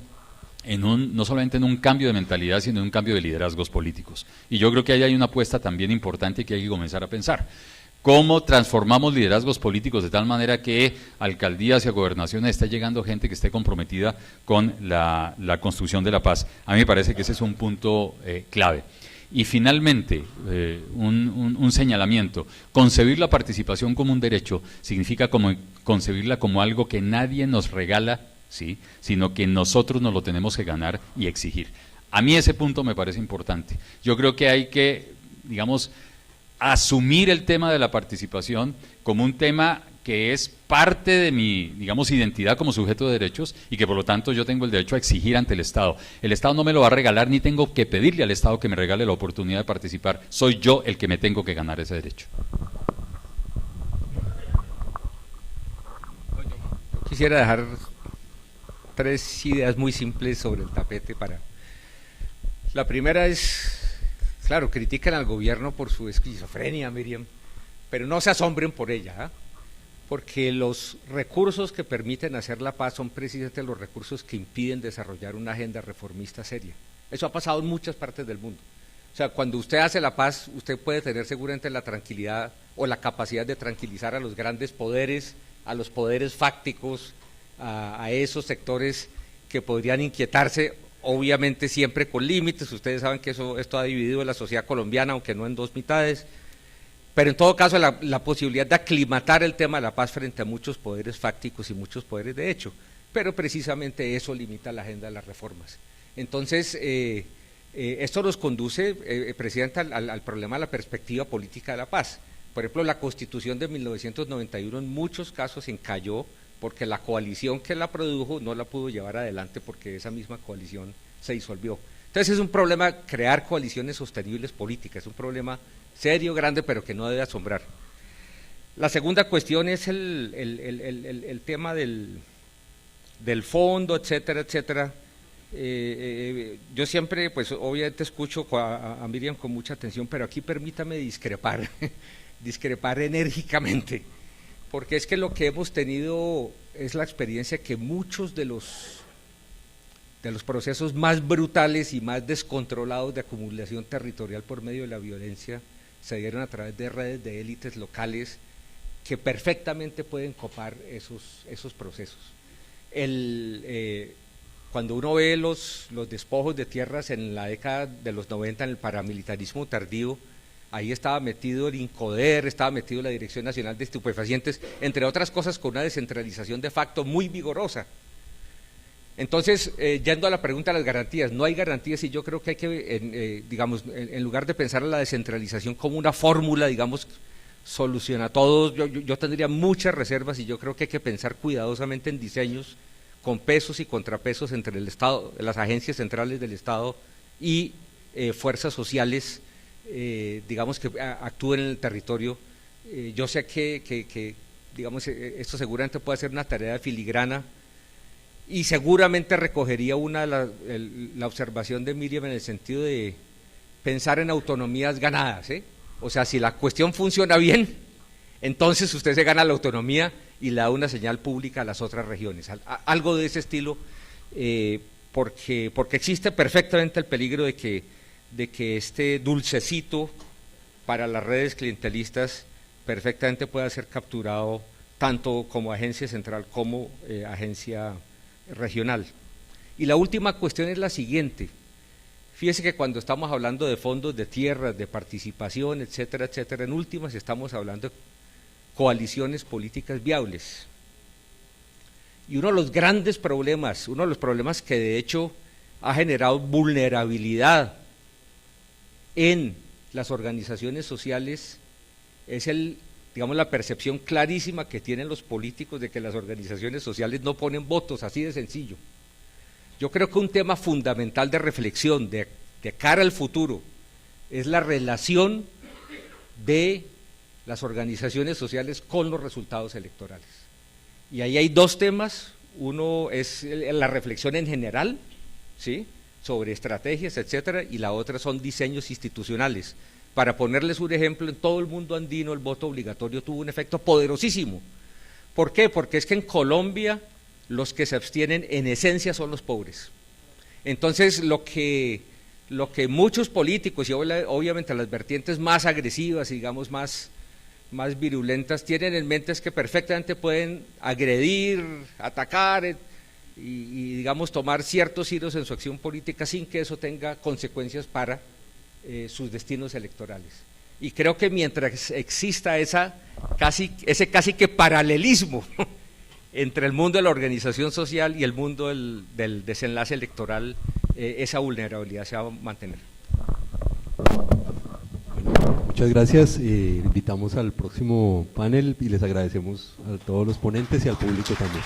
S5: no solamente en un cambio de mentalidad, sino en un cambio de liderazgos políticos. Y yo creo que ahí hay una apuesta también importante que hay que comenzar a pensar. ¿Cómo transformamos liderazgos políticos de tal manera que alcaldías y a gobernaciones esté llegando gente que esté comprometida con la construcción de la paz? A mí me parece que ese es un punto clave. Y finalmente, un señalamiento: concebir la participación como un derecho significa concebirla como algo que nadie nos regala, ¿sí?, sino que nosotros nos lo tenemos que ganar y exigir. A mí ese punto me parece importante. Yo creo que hay que, digamos, asumir el tema de la participación como un tema que es parte de mi, digamos, identidad como sujeto de derechos, y que por lo tanto yo tengo el derecho a exigir ante el Estado. El Estado no me lo va a regalar, ni tengo que pedirle al Estado que me regale la oportunidad de participar. Soy yo el que me tengo que ganar ese derecho.
S6: Quisiera dejar 3 ideas muy simples sobre el tapete La primera es, claro, critican al gobierno por su esquizofrenia, Miriam, pero no se asombren por ella, porque los recursos que permiten hacer la paz son precisamente los recursos que impiden desarrollar una agenda reformista seria. Eso ha pasado en muchas partes del mundo. O sea, cuando usted hace la paz, usted puede tener seguramente la tranquilidad o la capacidad de tranquilizar a los grandes poderes, a los poderes fácticos, a esos sectores que podrían inquietarse, obviamente siempre con límites. Ustedes saben que esto ha dividido la sociedad colombiana, aunque no en 2 mitades, pero en todo caso la posibilidad de aclimatar el tema de la paz frente a muchos poderes fácticos y muchos poderes de hecho, pero precisamente eso limita la agenda de las reformas. Entonces, esto nos conduce, Presidenta, al problema de la perspectiva política de la paz, Por ejemplo, la Constitución de 1991 en muchos casos encalló porque la coalición que la produjo no la pudo llevar adelante porque esa misma coalición se disolvió. Entonces es un problema crear coaliciones sostenibles políticas, es un problema serio, grande, pero que no debe asombrar. La segunda cuestión es el tema del fondo, etcétera, etcétera. Yo siempre, pues obviamente escucho a Miriam con mucha atención, pero aquí permítame discrepar, discrepar enérgicamente, porque es que lo que hemos tenido es la experiencia que muchos de los procesos más brutales y más descontrolados de acumulación territorial por medio de la violencia se dieron a través de redes de élites locales que perfectamente pueden copar esos procesos. Cuando uno ve los despojos de tierras en la década de los 90 en el paramilitarismo tardío, ahí estaba metido el INCODER, estaba metido la Dirección Nacional de Estupefacientes, entre otras cosas con una descentralización de facto muy vigorosa. Entonces, yendo a la pregunta de las garantías, no hay garantías y yo creo que hay que, digamos, en lugar de pensar en la descentralización como una fórmula, digamos, soluciona todo, yo tendría muchas reservas y yo creo que hay que pensar cuidadosamente en diseños con pesos y contrapesos entre el Estado, las agencias centrales del Estado y fuerzas sociales, digamos, que actúen en el territorio. Yo sé que digamos, esto seguramente puede ser una tarea de filigrana y seguramente recogería la observación de Miriam en el sentido de pensar en autonomías ganadas, ¿eh? O sea, si la cuestión funciona bien, entonces usted se gana la autonomía y le da una señal pública a las otras regiones, algo de ese estilo, porque existe perfectamente el peligro de que este dulcecito para las redes clientelistas perfectamente pueda ser capturado tanto como agencia central como agencia regional. Y la última cuestión es la siguiente. Fíjese que cuando estamos hablando de fondos de tierras, de participación, etcétera, etcétera, en últimas estamos hablando de coaliciones políticas viables. Y uno de los grandes problemas, uno de los problemas que de hecho ha generado vulnerabilidad en las organizaciones sociales es digamos, la percepción clarísima que tienen los políticos de que las organizaciones sociales no ponen votos, así de sencillo. Yo creo que un tema fundamental de reflexión de cara al futuro es la relación de las organizaciones sociales con los resultados electorales. Y ahí hay dos temas, uno es la reflexión en general, ¿sí?, sobre estrategias, etcétera, y la otra son diseños institucionales. Para ponerles un ejemplo, en todo el mundo andino el voto obligatorio tuvo un efecto poderosísimo. ¿Por qué? Porque es que en Colombia los que se abstienen en esencia son los pobres. Entonces lo que muchos políticos y obviamente las vertientes más agresivas, digamos más virulentas, tienen en mente es que perfectamente pueden agredir, atacar y digamos tomar ciertos giros en su acción política sin que eso tenga consecuencias para sus destinos electorales. Y creo que mientras exista ese casi que paralelismo entre el mundo de la organización social y el mundo del desenlace electoral, esa vulnerabilidad se va a mantener.
S2: Bueno, muchas gracias. Invitamos al próximo panel y les agradecemos a todos los ponentes y al público también.